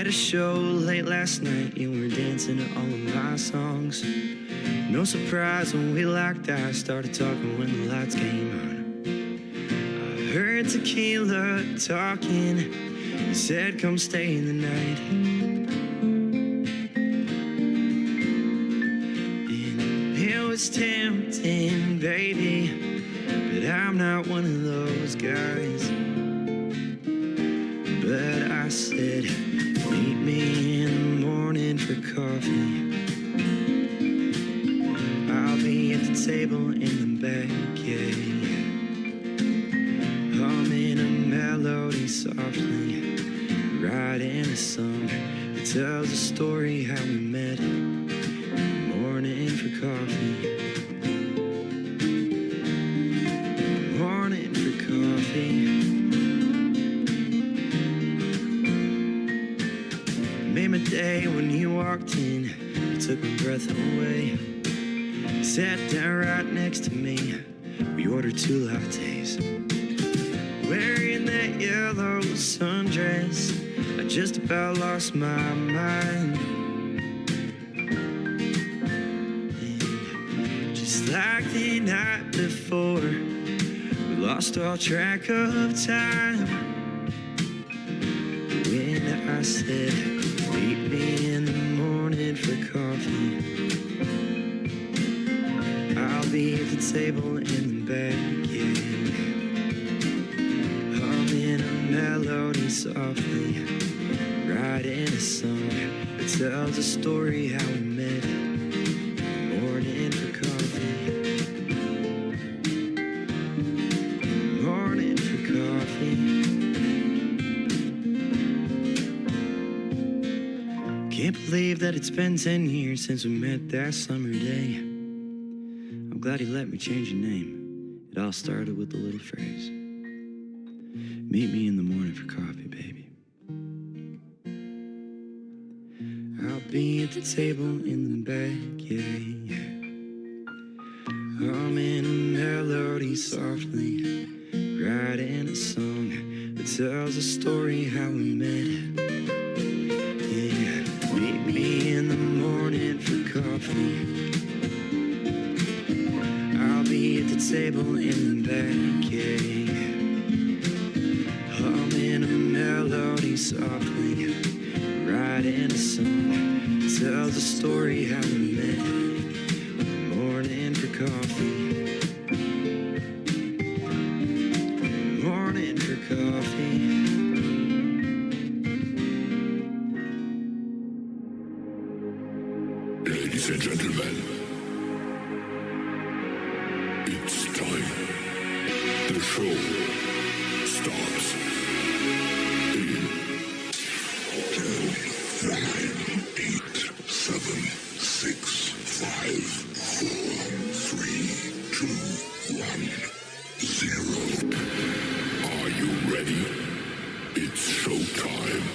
at a show late last night. You were dancing to all of my songs. No surprise when we locked eyes, started talking when the lights came on. I heard tequila talking. You said come stay in the night. And it was tempting, baby, but I'm not one of those guys. But I said, meet me in the morning for coffee. I'll be at the table in the back, yeah. Humming a melody softly, writing a song that tells a story how we met. Morning for coffee. Morning for coffee. Made my day when you walked in. You took my breath away. Sat down right next to me. We ordered 2 lattes. Wearing that yellow sundress, I just about lost my mind. And just like the night before, we lost all track of time. When I said, meet me in the morning for coffee, I'll be at the table in the back, yeah. Humming a melody softly, writing a song that tells a story how we met. Morning for coffee. Morning for coffee. Can't believe that it's been 10 years since we met that summer day. I'm glad he let me change your name. It all started with a little phrase. Meet me in the morning for coffee, baby. I'll be at the table in the back, yeah, yeah. Humming a melody softly, writing a song that tells a story how we met. Yeah, meet me in the morning for coffee. I'll be at the table in the back, yeah, yeah. Humming a melody softly, writing a song that tells a story how we met. Morning for coffee. Morning for coffee. Ladies and gentlemen, it's time. The show starts in 10, 9, 8, 7, 6, 5, 4, 3, 2, 1, 0. Are you ready? It's showtime.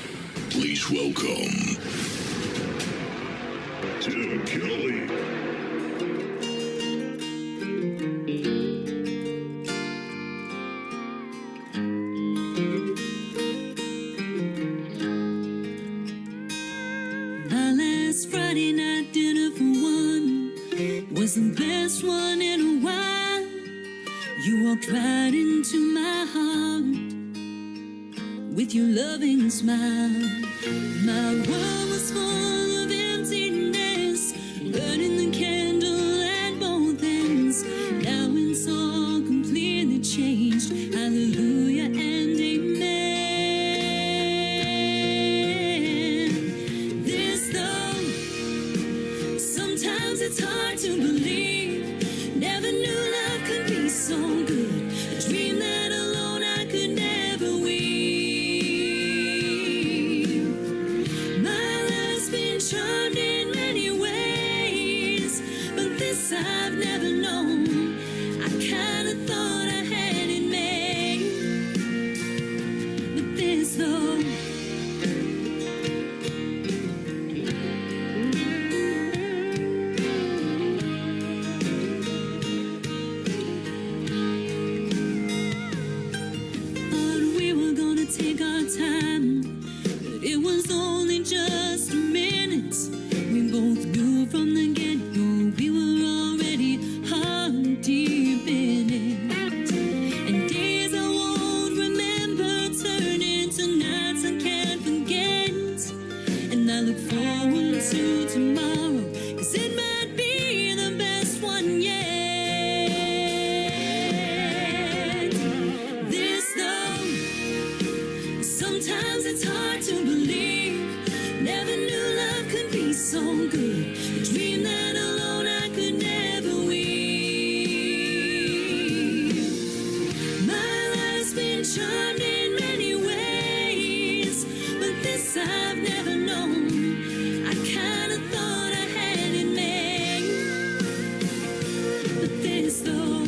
Please welcome Tim Kelly. My last Friday night dinner for one was the best one in a while. You walked right into my heart with your loving smile. My world was full of emptiness, burning the candle at both ends. Now it's all completely changed. Hallelujah and amen. This love, sometimes it's hard to believe. Never knew love could be so good. A dream that alone I could never weave. My life's been charmed in many ways, but this I've never known. I kinda thought I had it made, but this though, into tomorrow, 'cause it might be the best one yet. This though, sometimes it's hard to believe. Never knew love could be so good. A dream that alone I could never weave. My life's been charmed in many ways, but this I've never known. I kinda thought I had it made, but this though.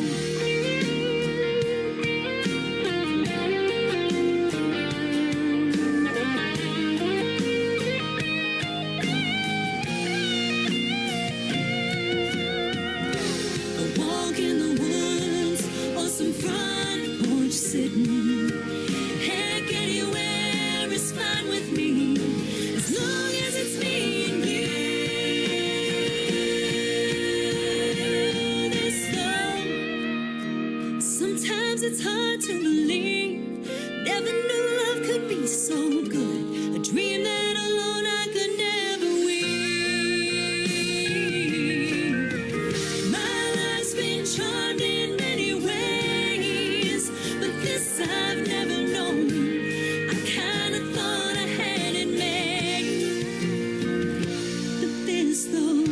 A walk in the woods or some front porch sitting. Heck, anywhere is fine with me, as long as it's me and you. This though, sometimes it's hard to believe. Never knew love could be so good. A dream that alone I could never weave. My life's been charmed in many ways, but this I've never known. I kinda thought I had it made, but this though.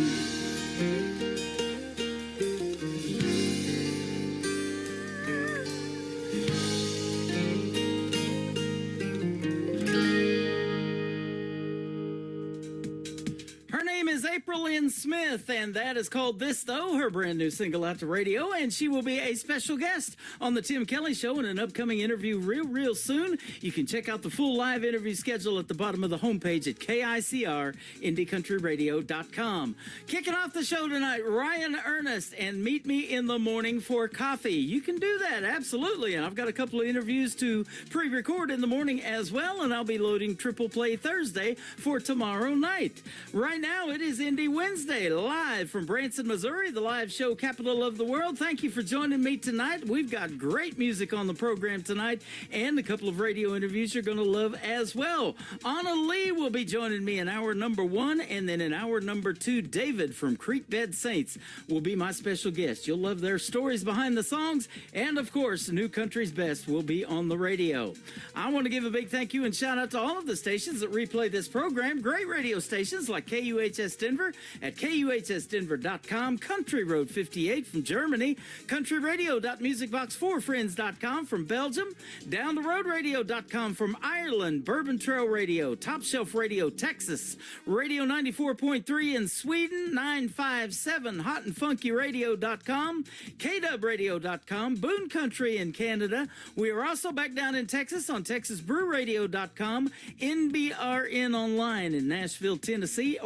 Her name is April N. Smith, and that is called This Though, her brand new single out to radio, and she will be a special guest on the Tim Kelly Show in an upcoming interview real soon. You can check out the full live interview schedule at the bottom of the homepage at KICR, IndieCountryRadio.com. Kicking off the show tonight, Ryan Ernest and Meet Me in the Morning for Coffee. You can do that, absolutely, and I've got a couple of interviews to pre-record in the morning as well, and I'll be loading Triple Play Thursday for tomorrow night. Right now, it is Indie Wednesday, live from Branson, Missouri, the live show capital of the world. Thank you for joining me tonight. We've got great music on the program tonight, and a couple of radio interviews you're going to love as well. Anna Lee will be joining me in hour number 1, and then in hour number 2, David from Creekbed Saints will be my special guest. You'll love their stories behind the songs, and of course, New Country's Best will be on the radio. I want to give a big thank you and shout out to all of the stations that replay this program. Great radio stations like KUHS Denver at KUHSdenver.com, Country Road 58 from Germany, countryradio.musicbox4friends.com from Belgium, downtheroadradio.com from Ireland, Bourbon Trail Radio, Top Shelf Radio, Texas, Radio 94.3 in Sweden, 957 hotandfunkyradio.com, KDubRadio.com, Boone Country in Canada. We are also back down in Texas on TexasBrewRadio.com, NBRN Online in Nashville, Tennessee,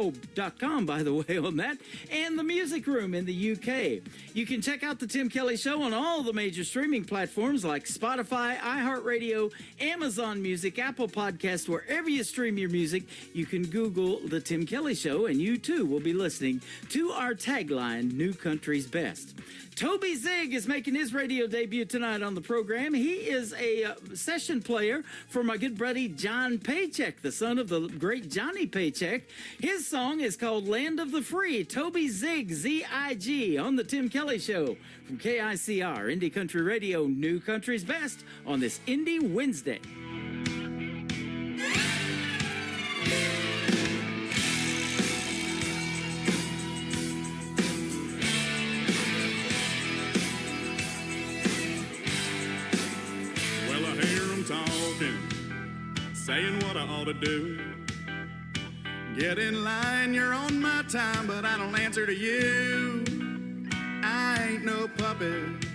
.com, by the way, on that, and the Music Room in the UK. You can check out the Tim Kelly Show on all the major streaming platforms like Spotify, iHeartRadio, Amazon Music, Apple Podcast, wherever you stream your music. You can Google the Tim Kelly Show, and you too will be listening to our tagline, New Country's Best. Toby Zig is making his radio debut tonight on the program. He is a session player for my good buddy John Paycheck, the son of the great Johnny Paycheck. His song is called Land of the Free. Toby Zig, Z-I-G, on the Tim Kelly Show from KICR, Indie Country Radio, New Country's Best on this Indie Wednesday. Saying what I ought to do. Get in line, you're on my time, but I don't answer to you. I ain't no puppet,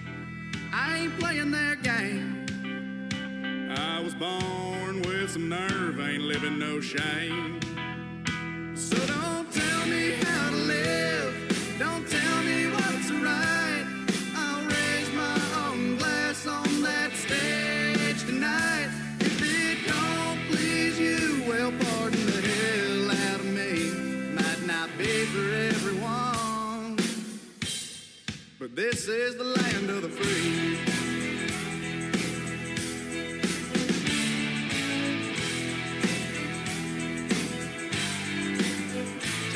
I ain't playing their game. I was born with some nerve, ain't living no shame. So don't tell me how to live, don't tell me what's right. I'll raise my own glass on that stage tonight. Well, pardon the hell out of me. Might not be for everyone, but this is the land of the free.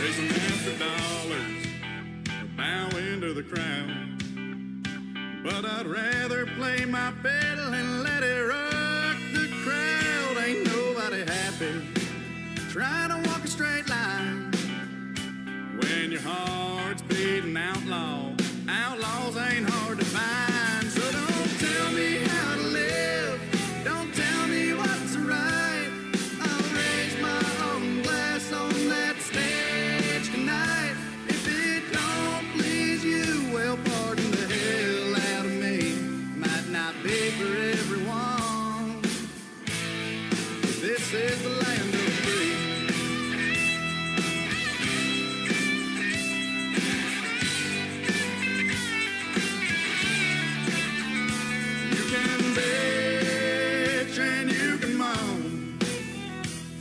chasing after dollars, or bowing to the crowd. But I'd rather play my fiddle and let it rock the crowd. Ain't nobody happy trying to walk a straight line when your heart's beating outlaw. Outlaws ain't hard to find. So don't tell me how to live, don't tell me what's right. I'll raise my own glass on that stage tonight. If it don't please you, well, pardon the hell out of me. Might not be for everyone. This is the land of the free. You can bitch and you can moan,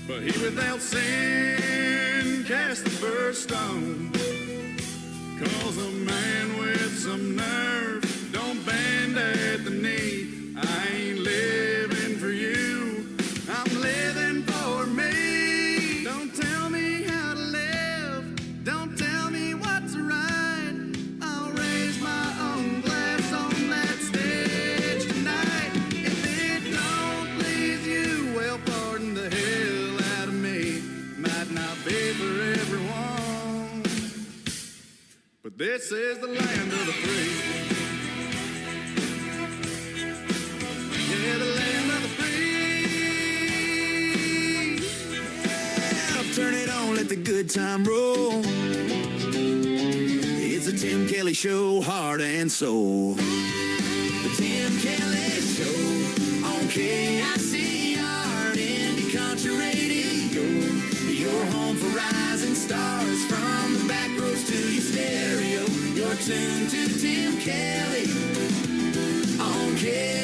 but he without sin cast the first stone. 'Cause a man with some nerve don't bend at the knee. I ain't living for you, I'm living for me. Don't tell me how to live, don't tell me what's right. I'll raise my own glass on that stage tonight. If it don't please you, well, pardon the hell out of me. Might not be for everyone, but this is the land of the free. Yeah, the land of the free. Yeah, turn it on, let the good time roll. It's the Tim Kelly Show, heart and soul. The Tim Kelly Show on KICR, Indie Country Radio. Your home for rising stars, from the back roads to your stereo. You're tuned to Tim Kelly on KICR.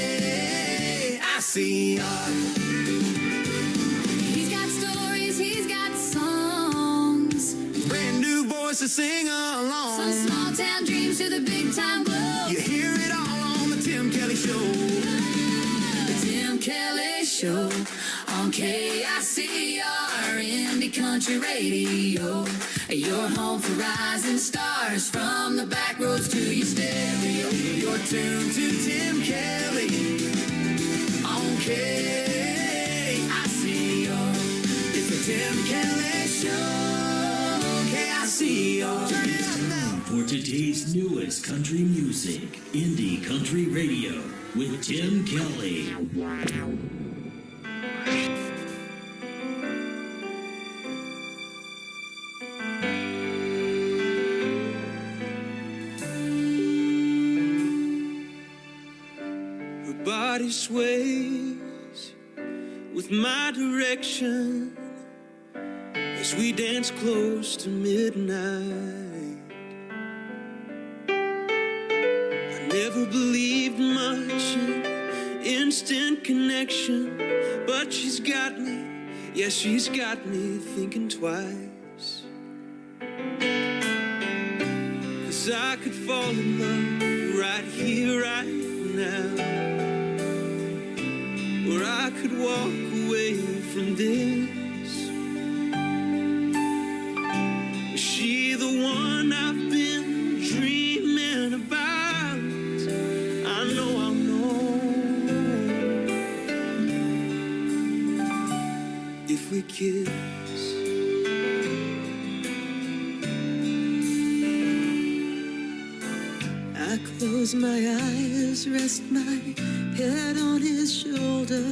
He's got stories, he's got songs. Brand new voices sing From along. small town dreams to the big time glow. You hear it all on the Tim Kelly Show. The Tim Kelly Show on KICR, Indie Country Radio. Your home for rising stars, from the back roads to your stereo. You're tuned to Tim Kelly on KICR. It's the Tim Kelly Show, KICR. Turn it up now. For today's newest country music, Indie Country Radio with Tim Kelly. Her body sways with my direction as we dance close to midnight. I never believed much in instant connection, but she's got me, yeah, she's got me thinking twice. 'Cause I could fall in love right here, right now, or I could walk away from this. Is she the one I've been dreaming about? I know I'll know if we kiss. I close my eyes, rest my head on his shoulder.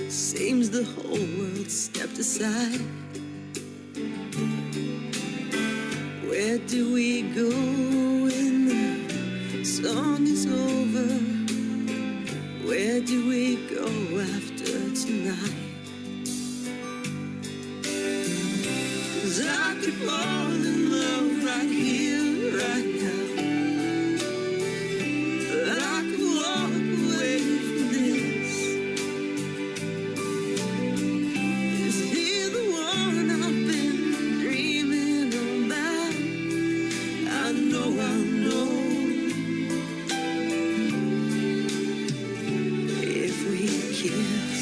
Seems the whole world stepped aside. Where do we go when the song is over? Where do we go after tonight? 'Cause I could fall in love right here, right now. I could walk away from this. Is he the one I've been dreaming about? I know if we kiss.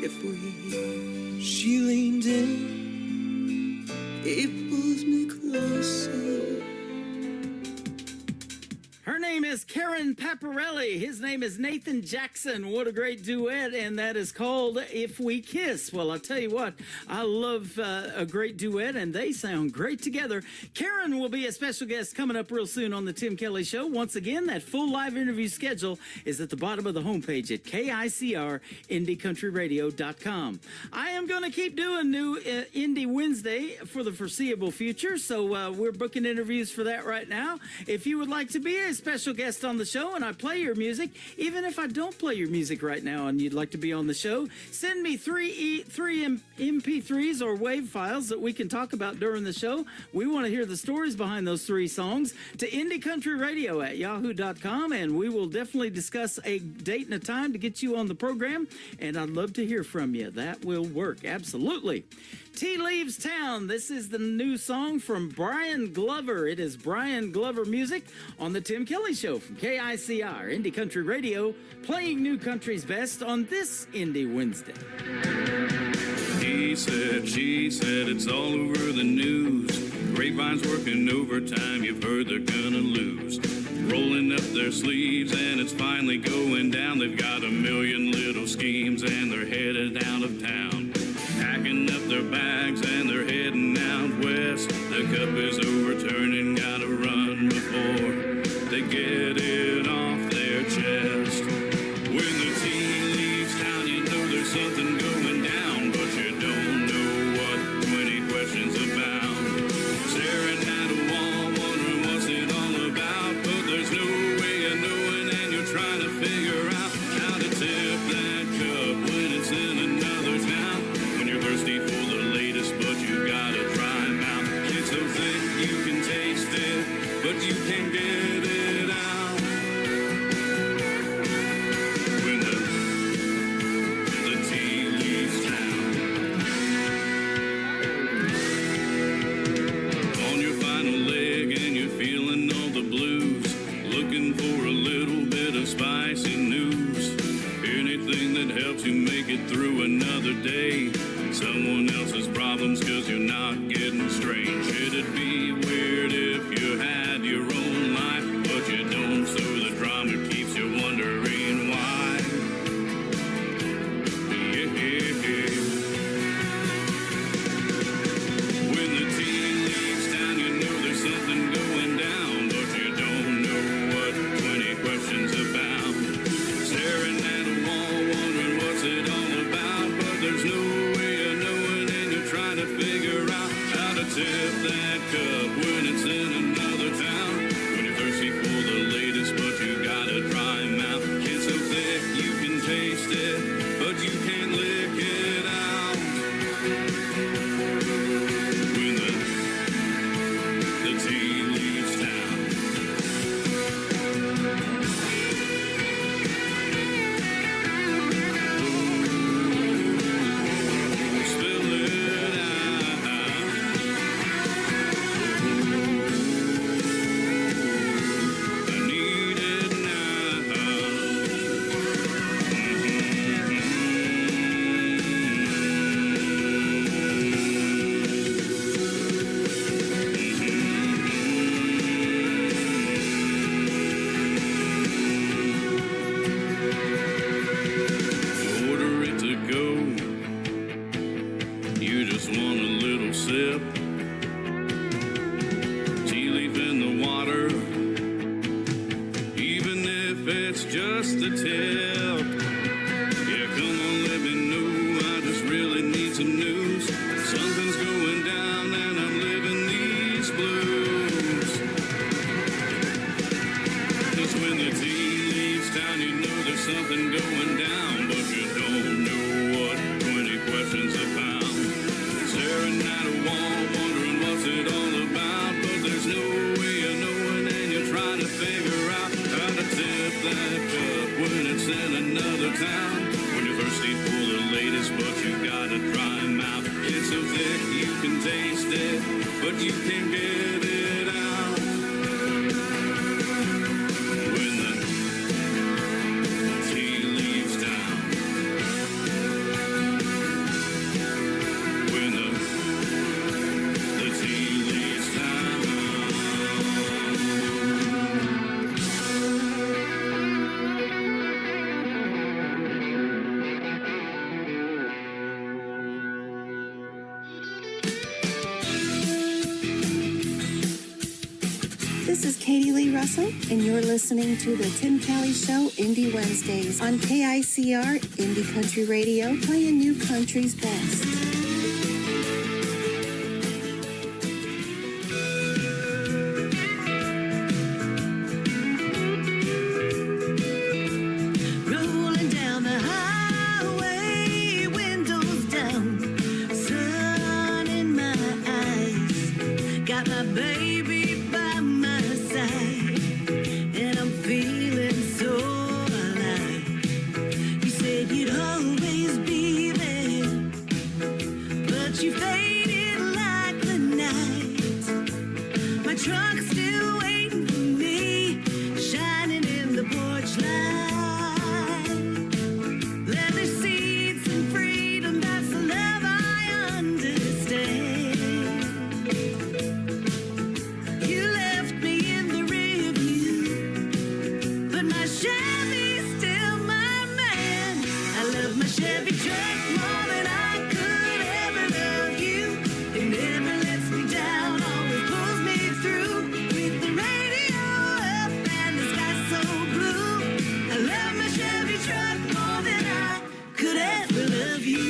if we. She leaned in, it pulls me closer. Her name is Karen Paparelli. His name is Nathan Jackson. What a great duet, and that is called If We Kiss. Well, I'll tell you what, I love a great duet, and they sound great together. Karen will be a special guest coming up real soon on the Tim Kelly Show. Once again, that full live interview schedule is at the bottom of the homepage at KICRIndieCountryRadio.com. I am going to keep doing new Indie Wednesday for the foreseeable future, so we're booking interviews for that right now. If you would like to be a special guest on the show and I play your music, even if I don't play your music right now and you'd like to be on the show, send me three MP3s or WAV files that we can talk about during the show. We want to hear the stories behind those 3 songs to IndieCountryRadio@yahoo.com, and we will definitely discuss a date and a time to get you on the program, and I'd love to hear from you. That will work, absolutely. Tea Leaves Town. This is the new song from Brian Glover. It is Brian Glover music on the Tim Kelly Show from KICR, Indie Country Radio, playing new country's best on this Indie Wednesday. He said, she said, it's all over the news. Grapevine's working overtime, you've heard they're gonna lose. Rolling up their sleeves and it's finally going down. They've got a million little schemes and they're headed out of town. Packing up their bags and they're heading out west. The cup is overturning, gotta run before they get it off their chest. When the tea leaves town, you know there's something going down, but you don't know what 20 questions about. Staring at a wall, wondering what's it all about, but there's no way of knowing and you're trying to figure out how to tip that cup when it's in another town. Thirsty for the latest, but you gotta try 'em out. It's so thick you can taste it, but you can't get it out. When the tea leaves town. On your final leg and you're feeling all the blues, looking for a little bit of spicy news. Anything that helps you make it through another day. Someone else's problems cause you're not getting straight. Should it be weird if you had your own life, but you don't, so the drama keeps you wondering why. Yeah. When the tea leaves town, you know there's something going down, but you don't know what 20 questions about. Staring at a wall, wondering what's it all about, but there's no trying to figure out how to tip that cup when it's in another town. When you're thirsty for the latest, but you gotta try 'em out. It's so thick you can taste it, but you can't lick it out. When the tea leaves town. Just the tip. Yeah, come on, let me know. I just really need some news. Something's going down and I'm living these blues. 'Cause when the tea leaves town, you know there's something going down, but you don't know what 20 questions about. Staring at a wall, wondering what's it all about, but there's no way of knowing and you're trying to figure out how to tip that cup when it's in another town. When you're thirsty for the latest, but you gotta try 'em out. It's so thick you can taste it, but you can't get it out. When the tea leaves town. This is Katie Lee Russell, and you're listening to the Tim Kelly Show Indie Wednesdays on KICR Indie Country Radio, playing new country's best. Rolling down the highway, windows down, sun in my eyes, got my baby by my side, and I'm feeling so alive. You said you'd always be there, but you faded like the night. My truck's still waiting for me, shining in the porch light. Leather seats and freedom, that's the love I understand. You left me in the rear view, but my Chevy's still my man. I love my Chevy truck more than I could ever love you. It never lets me down, always pulls me through. With the radio up and the sky so blue, I love my Chevy truck more than I could ever love you.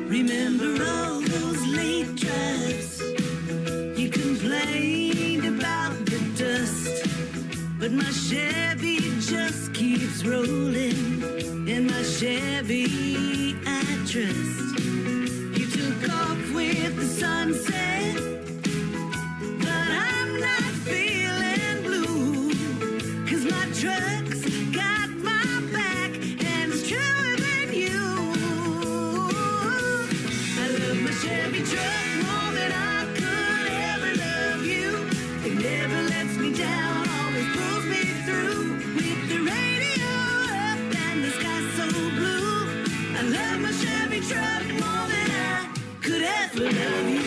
Remember all those late drives? You complained about the dust, but my Chevy just keeps rolling. In my Chevy I trust. You took off with the sunset, but I'm not feeling blue, 'cause my truck's got my back and it's truer than you. I love my Chevy truck more than I could ever love you. It never lets me down, always pulls me through. With the radio up and the sky so blue, I love my Chevy truck more than I could ever love you.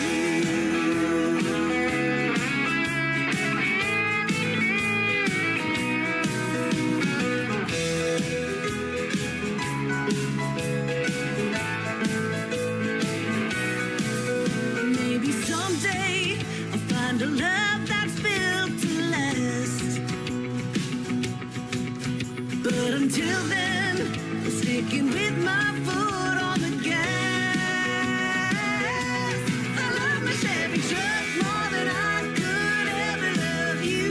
Maybe someday I'll find a love that's built to last. But until then, I'm sticking with my foot on the gas. I love my Chevy truck more than I could ever love you.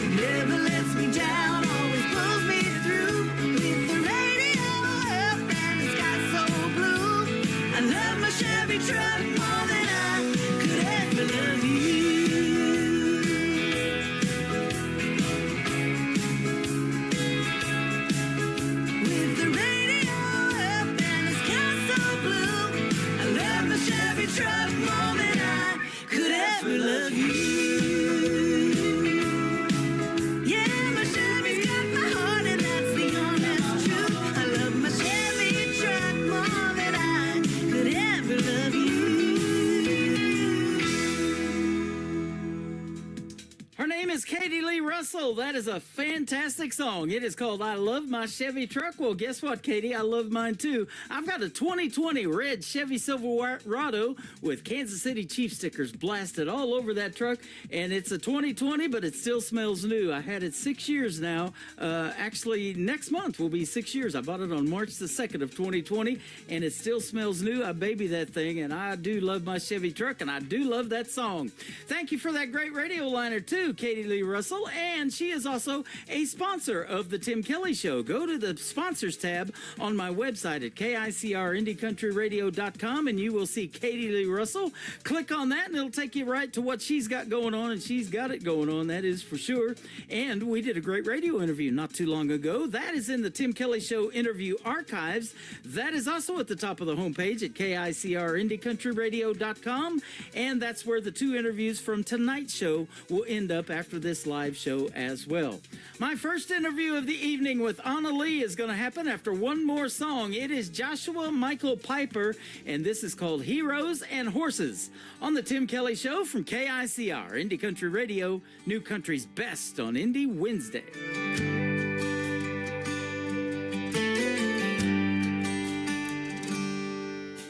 It never lets me down, always pulls me through. With the radio up and the sky so blue, I love my Chevy truck more than I could ever love you. With the radio up and the sky so blue, I love my Chevy truck more than I could ever love you. Yeah, my Chevy's got my heart and that's the honest truth. I love my Chevy truck more than I could ever love you. Her name is Katie Lee Russell. That is a fantastic song. It is called I Love My Chevy Truck. Well, guess what, Katie? I love mine too. I've got a 2020 red Chevy Silverado with Kansas City Chiefs stickers blasted all over that truck. And it's a 2020, but it still smells new. I had it 6 years now. Actually, next month will be 6 years. I bought it on March the 2nd of 2020, and it still smells new. I baby that thing, and I do love my Chevy truck, and I do love that song. Thank you for that great radio liner, too, Katie Lee Russell. And she is also a sponsor of the Tim Kelly Show. Go to the sponsors tab on my website at KICRIndieCountryRadio.com, and you will see Katie Lee Russell. Click on that, and it'll take you right to what she's got going on, and she's got it going on, that is for sure. And we did a great radio interview not too long ago. That is in the Tim Kelly Show interview archives. That is also at the top of the homepage at KICRIndieCountryRadio.com, and that's where the two interviews from tonight's show will end up after this live show as well. My first interview of the evening with Anna Lee is going to happen after one more song. It is Joshua Michael Piper, and this is called Heroes and Horses on the Tim Kelly Show from KICR, Indie Country Radio, New Country's best on Indie Wednesday.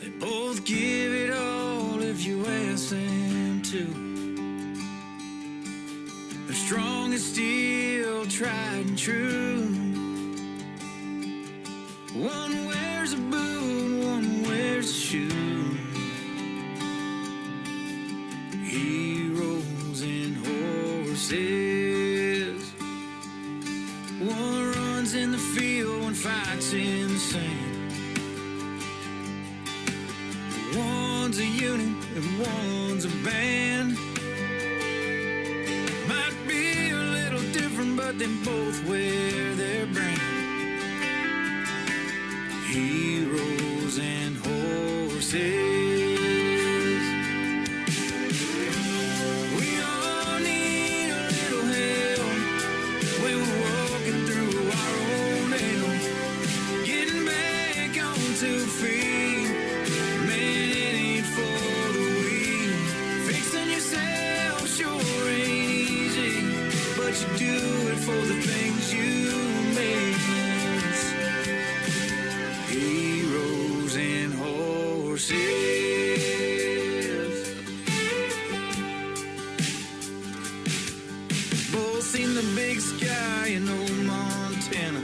They both give is still tried and true. One wears a boot, one wears a shoe. Heroes and horses. One runs in the field, one fights in the sand. One's a unit and one's a band. Might be a little different, but they both wear their brand. Heroes and horses. We all need a little help when we're walking through our own hell. Getting back on 2 feet, man, it ain't for the weak. Fixing yourself sure ain't easy, but you do it for the things you miss. Heroes and horses. Both in the big sky in old Montana.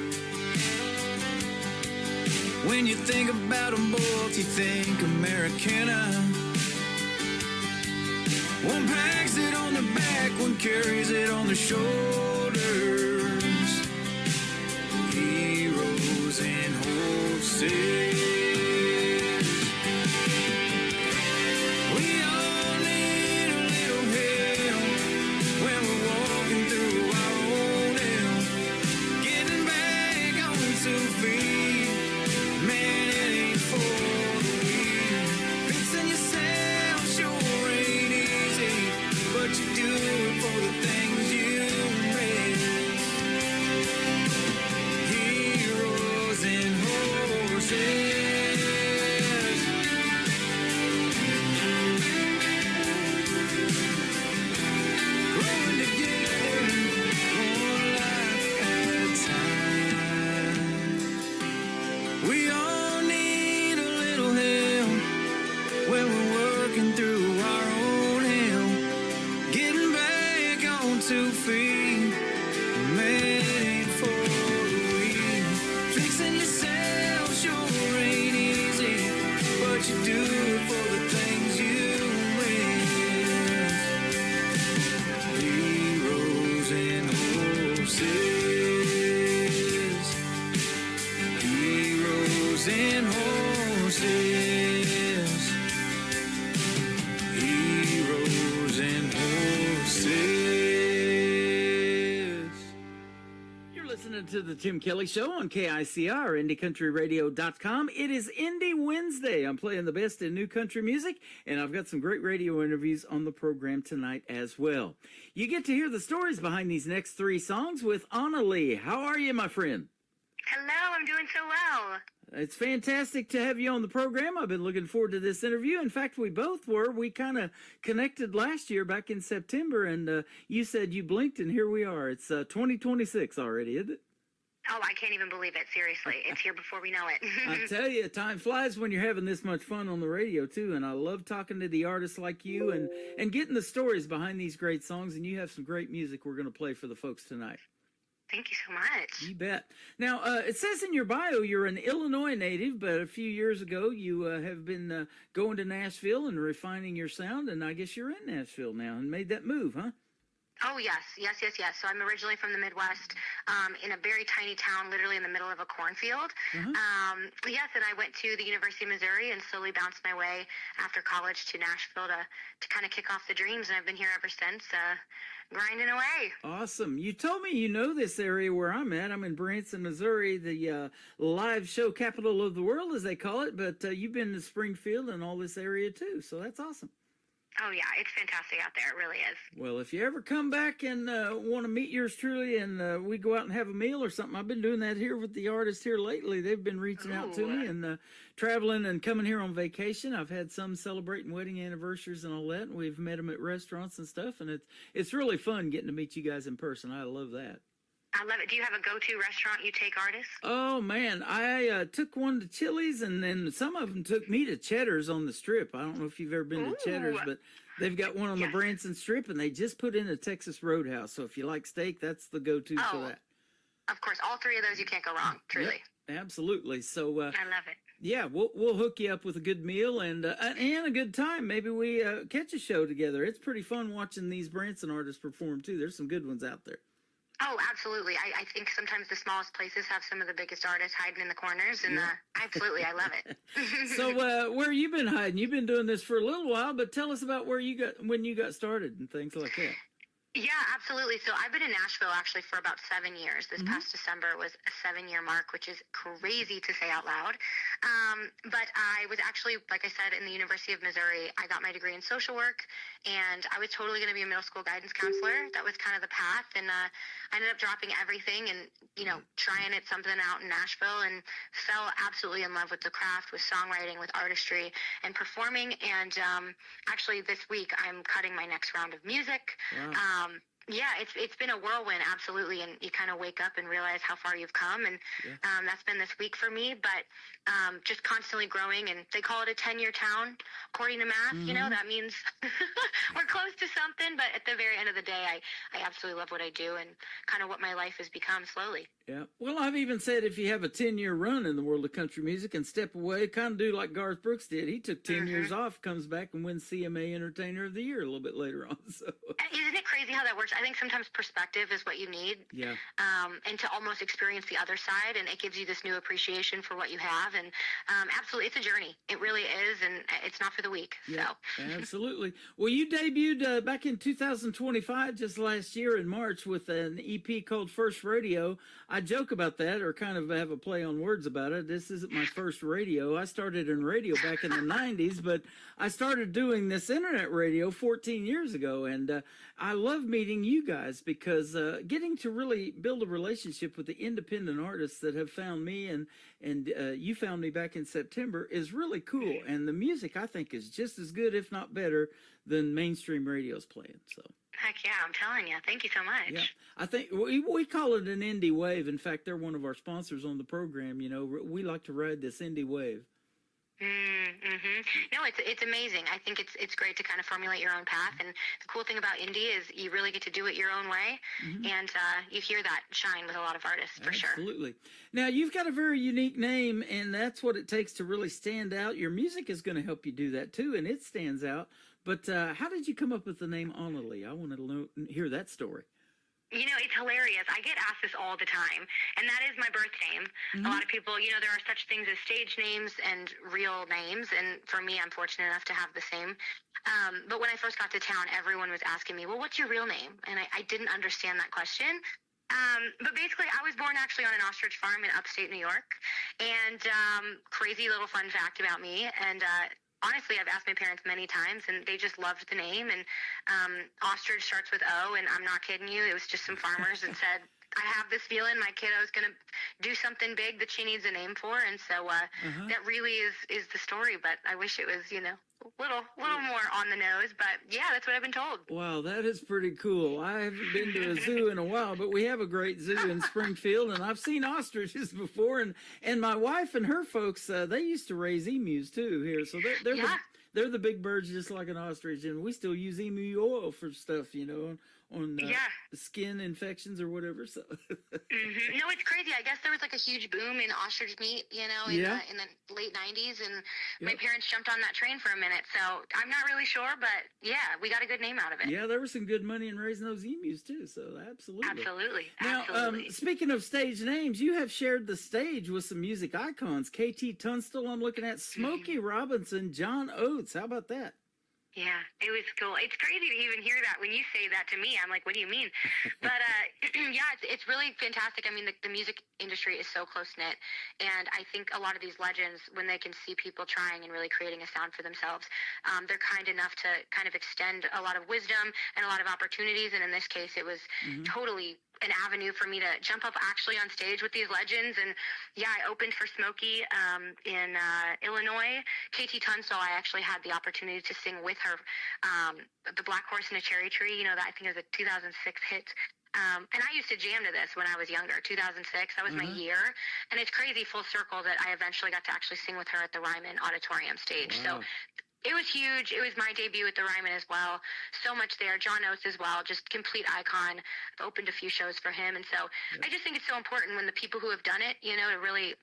When you think about them both, you think Americana. One packs it on the back, one carries it on the shoulders. Heroes and horses. We all need a little help when we're walking through our own hell. Getting back on 2 feet, man, it ain't for the weak. Fixing yourself sure ain't easy, but you do it for the things you miss. Heroes and horses. Growing together, one life at a time. We all need a little help when we're working through our own hell. Getting back on 2 feet, man, it ain't for the weak. Fixing yourself sure ain't easy, but you do it for the things you miss. Heroes and horses. Heroes and horses. Heroes and horses. You're listening to the Tim Kelly Show on KICR, IndieCountryRadio.com. It is Indie Wednesday. I'm playing the best in new country music, and I've got some great radio interviews on the program tonight as well. You get to hear the stories behind these next 3 songs with Anna Lee. How are you, my friend? Hello, I'm doing so well. It's fantastic to have you on the program. I've been looking forward to this interview. In fact, we both were. We kind of connected last year back in September, and you said you blinked, and here we are. It's 2026 already, isn't it? Oh, I can't even believe it. Seriously, it's here before we know it. I tell you, time flies when you're having this much fun on the radio, too, and I love talking to the artists like you and getting the stories behind these great songs, and you have some great music we're going to play for the folks tonight. Thank you so much. You bet. Now, it says in your bio you're an Illinois native, but a few years ago you have been going to Nashville and refining your sound, and I guess you're in Nashville now and made that move, huh? Oh, yes. So I'm originally from the Midwest, in a very tiny town, literally in the middle of a cornfield. Yes, and I went to the University of Missouri and slowly bounced my way after college to Nashville to kind of kick off the dreams, and I've been here ever since, grinding away. Awesome. You told me you know this area where I'm at. I'm in Branson, Missouri, the live show capital of the world, as they call it, but you've been to Springfield and all this area, too, so that's awesome. Oh, yeah, it's fantastic out there. It really is. Well, if you ever come back and want to meet yours truly and we go out and have a meal or something, I've been doing that here with the artists here lately. They've been reaching out to me and traveling and coming here on vacation. I've had some celebrating wedding anniversaries and all that, and we've met them at restaurants and stuff, and it's really fun getting to meet you guys in person. I love that. I love it. Do you have a go-to restaurant you take artists? Oh, man. I took one to Chili's, and then some of them took me to Cheddar's on the Strip. I don't know if you've ever been to Cheddar's, but They've got one on the Branson Strip, and they just put in a Texas Roadhouse. So if you like steak, that's the go-to for that. Of course, all three of those you can't go wrong. Truly, absolutely. So I love it. yeah, we'll hook you up with a good meal and a good time. Maybe we catch a show together. It's pretty fun watching these Branson artists perform too. There's some good ones out there. Oh, absolutely. I think sometimes the smallest places have some of the biggest artists hiding in the corners, and absolutely, I love it. So where you been hiding? You've been doing this for a little while, but tell us about when you got started and things like that. Yeah, absolutely. So I've been in Nashville actually for about 7 years. This past December was a 7-year mark, which is crazy to say out loud. But I was actually, like I said, in the University of Missouri. I got my degree in social work, and I was totally going to be a middle school guidance counselor. That was kind of the path, and I ended up dropping everything and, trying something out in Nashville, and fell absolutely in love with the craft, with songwriting, with artistry, and performing. And actually this week I'm cutting my next round of music. Wow. Yeah, it's been a whirlwind, absolutely, and you kind of wake up and realize how far you've come, and that's been this week for me, but just constantly growing, and they call it a 10-year town, according to math, that means we're close to something, but at the very end of the day, I absolutely love what I do and kind of what my life has become slowly. Yeah. Well, I've even said if you have a 10-year run in the world of country music and step away, kind of do like Garth Brooks did. He took 10 years off, comes back and wins CMA Entertainer of the Year a little bit later on. So isn't it crazy how that works? I think sometimes perspective is what you need. Yeah. And to almost experience the other side, and it gives you this new appreciation for what you have. And absolutely, it's a journey. It really is, and it's not for the weak. Yeah, so. Absolutely. Well, you debuted back in 2025, just last year in March, with an EP called First Radio. I joke about that, or kind of have a play on words about it. This isn't my first radio. I started in radio back in the 90s, but I started doing this internet radio 14 years ago, and I love meeting you guys because getting to really build a relationship with the independent artists that have found me, and you found me back in September, is really cool. And the music, I think, is just as good, if not better, than mainstream radio's playing. So. Heck yeah, I'm telling you. Thank you so much. Yeah, I think we call it an indie wave. In fact, they're one of our sponsors on the program. We like to ride this indie wave. No, it's amazing. I think it's great to kind of formulate your own path. And the cool thing about indie is you really get to do it your own way. And you hear that shine with a lot of artists, for sure. Absolutely. Now, you've got a very unique name, and that's what it takes to really stand out. Your music is going to help you do that, too, and it stands out. But how did you come up with the name Annalie? I want to hear that story. It's hilarious. I get asked this all the time, and that is my birth name. A lot of people, there are such things as stage names and real names, and for me, I'm fortunate enough to have the same. But when I first got to town, everyone was asking me, well, what's your real name? And I didn't understand that question. But basically, I was born actually on an ostrich farm in upstate New York, and crazy little fun fact about me, and honestly, I've asked my parents many times, and they just loved the name. And ostrich starts with O, and I'm not kidding you. It was just some farmers that said, I have this feeling my kiddo's going to do something big that she needs a name for. And so that really is the story. But I wish it was, a little more on the nose. But yeah, that's what I've been told. Wow, that is pretty cool. I haven't been to a zoo in a while, but we have a great zoo in Springfield, and I've seen ostriches before. And my wife and her folks, they used to raise emus too here. So they're the big birds, just like an ostrich, and we still use emu oil for stuff, on skin infections or whatever. So No, it's crazy. I guess there was like a huge boom in ostrich meat, in the late 90s, and my parents jumped on that train for a minute. So I'm not really sure, but yeah, we got a good name out of it. Yeah, there was some good money in raising those emus too. So absolutely. Now, absolutely. Speaking of stage names, you have shared the stage with some music icons. KT Tunstall, I'm looking at, Smokey Robinson, John Oates. How about that? Yeah, it was cool. It's crazy to even hear that when you say that to me. I'm like, what do you mean? But yeah, it's really fantastic. I mean, the music industry is so close-knit, and I think a lot of these legends, when they can see people trying and really creating a sound for themselves, they're kind enough to kind of extend a lot of wisdom and a lot of opportunities, and in this case, it was totally an avenue for me to jump up actually on stage with these legends. And yeah, I opened for Smokey in Illinois. KT Tunstall, I actually had the opportunity to sing with her, The Black Horse and a Cherry Tree, that I think is a 2006 hit. And I used to jam to this when I was younger, 2006. That was my year. And it's crazy full circle that I eventually got to actually sing with her at the Ryman Auditorium stage. Wow. So It was huge. It was my debut at the Ryman as well. So much there. John Oates as well, just complete icon. I've opened a few shows for him. And so I just think it's so important when the people who have done it, you know, to really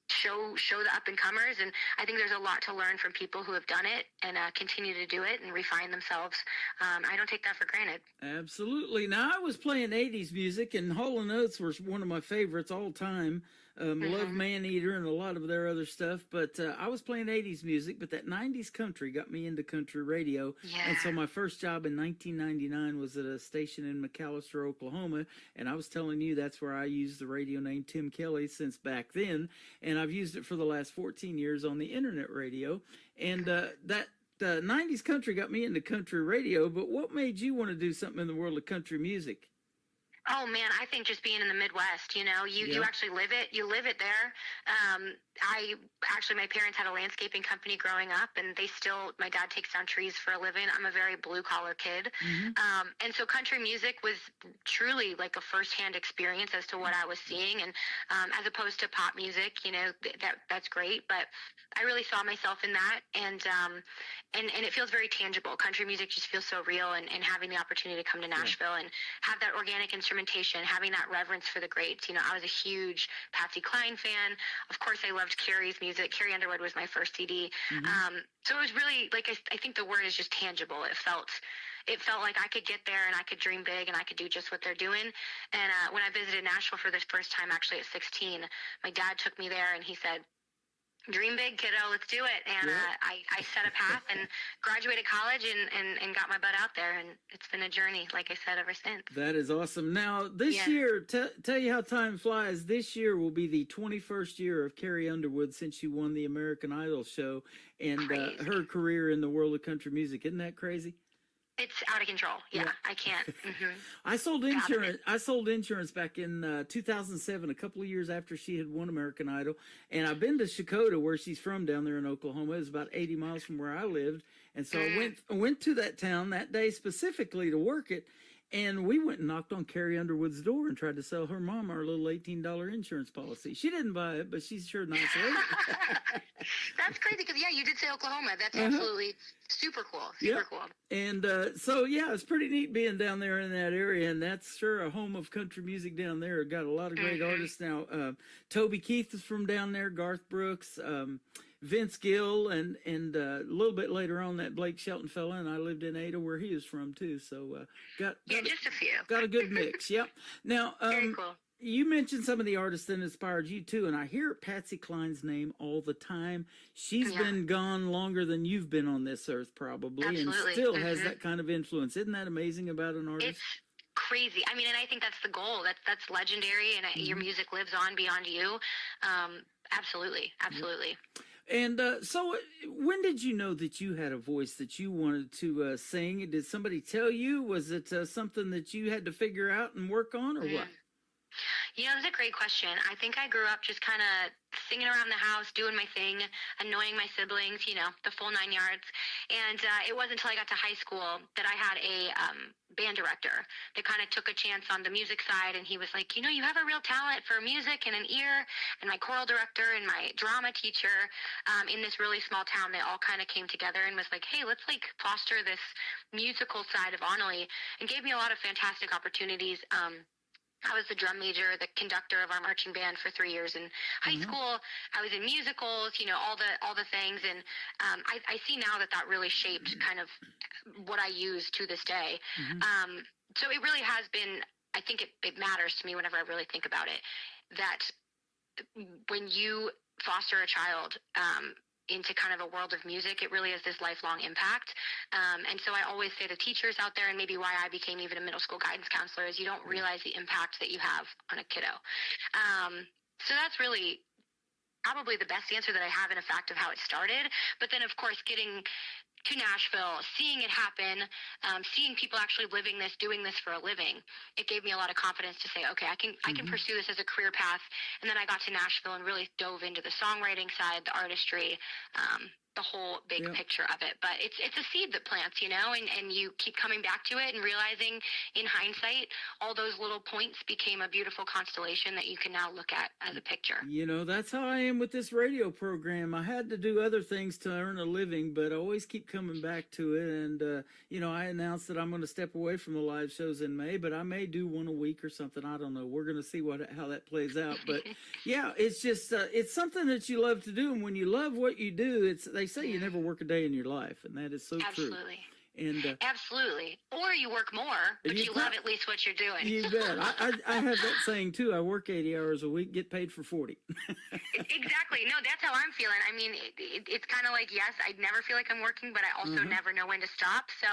show the up and comers. And I think there's a lot to learn from people who have done it and continue to do it and refine themselves. I don't take that for granted. Absolutely. Now, I was playing 80s music, and Hall & Oates was one of my favorites all time. Love Maneater and a lot of their other stuff, but I was playing 80s music, but that 90s country got me into country radio. Yeah. And so my first job in 1999 was at a station in McAlester, Oklahoma, and I was telling you that's where I used the radio name Tim Kelly since back then, and I've used it for the last 14 years on the internet radio, and that 90s country got me into country radio. But what made you want to do something in the world of country music? Oh man, I think just being in the Midwest, you know, you actually live it. You live it there. My parents had a landscaping company growing up, and my dad takes down trees for a living. I'm a very blue collar kid. And so country music was truly like a firsthand experience as to what I was seeing. And as opposed to pop music, you know, that's great, but I really saw myself in that. And it feels very tangible. Country music just feels so real, and having the opportunity to come to Nashville and have that organic instrumentation, having that reverence for the greats. You know, I was a huge Patsy Cline fan. Of course, I loved Carrie's music. Carrie Underwood was my first CD. So it was really, like, I think the word is just tangible. It felt like I could get there and I could dream big and I could do just what they're doing. And when I visited Nashville for the first time, actually at 16, my dad took me there and he said, "Dream big, kiddo, let's do it." And I set a path and graduated college and got my butt out there. And it's been a journey, like I said, ever since. That is awesome. Now, this year, tell you how time flies. This year will be the 21st year of Carrie Underwood since she won the American Idol show and her career in the world of country music. Isn't that crazy? It's out of control. Yeah. I can't. I sold insurance. I sold insurance back in 2007, a couple of years after she had won American Idol. And I've been to Shakota, where she's from, down there in Oklahoma. It was about 80 miles from where I lived. And so I went to that town that day specifically to work it. And we went and knocked on Carrie Underwood's door and tried to sell her mom our little $18 insurance policy. She didn't buy it, but she's sure a nice lady. That's crazy because, you did say Oklahoma. That's absolutely super cool. Super cool. And it's pretty neat being down there in that area. And that's sure a home of country music down there. Got a lot of great artists now. Toby Keith is from down there, Garth Brooks, Vince Gill, and a little bit later on that Blake Shelton fella, and I lived in Ada where he was from too. So got just a few. Got a good mix. Yep. Now, very cool. You mentioned some of the artists that inspired you too, and I hear Patsy Cline's name all the time. She's been gone longer than you've been on this earth, probably, and still has that kind of influence. Isn't that amazing about an artist? It's crazy. I mean, and I think that's the goal. That's legendary, and your music lives on beyond you. Absolutely. And so when did you know that you had a voice that you wanted to sing? Did somebody tell you? Was it something that you had to figure out and work on, or what? You know, that's a great question. I think I grew up just kind of singing around the house, doing my thing, annoying my siblings, you know, the full 9 yards. And it wasn't until I got to high school that I had a band director that kind of took a chance on the music side. And he was like, you know, you have a real talent for music and an ear. And my choral director and my drama teacher in this really small town, they all kind of came together and was like, hey, let's like foster this musical side of Onnalee, and gave me a lot of fantastic opportunities. I was the drum major, the conductor of our marching band for 3 years in high school. I was in musicals, you know, all the things. And I see now that really shaped kind of what I use to this day. So it really has been, I think it matters to me whenever I really think about it, that when you foster a child into kind of a world of music, it really is this lifelong impact. And so I always say to teachers out there, and maybe why I became even a middle school guidance counselor, is you don't realize the impact that you have on a kiddo. So that's really probably the best answer that I have in a fact of how it started. But then, of course, getting to Nashville, seeing it happen, seeing people actually living this, doing this for a living, it gave me a lot of confidence to say, okay, I can pursue this as a career path. And then I got to Nashville and really dove into the songwriting side, the artistry. the whole big picture of it. But it's a seed that plants, you know, and you keep coming back to it and realizing in hindsight, all those little points became a beautiful constellation that you can now look at as a picture. You know, that's how I am with this radio program. I had to do other things to earn a living, but I always keep coming back to it. And, you know, I announced that I'm going to step away from the live shows in May, but I may do one a week or something. I don't know. We're going to see how that plays out. But yeah, it's just, it's something that you love to do. And when you love what you do, they say you never work a day in your life. And that is so true. Absolutely. And absolutely. Or you work more, but you love at least what you're doing. You bet. I have that saying too. I work 80 hours a week, get paid for 40. Exactly. No, that's how I'm feeling. I mean, it's kind of like, yes, I never feel like I'm working, but I also never know when to stop. So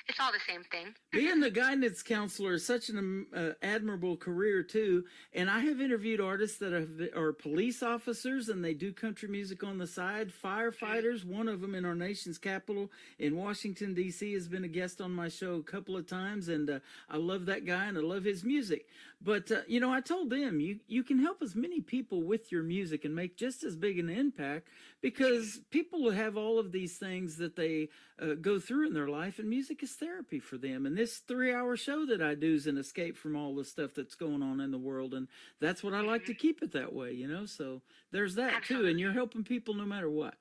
it's all the same thing. Being the guidance counselor is such an admirable career too. And I have interviewed artists that are police officers and they do country music on the side, firefighters. One of them in our nation's capital in Washington, D.C. has been a guest on my show a couple of times, and I love that guy and I love his music. But, you know, I told them you can help as many people with your music and make just as big an impact because people have all of these things that they go through in their life, and music is therapy for them. And this 3-hour show that I do is an escape from all the stuff that's going on in the world, and that's what I like to keep it that way, you know? So there's that too, and you're helping people no matter what.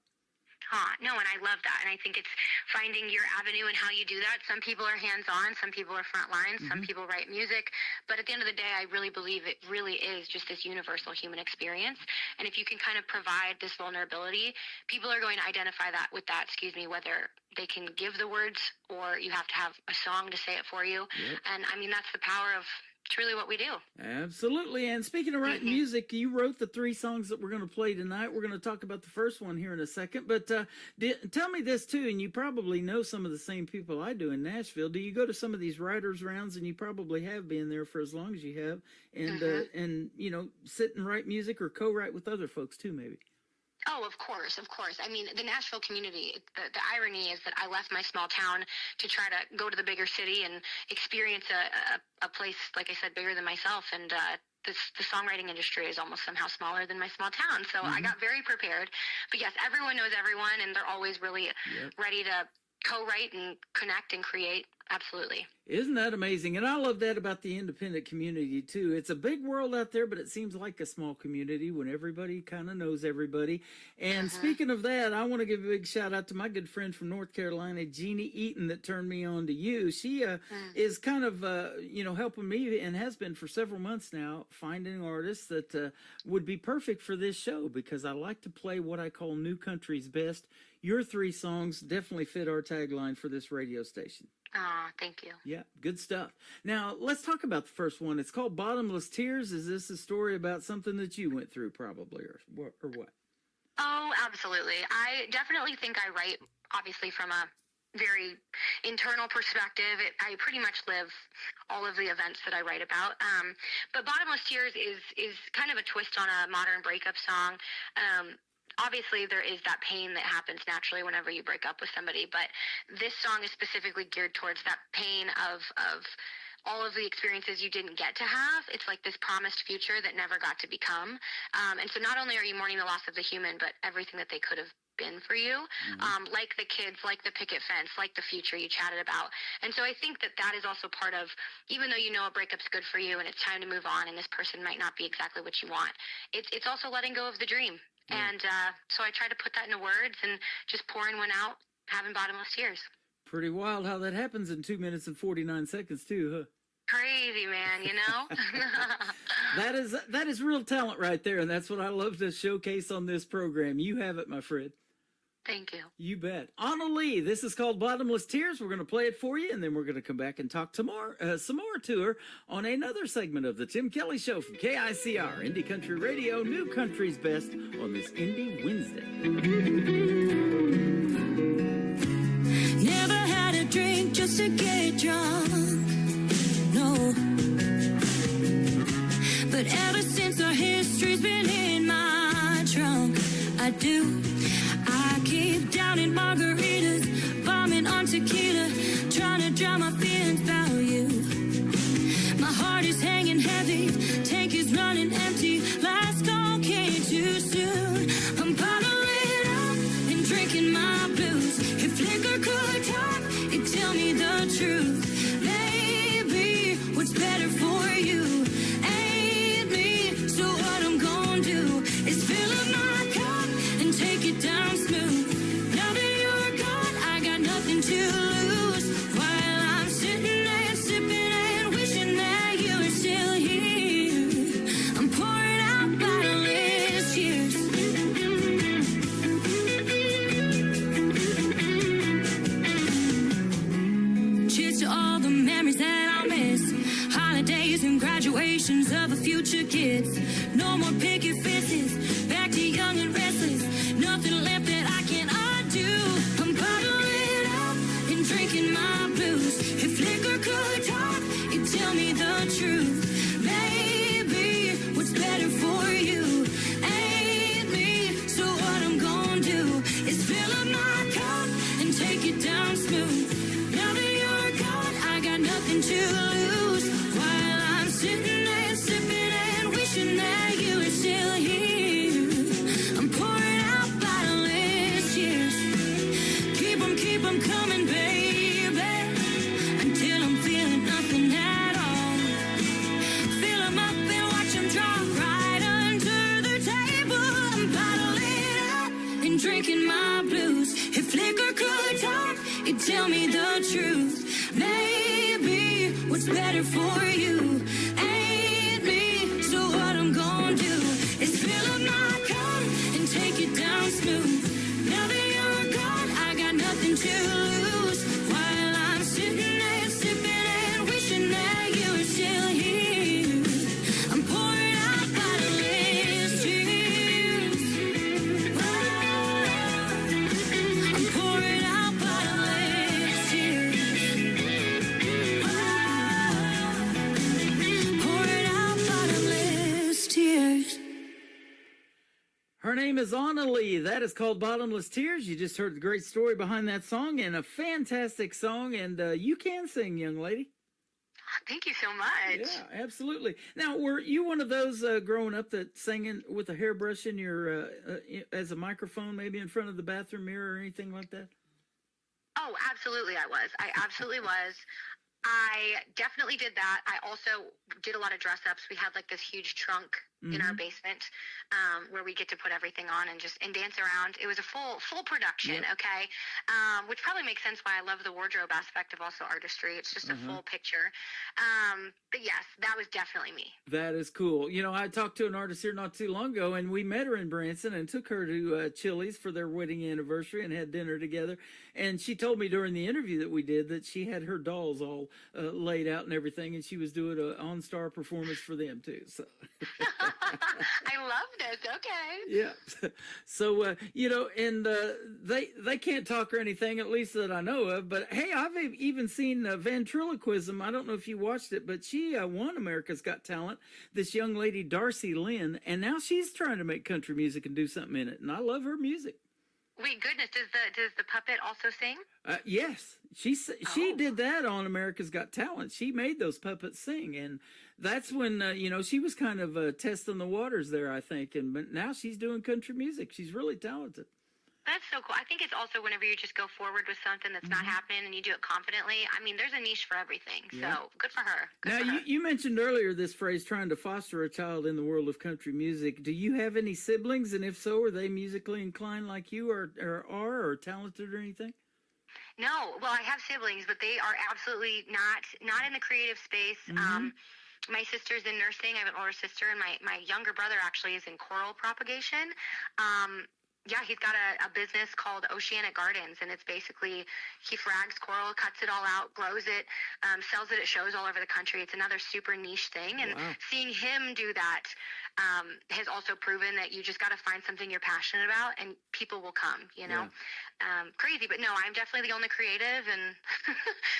No, and I love that. And I think it's finding your avenue and how you do that. Some people are hands-on, some people are front lines, some people write music. But at the end of the day, I really believe it really is just this universal human experience. And if you can kind of provide this vulnerability, people are going to identify that with that, whether they can give the words or you have to have a song to say it for you. And I mean, that's the power of truly what we do. Absolutely. And speaking of writing music, you wrote the 3 songs that we're going to play tonight. We're going to talk about the first one here in a second, but tell me this too, and you probably know some of the same people I do in Nashville. Do you go to some of these writers' rounds? And you probably have been there for as long as you have, and you know, sit and write music or co-write with other folks too, maybe. Oh, of course. I mean, the Nashville community, the irony is that I left my small town to try to go to the bigger city and experience a place, like I said, bigger than myself. And the songwriting industry is almost somehow smaller than my small town. So I got very prepared. But yes, everyone knows everyone, and they're always really ready to co-write and connect and create. Absolutely. Isn't that amazing? And I love that about the independent community too. It's a big world out there, but it seems like a small community when everybody kind of knows everybody. And speaking of that, I want to give a big shout out to my good friend from North Carolina, Jeannie Eaton, that turned me on to you. She is kind of, you know, helping me and has been for several months now, finding artists that would be perfect for this show because I like to play what I call New Country's Best. Your 3 songs definitely fit our tagline for this radio station. Oh, thank you. Yeah, good stuff. Now, let's talk about the first one. It's called Bottomless Tears. Is this a story about something that you went through probably or what? Oh, absolutely. I definitely think I write, obviously, from a very internal perspective. I pretty much live all of the events that I write about. But Bottomless Tears is kind of a twist on a modern breakup song. Obviously, there is that pain that happens naturally whenever you break up with somebody, but this song is specifically geared towards that pain of all of the experiences you didn't get to have. It's like this promised future that never got to become. And so not only are you mourning the loss of the human, but everything that they could have been for you, like the kids, like the picket fence, like the future you chatted about. And so I think that is also part of, even though you know a breakup's good for you and it's time to move on and this person might not be exactly what you want, it's also letting go of the dream. And so I try to put that into words and just pouring one out, having bottomless tears. Pretty wild how that happens in 2 minutes and 49 seconds too, huh? Crazy, man, you know? That is real talent right there, and that's what I love to showcase on this program. You have it, my friend. Thank you. You bet. Anna Lee, this is called Bottomless Tears. We're going to play it for you, and then we're going to come back and talk some more to her on another segment of the Tim Kelly Show from KICR, Indie Country Radio, New Country's Best on this Indie Wednesday. Never had a drink just to get drunk, no. But ever since our history's been in my trunk, I do. I keep downing margaritas, bombing on tequila, trying to drown my feelings about you. My heart is hanging heavy, tank is running empty, last call came too soon. I'm bottling up and drinking my truth. Maybe what's better for you ain't me. So what I'm gonna do is fill up my cup and take it down smooth. Now that you're gone, I got nothing to lose. While I'm sitting there sipping and wishing that you were still here, I'm pouring out bottomless tears. Cheers to all the memories that I'll miss. Holidays and graduations of the future kids. No more picket fences. Back to young and restless. Nothing left that I can undo. I'm bottling up and drinking my blues. If liquor could talk, it'd tell me the truth. Maybe what's better for you ain't me. So what I'm gonna do is fill up my cup and take it down smooth. Now that you're gone, I got nothing to lose. While I'm sitting there sipping and wishing that you were still here, I'm pouring out bottomless tears. Keep 'em coming, baby, until I'm feeling nothing at all. Fill 'em up and watch 'em drop right under the table. I'm bottling up and drinking my blues. If liquor could talk, it'd tell me the truth. Maybe what's better for you ain't me. So what I'm gonna do is fill up my cup and take it down smooth. Now that you're gone, I got nothing to lose. While I'm sitting there sipping and wishing that you were still here, I'm pouring out bottomless tears. I'm pouring out bottomless tears. Pouring out bottomless tears. Her name is Anna Lee. That is called Bottomless Tears. You just heard the great story behind that song, and a fantastic song, and you can sing, young lady. Thank you so much. Yeah, absolutely. Now, were you one of those growing up that sang with a hairbrush in your as a microphone, maybe in front of the bathroom mirror or anything like that? Oh, absolutely I was. I absolutely was. I definitely did that. I also did a lot of dress ups. We had like this huge trunk in our basement where we get to put everything on and dance around. It was a full production, okay? Which probably makes sense why I love the wardrobe aspect of also artistry. It's just a full picture. But yes, that was definitely me. That is cool. You know, I talked to an artist here not too long ago, and we met her in Branson and took her to Chili's for their wedding anniversary and had dinner together. And she told me during the interview that we did that she had her dolls all laid out and everything, and she was doing an on-star performance for them too. So I love this. Okay. yeah. So you know, and they can't talk or anything, at least that I know of. But hey, I've even seen ventriloquism. I don't know if you watched it, but she won America's Got Talent. This young lady, Darcy Lynn, and now she's trying to make country music and do something in it. And I love her music. Wait, goodness, does the puppet also sing? Yes, she did that on America's Got Talent. She made those puppets sing, and that's when you know, she was kind of testing the waters there, I think. But now she's doing country music. She's really talented. That's so cool. I think it's also whenever you just go forward with something that's not happening and you do it confidently. I mean, there's a niche for everything. So good for her. Good Now, for her. you mentioned earlier this phrase, trying to foster a child in the world of country music. Do you have any siblings? And if so, are they musically inclined like you or talented or anything? No, well, I have siblings, but they are absolutely not in the creative space. My sister's in nursing. I have an older sister, and my younger brother actually is in coral propagation. Yeah, he's got a business called Oceanic Gardens, and it's basically he frags coral, cuts it all out, grows it, sells it at shows all over the country. It's another super niche thing, and seeing him do that has also proven that you just got to find something you're passionate about, and people will come, you know? Crazy, but no, I'm definitely the only creative, and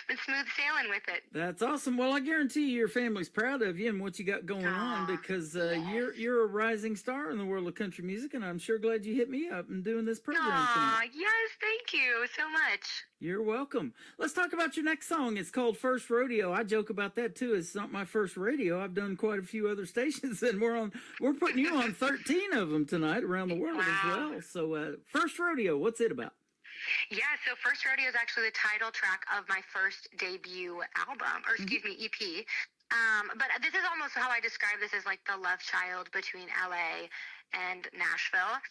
been smooth sailing with it. That's awesome. Well, I guarantee you your family's proud of you and what you got going on, because you're a rising star in the world of country music, and I'm sure glad you hit me up and doing this program tonight. Yes, thank you so much. You're welcome. Let's talk about your next song. It's called First Rodeo. I joke about that too. It's not my first rodeo. I've done quite a few other stations, and we're putting you on 13 of them tonight around the world as well. So First Rodeo, what's it about? Yeah, so First Rodeo is actually the title track of my first debut album, or excuse me, EP. But this is almost how I describe this as like the love child between LA and Nashville.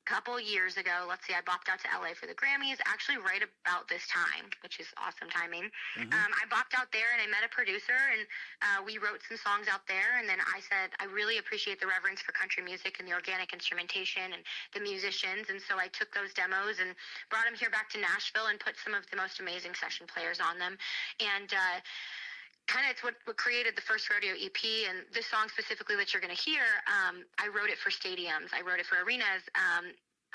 Couple years ago, let's see, I bopped out to LA for the Grammys, actually right about this time, which is awesome timing. I bopped out there and I met a producer, and we wrote some songs out there. And then I said, I really appreciate the reverence for country music and the organic instrumentation and the musicians. And so I took those demos and brought them here back to Nashville and put some of the most amazing session players on them. And kind of it's what created the First Rodeo EP. And this song specifically that you're going to hear, I wrote it for stadiums. I wrote it for arenas.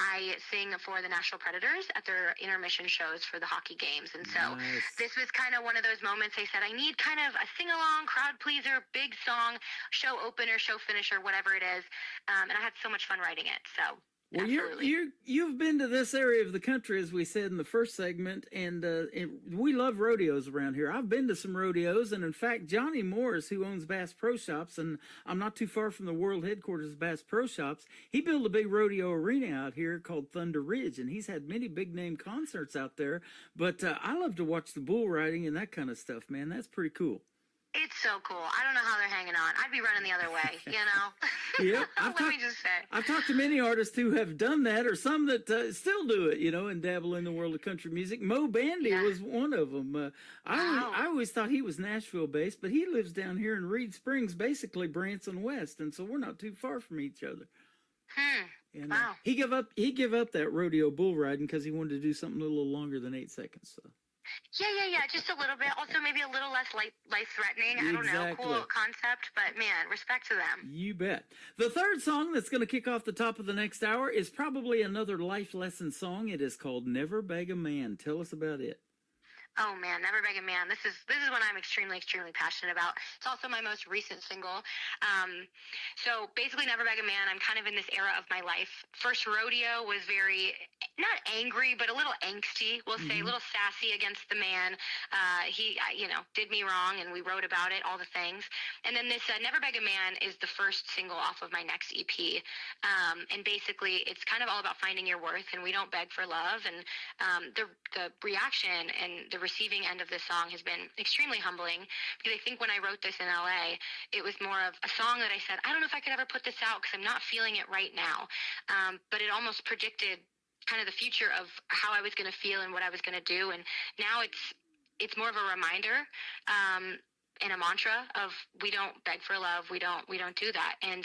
I sing for the Nashville Predators at their intermission shows for the hockey games. And so this was kind of one of those moments they said, I need kind of a sing-along, crowd pleaser, big song, show opener, show finisher, whatever it is. And I had so much fun writing it. So well, you've been to this area of the country, as we said in the first segment, and we love rodeos around here. I've been to some rodeos, and in fact, Johnny Morris, who owns Bass Pro Shops, and I'm not too far from the world headquarters of Bass Pro Shops, he built a big rodeo arena out here called Thunder Ridge, and he's had many big-name concerts out there. But I love to watch the bull riding and that kind of stuff, man. That's pretty cool. It's so cool. I don't know how they're hanging on. I'd be running the other way, you know? Yeah, Let me just say. I've talked to many artists who have done that, or some that still do it, you know, and dabble in the world of country music. Mo Bandy was one of them. I always thought he was Nashville-based, but he lives down here in Reed Springs, basically Branson West, and so we're not too far from each other. And, wow. He gave up that rodeo bull riding because he wanted to do something a little longer than 8 seconds. So. Yeah, just a little bit. Also, maybe a little less life-threatening. I don't know. Cool concept, but man, respect to them. You bet. The third song that's going to kick off the top of the next hour is probably another life lesson song. It is called Never Beg a Man. Tell us about it. Oh man, Never Beg a Man. This is one I'm extremely passionate about. It's also my most recent single. So basically, Never Beg a Man. I'm kind of in this era of my life. First Rodeo was very not angry, but a little angsty. We'll say a little sassy against the man. He, did me wrong, and we wrote about it, all the things. And then this Never Beg a Man is the first single off of my next EP. And basically, it's kind of all about finding your worth, and we don't beg for love. And the reaction and the receiving end of this song has been extremely humbling, because I think when I wrote this in LA, it was more of a song that I said, I don't know if I could ever put this out because I'm not feeling it right now. But it almost predicted kind of the future of how I was going to feel and what I was going to do. And now it's more of a reminder and a mantra of we don't beg for love. We don't do that. And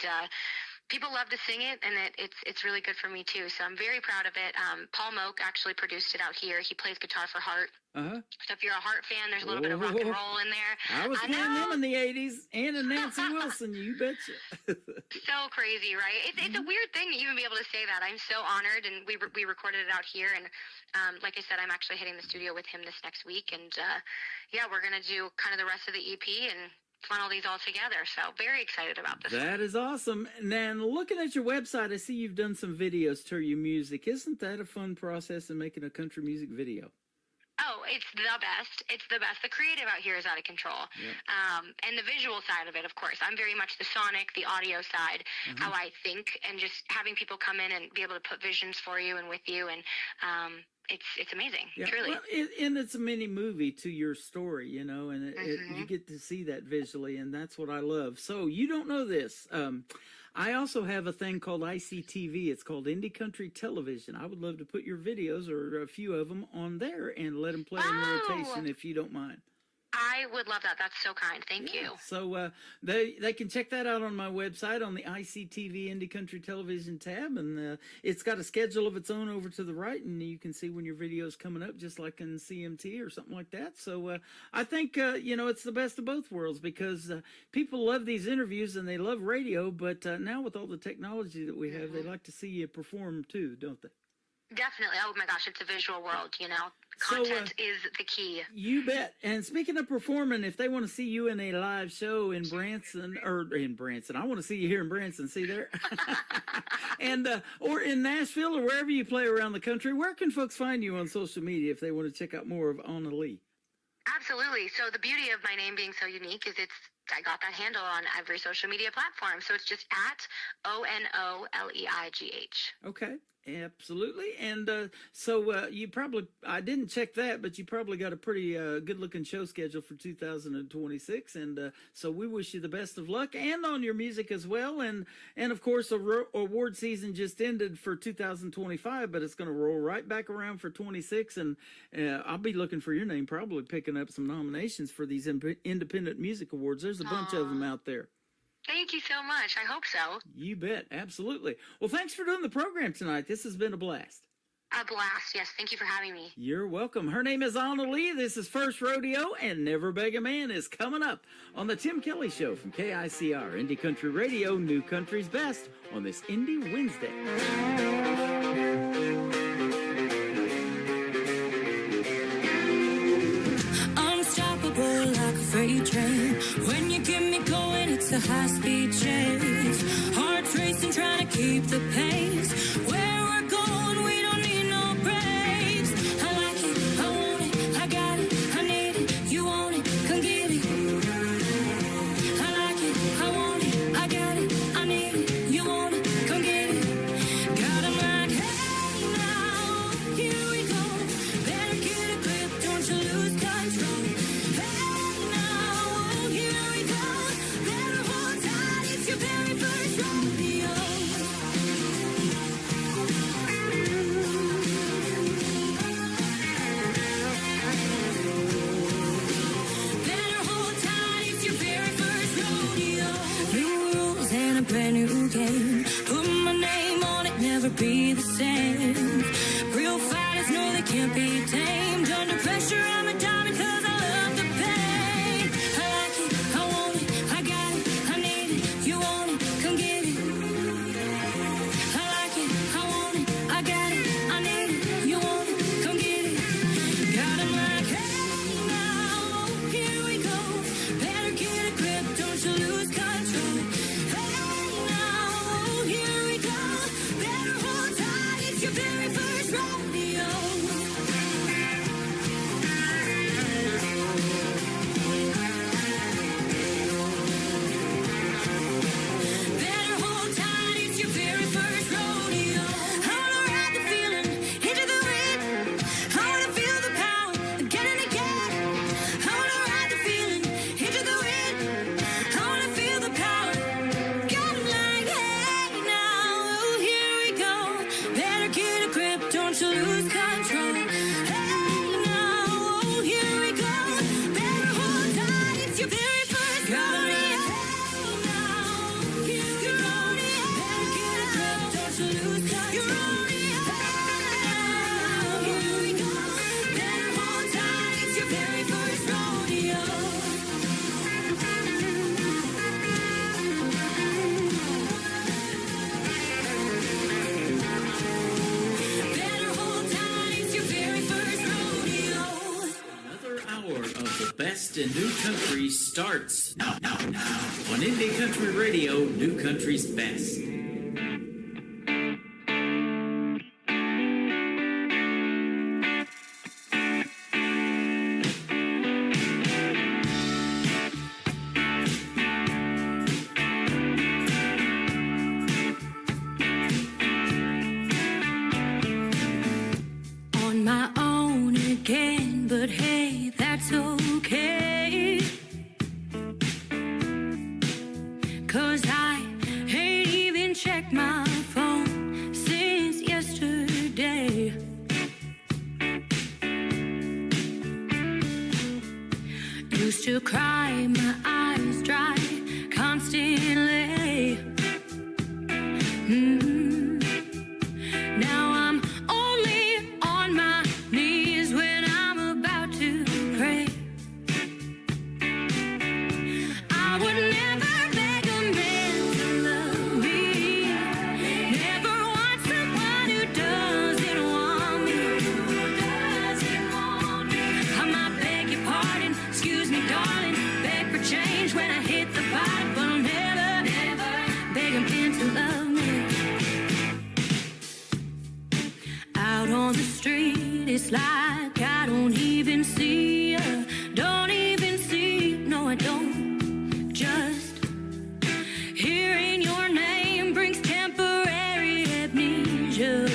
people love to sing it, and it's really good for me too. So I'm very proud of it. Paul Moak actually produced it out here. He plays guitar for Heart. So if you're a Heart fan, there's a little bit of rock and roll in there. I was playing them in the 80s, and a Nancy Wilson, you betcha. So crazy, right? It's a weird thing to even be able to say that. I'm so honored, and we recorded it out here. And like I said, I'm actually hitting the studio with him this next week. And we're going to do kind of the rest of the EP and funnel these all together. So very excited about this. That is awesome. Now, looking at your website, I see you've done some videos to your music. Isn't that a fun process in making a country music video? Oh, it's the best. It's the best. The creative out here is out of control. And the visual side of it, of course. I'm very much the sonic, the audio side, how I think, and just having people come in and be able to put visions for you and with you. And it's amazing, truly. Well, and it's a mini movie to your story, you know, and you get to see that visually, and that's what I love. So you don't know this. I also have a thing called ICTV. It's called Indie Country Television. I would love to put your videos, or a few of them, on there and let them play in rotation if you don't mind. I would love that. That's so kind. Thank you. So they can check that out on my website on the ICTV Indie Country Television tab, and it's got a schedule of its own over to the right, and you can see when your video's coming up, just like in CMT or something like that. So I think it's the best of both worlds, because people love these interviews and they love radio, but now with all the technology that we have, they like to see you perform too, don't they? Definitely. Oh my gosh, it's a visual world, you know. Content is the key. You bet. And speaking of performing, if they want to see you in a live show in Branson, I want to see you here in Branson, see there? And or in Nashville, or wherever you play around the country, where can folks find you on social media if they want to check out more of Ona Lee? Absolutely. So the beauty of my name being so unique is I got that handle on every social media platform. So it's just at ONOLEIGH. Okay. Absolutely. And so you probably, I didn't check that, but you probably got a pretty good looking show schedule for 2026. And so we wish you the best of luck and on your music as well. And of course, award season just ended for 2025, but it's going to roll right back around for 26. And I'll be looking for your name, probably picking up some nominations for these independent music awards. There's a bunch of them out there. Thank you so much. I hope so. You bet. Absolutely. Well, thanks for doing the program tonight. This has been a blast. A blast. Yes. Thank you for having me. You're welcome. Her name is Anna Lee. This is First Rodeo, and Never Beg a Man is coming up on the Tim Kelly Show from KICR, Indie Country Radio, New Country's Best, on this Indie Wednesday. Unstoppable like a freight train. When you get me going, it's a high-speed chase. Hearts racing, trying to keep the pace. Where we're going, we don't need no brakes. I like it, I want it, I got it, I need it. You want it, come get it. I like it, I want it, I got it, I need it. You want it, come get it. Got 'em like, hey now, here we go. Better get a grip, don't you lose control. Hey now, here we go. Better hold tight, it's your very first rodeo. Better hold tight, it's your very first rodeo. New rules and a brand new game. Put my name on it, never be the same. Real fighters know they can't be tamed. Under pressure, I'm a diamond 'cause I love the pain. I like it, I want it, I got it, I need it. You want it, come get it. I like it, I want it, I got it, I need it. You want it, come get it. Got 'em like, hey now, here we go. Better get a grip, don't you lose control. Hey now, here we go. Better hold tight, it's your very first rodeo. Better hold tight, it's your very first rodeo. I wanna ride the feeling into the wind. I wanna feel the power of getting again. I wanna ride the feeling into the wind. I wanna feel the power. Got 'em like, hey now, here we go. Better get a grip, don't you lose control. Hey now, here we go. Better hold tight, it's your very first rodeo. Hey now, here we go. Better get a grip, don't you lose control. Hey now, here we go. Better hold tight, it's your very first rodeo. Better hold tight, it's your very first rodeo. Another hour of the best in new country starts now on Indie Country Radio, New Country's Best. On my own again, but hey, that's okay. 'Cause I ain't even checked my phone since yesterday. Used to cry my eyes dry constantly. Now I'm only on my knees when I'm about to pray. I would never beg a man to love me. Never want someone who doesn't want me. I might beg your pardon, excuse me, darling. Beg for change when I hit the bottom, but I'll never beg a man to love me. Out on the street, it's like I don't even see ya. Don't even see, no I don't. Just hearing your name brings temporary amnesia.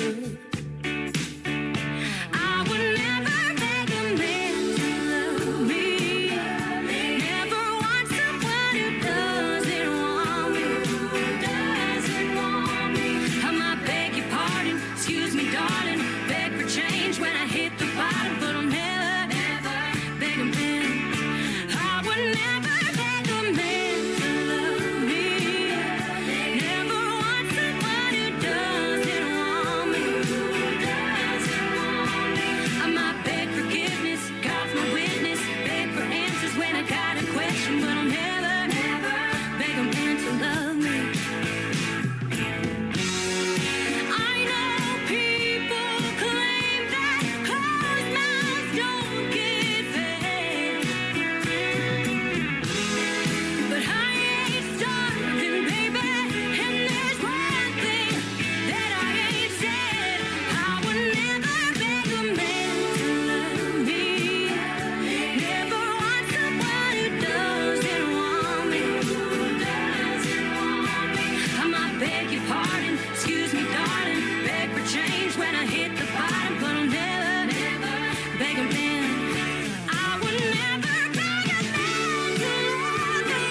Excuse me, darling, beg for change when I hit the bottom, but I'll never, never beg a man. I would never beg a man to love me.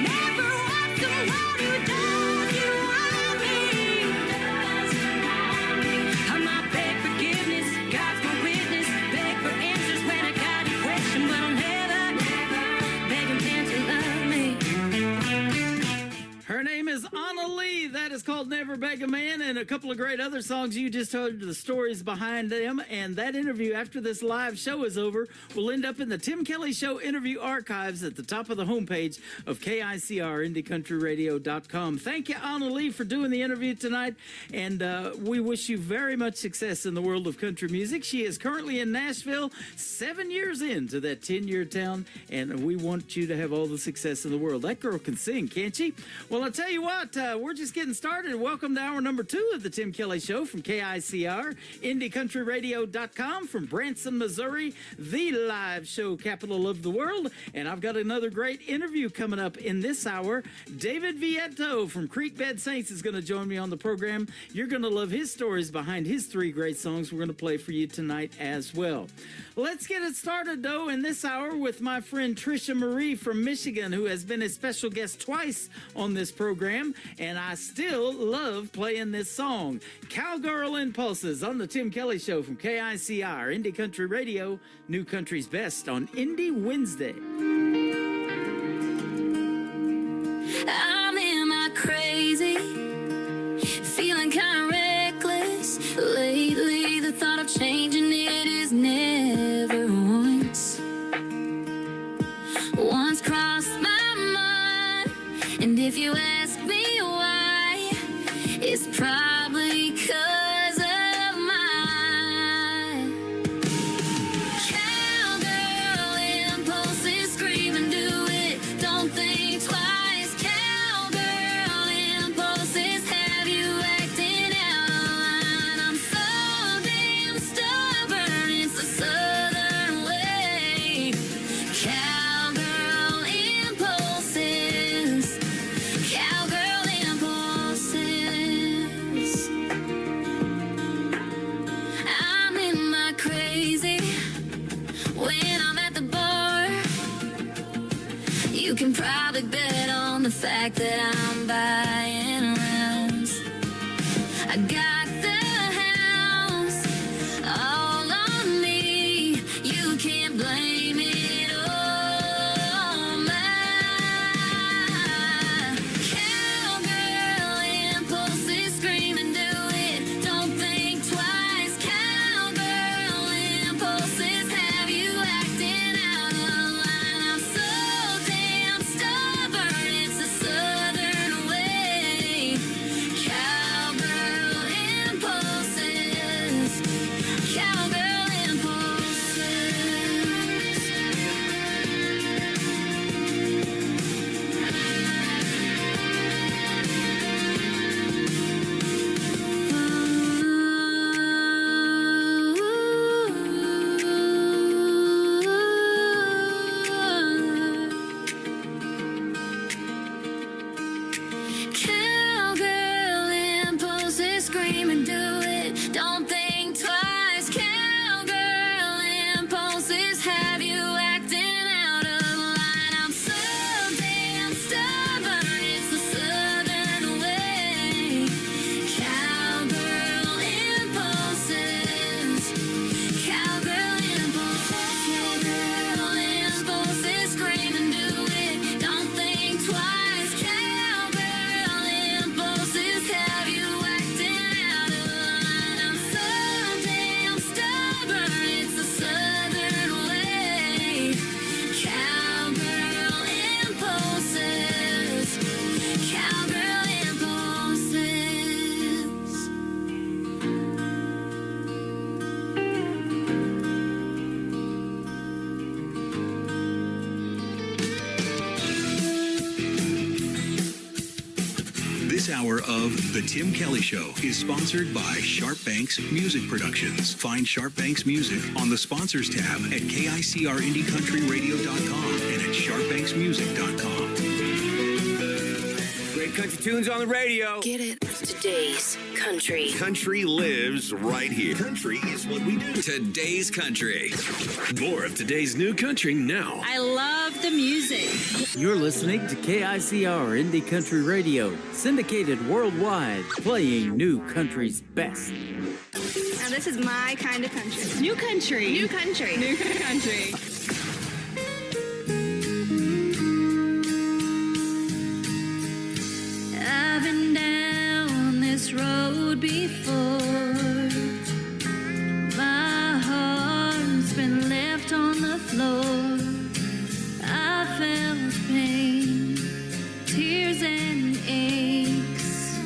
Never want someone who doesn't want me. I might beg forgiveness, God's my witness. Beg for answers when I got a question, but I'll never, never beg a man to love me. Her name is Anna Lee. That is called Never Beg a Man, and a couple of great other songs. You just heard the stories behind them, and that interview after this live show is over will end up in the Tim Kelly Show interview archives at the top of the homepage of KICR, IndieCountryRadio.com. Thank you, Anna Lee, for doing the interview tonight, and we wish you very much success in the world of country music. She is currently in Nashville, 7 years into that 10-year town, and we want you to have all the success in the world. That girl can sing, can't she? Well, I'll tell you what, we're just getting started. Welcome to hour number 2 of the Tim Kelly Show from KICR, IndieCountryRadio.com from Branson, Missouri, the live show capital of the world. And I've got another great interview coming up in this hour. David Vietto from Creekbed Saints is going to join me on the program. You're going to love his stories behind his 3 great songs we're going to play for you tonight as well. Let's get it started, though, in this hour with my friend Trisha Marie from Michigan, who has been a special guest twice on this program, and I still love playing this song, Cowgirl Impulses, on the Tim Kelly Show from KICR, Indie Country Radio, New Country's Best on Indie Wednesday. I'm in my crazy, feeling kind of reckless. Lately, the thought of changing it is never once crossed my mind. And if you ask me why, it's probably 'cause of my cowgirl impulses. Scream and do it, don't think twice. Cowgirl impulses have you acting out of line. I'm so damn stubborn, it's the southern way. Cowgirl impulses. Cowgirl impulses. I'm in my crazy when I'm at the bar. You can probably bet on the fact that I'm buying rounds. I got the house all on me. You can't blame it on my cowgirl impulses. Scream and do it, don't think twice. Cowgirl impulses have you acting out of line. I'm so damn stubborn, it's the southern way. Cowgirl impulses. Cowgirl impulses. Cowgirl impulses, scream and do it, don't think twice. Cowgirl impulses have you acting out of line. I'm so damn stubborn, it's the southern way. Cowgirl impulses. Cowgirl impulses. Cowgirl impulses, scream and do it, don't think twice. Cowgirl impulses have you acting out of line. I'm so damn stubborn, it's the southern way. Cowgirl impulses. Cowgirl impulses. This hour of The Tim Kelly Show is sponsored by Sharp Banks Music Productions. Find Sharp Banks Music on the Sponsors tab at KICRIndieCountryRadio.com and at SharpBanksMusic.com. Great country tunes on the radio. Get it? Today's country. Country lives right here. Country is what we do. Today's Country. More of today's new country now. I love the music. You're listening to KICR Indie Country Radio, syndicated worldwide, playing new country's best. Now this is my kind of country. New country. New country. New country. I've been down this road before. My heart's been left on the floor. I felt pain, tears and aches.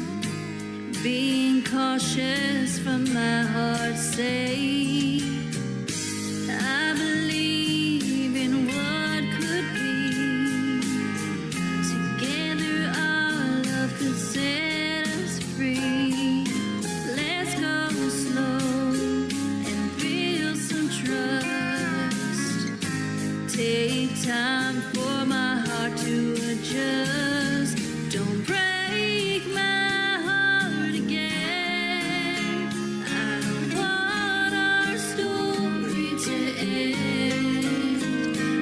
Being cautious for my heart's sake. I believe in what could be. Together our love could set us free. Let's go slow and build some trust. Take time for my heart to adjust. Don't break my heart again. I don't want our story to end.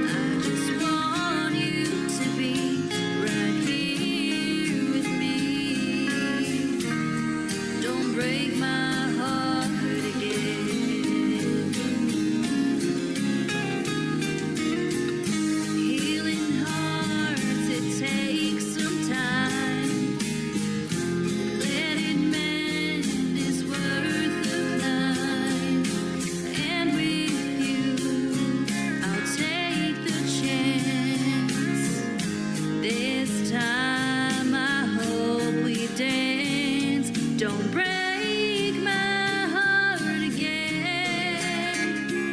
I just want you to be right here with me. Don't break my heart again. Healing hearts, it takes some time. Let it mend is worth the climb. And with you, I'll take the chance. This time I hope we dance. Don't break my heart again.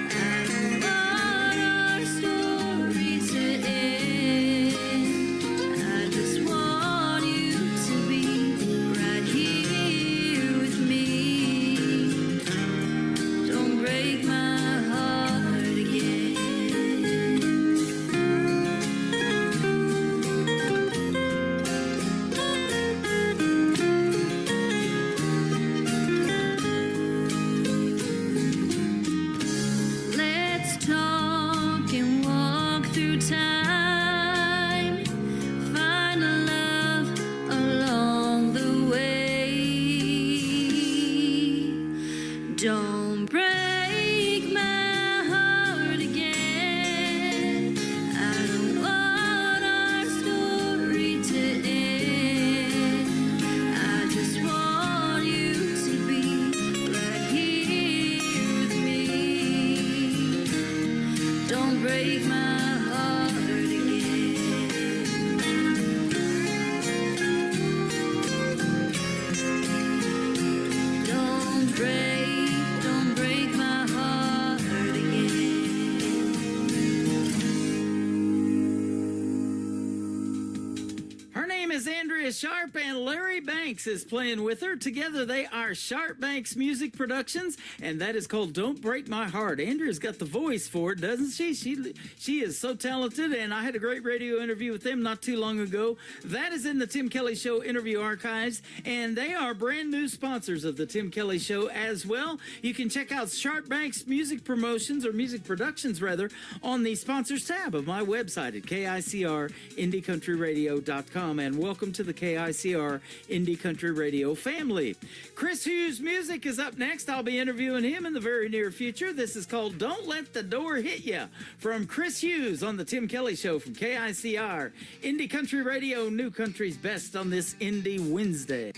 I don't want our story to end. I just want you to be right here with me. Don't break my heart again. Let's talk and walk through time. Find love along the way. Don't break my heart again. I don't want our story to end. I just want you to be right here with me. Don't break my heart again. Don't break my heart again. Her name is Andrea Sharp, and Larry Banks is playing with her. Together they are Sharp Banks Music Productions, and that is called Don't Break My Heart. Andrea's got the voice for it, doesn't she? She is so talented, and I had a great radio interview with them not too long ago. That is in the Tim Kelly Show interview archives, and they are brand new sponsors of the Tim Kelly Show as well. You can check out Sharp Banks Music Promotions, or Music Productions rather, on the sponsors tab of my website at KICRIndieCountryRadio.com. And welcome to the KICR Indie Country Radio family. Chris Hughes Music is up next. I'll be interviewing him in the very near future. This is called Don't Let the Door Hit Ya from Chris Hughes on the Tim Kelly Show from KICR Indie Country Radio, New Country's Best on this Indie Wednesday.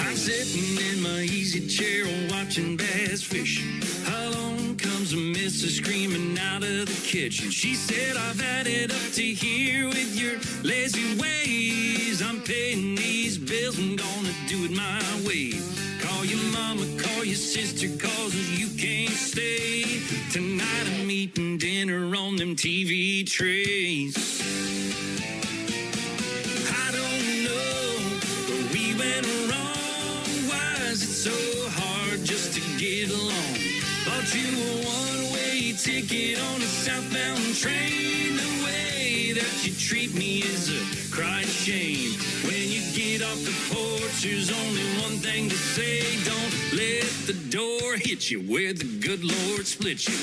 I'm sitting in my easy chair watching bass fish. Along comes a missus screaming out of the kitchen. She said, I've had it up to here with your lazy ways. I'm paying these bills, I'm gonna do it my way. Call your mama, call your sister, cause you can't stay. Tonight I'm eating dinner on them TV trays. I don't know where we went wrong. Why is it so so hard just to get along? Bought you a one-way ticket on a southbound train. The way that you treat me is a crying shame. When you get off the porch, there's only one thing to say. Don't let the door hit you where the good Lord split you.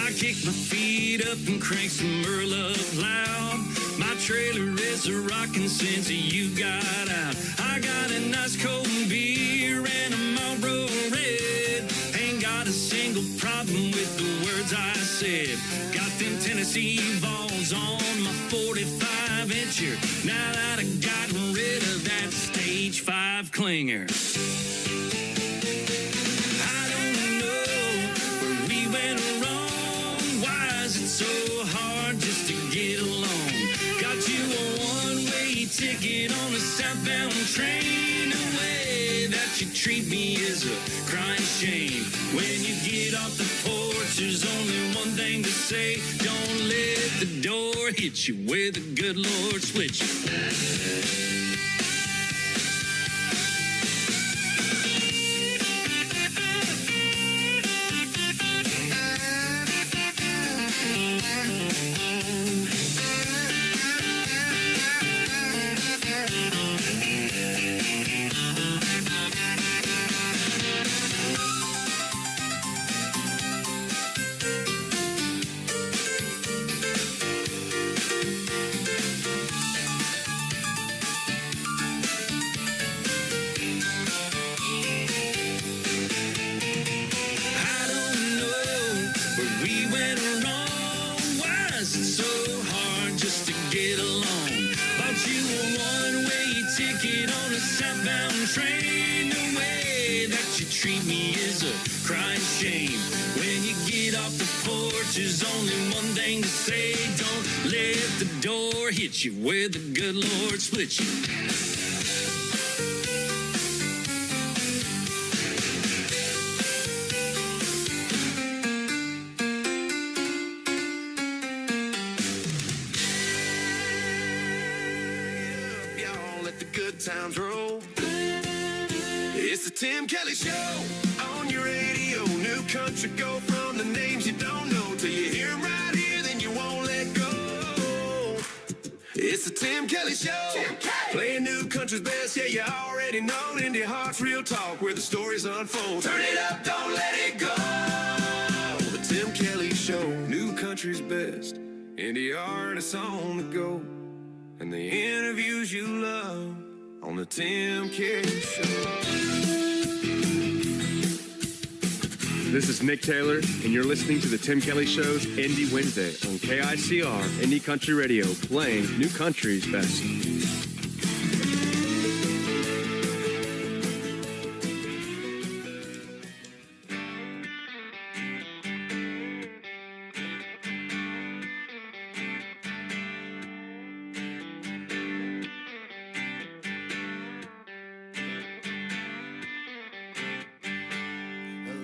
I kick my feet up and crank some Earl up loud. My trailer is a rockin' since you got out. I got a nice cold beer and a Marlboro Red. Ain't got a single problem with the words I said. Got them Tennessee Vols on my 45-incher. Now that I gotten rid of that stage 5 clinger. I don't know where we went wrong. Why is it so hard just to get along? Got you a one-way ticket on a southbound train. The way that you treat me is a crying shame. When you get off the porch, there's only one thing to say. Don't let the door hit you where the good Lord split you. Train, the way that you treat me is a crying shame. When you get off the porch, there's only one thing to say. Don't let the door hit you where the good Lord split you. Y'all let the good times roll. It's the Tim Kelly Show on your radio. New country, go from the names you don't know till you hear 'em right here, then you won't let go. It's the Tim Kelly Show. Tim Kelly. Playing new country's best, yeah, you already know. Indie Heart's real talk where the stories unfold. Turn it up, don't let it go. The Tim Kelly Show, new country's best. Indie artists on the go. And the interviews you love on the Tim Kelly Show. This is Nick Taylor, and you're listening to the Tim Kelly Show's Indie Wednesday on KICR Indie Country Radio, playing new country's best.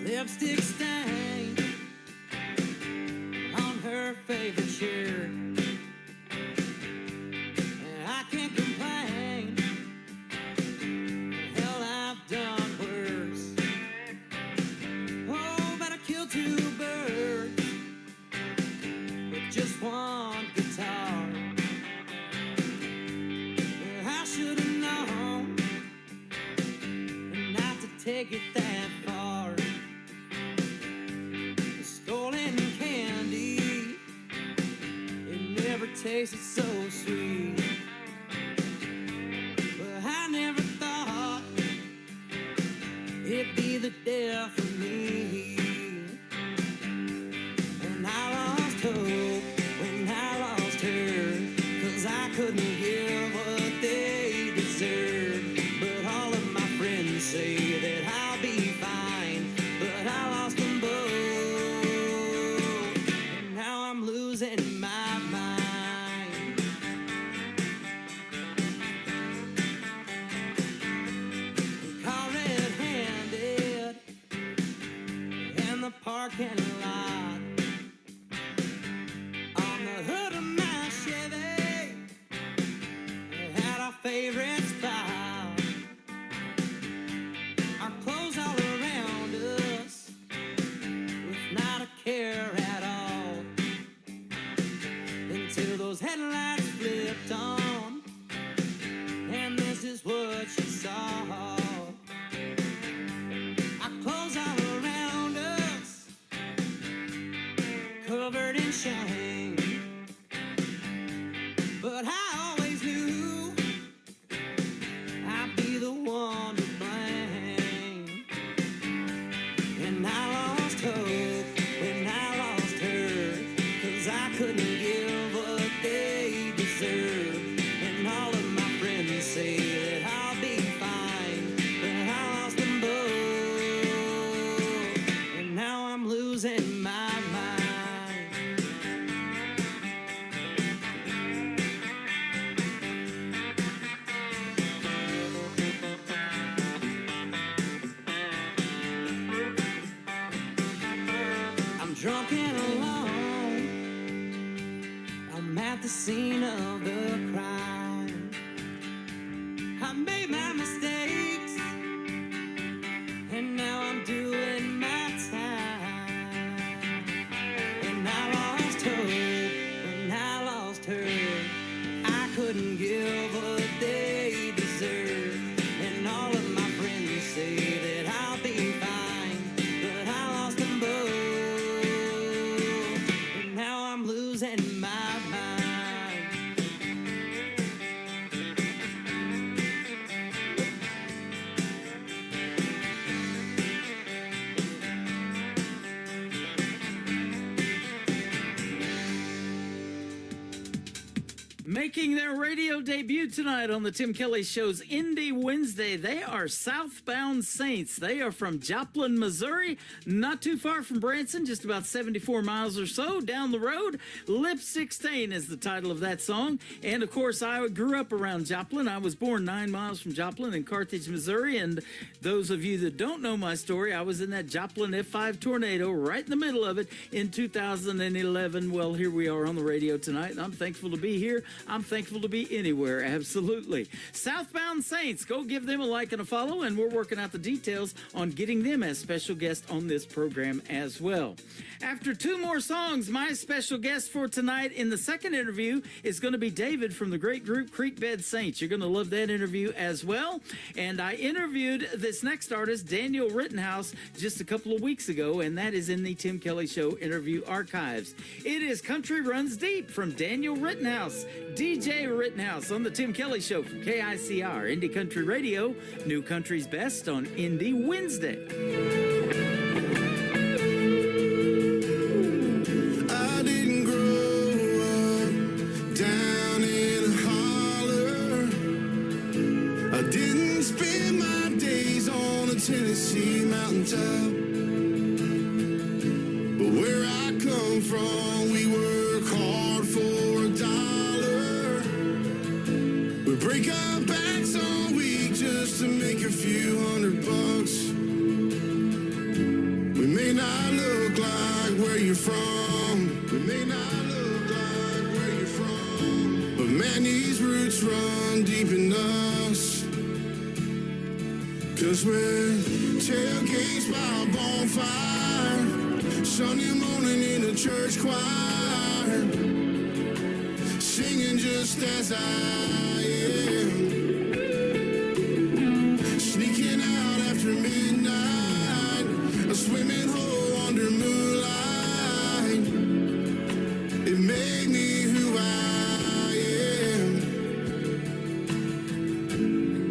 Lipstick stain on her favorite shirt. I can't complain. Hell, I've done worse. Oh, but I killed 2 birds with just one guitar. I should have known not to take it that far. Stolen candy, it never tasted so sweet. But I never thought it'd be the death of me. And I lost hope when I lost her, 'cause I couldn't give what they deserved. But all of my friends say that I'll be fine, but I lost them both. Losing my mind. Caught red-handed Making their radio debut tonight on the Tim Kelly Show's Indie Wednesday, they are Southbound Saints. They are from Joplin, Missouri, not too far from Branson, just about 74 miles or so down the road. Lip 16 is the title of that song. And, of course, I grew up around Joplin. I was born 9 miles from Joplin in Carthage, Missouri. And those of you that don't know my story, I was in that Joplin F5 tornado right in the middle of it in 2011. Well, here we are on the radio tonight, and I'm thankful to be here. I'm thankful to be anywhere, absolutely. Southbound Saints, go give them a like and a follow, and we're working out the details on getting them as special guests on this program as well. After two more songs, my special guest for tonight in the second interview is going to be David from the great group Creekbed Saints. You're going to love that interview as well. And I interviewed this next artist, Daniel Rittenhouse, just a couple of weeks ago, and that is in the Tim Kelly Show interview archives. It is Country Runs Deep from Daniel Rittenhouse, DJ Rittenhouse on the Tim Kelly Show from KICR, Indie Country Radio, New Country's Best on Indie Wednesday. I didn't grow up down in a holler. I didn't spend my days on a Tennessee mountaintop. But where I come from, we work hard for a dollar. We break our backs all week just to make a few $100. We may not look like where you're from. We may not look like where you're from. But man, these roots run deep in us. 'Cause we're tailgates by a bonfire, Sunday morning in a church choir, singing just as I am, sneaking out after midnight, a swimming hole under moonlight. It made me who I am.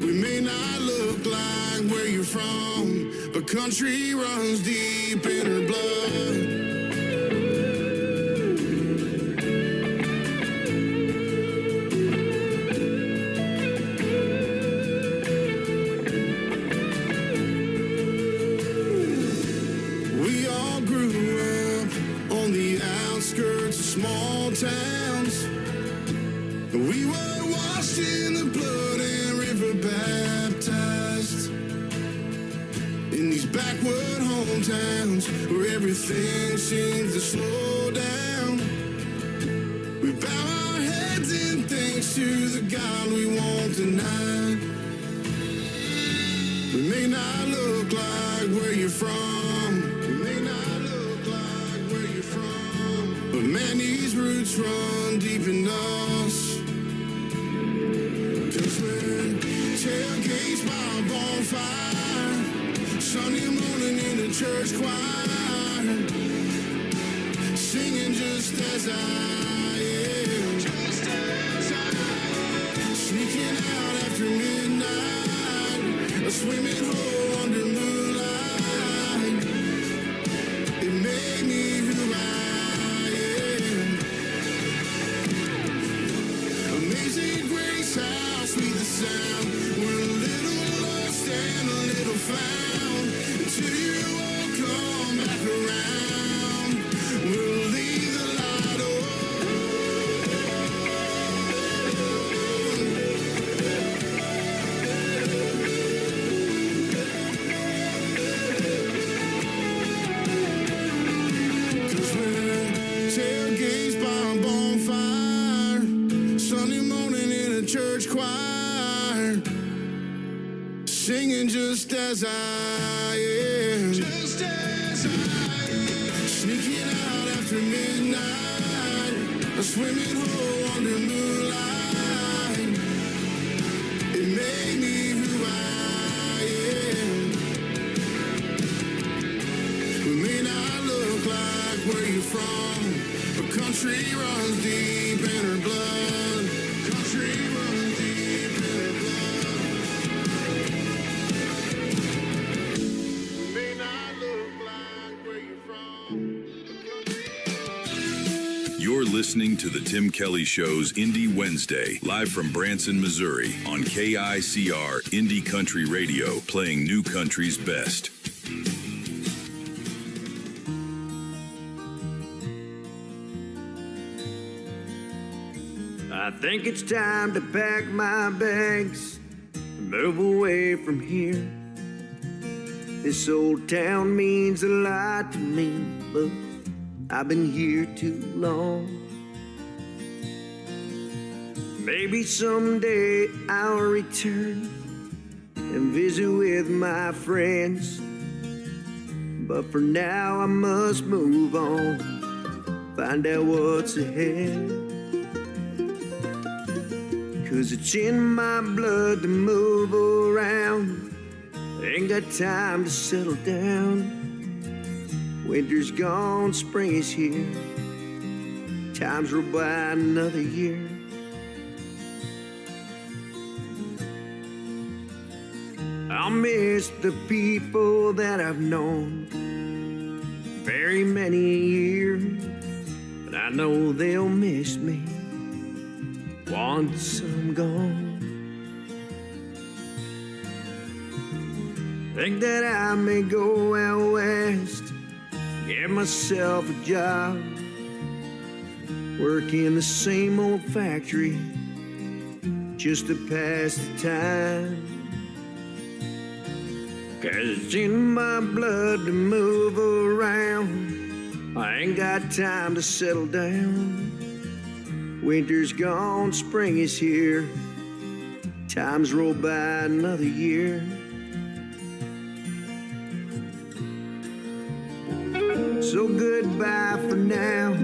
We may not look like where you're from, but country runs deep in her blood. Small towns, we were washed in the blood and river baptized in these backward hometowns where everything seems to slow down. We bow our heads in thanks to the God we won't deny. We may not look like where you're from. We may not look like where you're from. But man, these roots run deep in us. 'Cause we're tailgates by a bonfire, Sunday morning in a church choir, singing just as I am, just as I am, sneaking out after midnight, a swimming hole under moonlight. It made me who I am. Amazing grace, how sweet the sound. We're a little lost and a little found. Until you all come back around, we'll leave the light on. Tailgates by a bonfire, Sunday morning in a church choir, singing just as I am, just as I am, sneaking out after midnight, a swimming hole under moonlight. It made me who I am. We may not look like where you're from, but country runs deep in her blood. Country runs deep in her blood. We may not look like where you're from. You're listening to The Tim Kelly Show's Indie Wednesday, live from Branson, Missouri, on KICR Indie Country Radio, playing new country's best. I think it's time to pack my bags and move away from here. This old town means a lot to me, but I've been here too long. Maybe someday I'll return and visit with my friends, but for now I must move on, find out what's ahead. 'Cause it's in my blood to move around, ain't got time to settle down. Winter's gone, spring is here, time's roll by another year. I'll miss the people that I've known very many years, but I know they'll miss me once I'm gone. Think that I may go out west, get myself a job, work in the same old factory just to pass the time. 'Cause it's in my blood to move around, I ain't got time to settle down. Winter's gone, spring is here, time's roll by another year. So goodbye for now,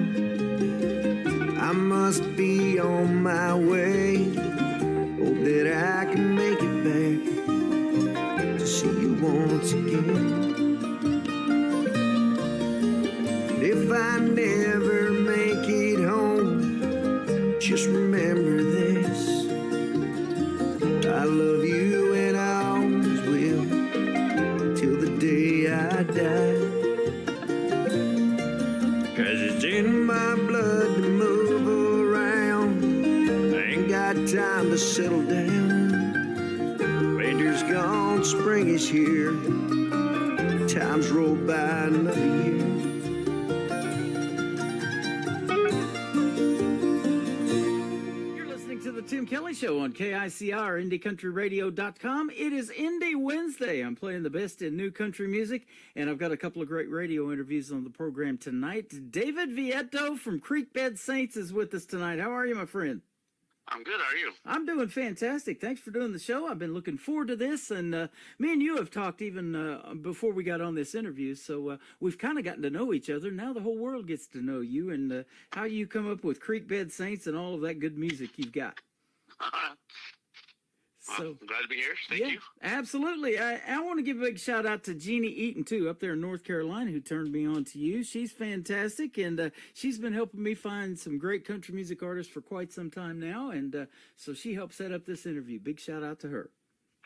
I must be on my way. Hope that I can make it back to see you once again. If I never make it home, just remember this: I love you and I always will, till the day I die. 'Cause it's in my blood to move around, I ain't got time to settle down. Winter's gone, spring is here, time's rolled by another year. Tim Kelly Show on KICR, IndieCountryRadio.com. It is Indie Wednesday. I'm playing the best in new country music, and I've got a couple of great radio interviews on the program tonight. David Vietto from Creekbed Saints is with us tonight. How are you, my friend? I'm good. How are you? I'm doing fantastic. Thanks for doing the show. I've been looking forward to this, and me and you have talked even before we got on this interview, so we've kind of gotten to know each other. Now the whole world gets to know you and how you come up with Creekbed Saints and all of that good music you've got. So I'm glad to be here. Thank you. Absolutely. I want to give a big shout out to Jeannie Eaton too, up there in North Carolina, who turned me on to you. She's fantastic, and she's been helping me find some great country music artists for quite some time now, and so she helped set up this interview. Big shout out to her.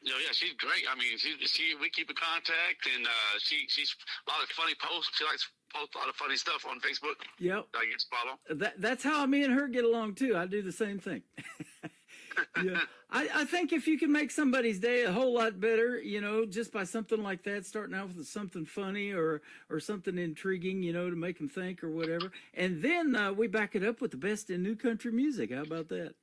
Yeah, she's great. I mean, we keep in contact, and she's a lot of funny posts. She likes to post a lot of funny stuff on Facebook. Yep. I get to follow. That's how me and her get along too. I do the same thing. Yeah, I think if you can make somebody's day a whole lot better, you know, just by something like that, starting out with something funny or something intriguing, you know, to make them think or whatever, and then we back it up with the best in new country music. How about that?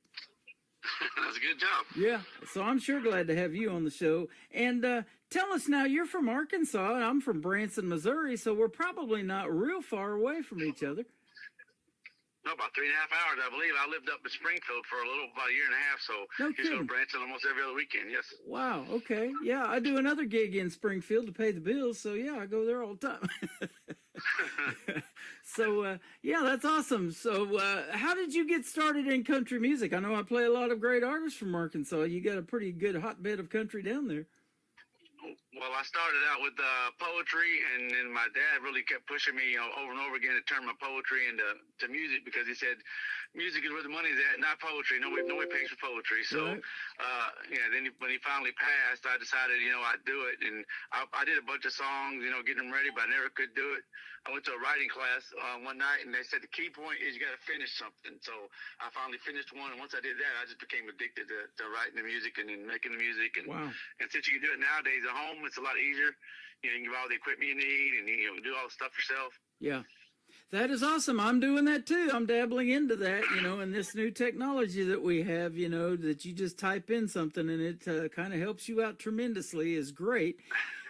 That's a good job. Yeah, so I'm sure glad to have you on the show. And tell us now, you're from Arkansas, and I'm from Branson, Missouri, so we're probably not real far away from each other. No, about 3.5 hours, I believe. I lived up in Springfield for about a year and a half, so no used to go to kidding. Branson almost every other weekend, yes. Wow, okay. Yeah, I do another gig in Springfield to pay the bills, so yeah, I go there all the time. So, yeah, that's awesome. So, how did you get started in country music? I know I play a lot of great artists from Arkansas. You got a pretty good hotbed of country down there. Well, I started out with poetry, and then my dad really kept pushing me over and over again to turn my poetry into music, because he said, music is where the money's at, not poetry. Nobody pays for poetry. So, then when he finally passed, I decided, I'd do it. And I did a bunch of songs, getting them ready, but I never could do it. I went to a writing class one night, and they said the key point is you got to finish something. So I finally finished one, and once I did that, I just became addicted to writing the music and then making the music. And, and since you can do it nowadays at home, it's a lot easier. You can get all the equipment you need, and do all the stuff yourself. Yeah. That is awesome. I'm doing that too. I'm dabbling into that, in this new technology that we have, that you just type in something and it kind of helps you out tremendously is great.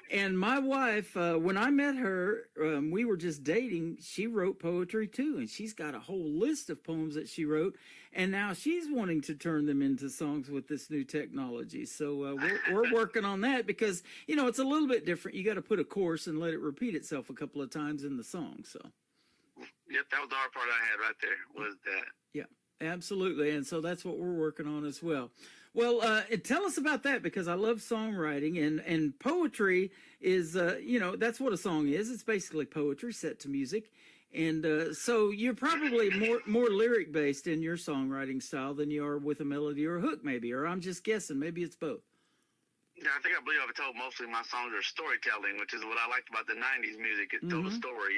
And my wife, when I met her, we were just dating. She wrote poetry too, and she's got a whole list of poems that she wrote. And now she's wanting to turn them into songs with this new technology. So we're working on that because, it's a little bit different. You got to put a chorus and let it repeat itself a couple of times in the song. So. Yep, that was the hard part I had right there, was that. Yeah, absolutely. And so that's what we're working on as well. Well, tell us about that, because I love songwriting, and poetry is, that's what a song is. It's basically poetry set to music. And so you're probably more lyric based in your songwriting style than you are with a melody or a hook, maybe, or I'm just guessing. Maybe it's both. Yeah, I believe I've told mostly my songs are storytelling, which is what I liked about the 90s music. It told a story,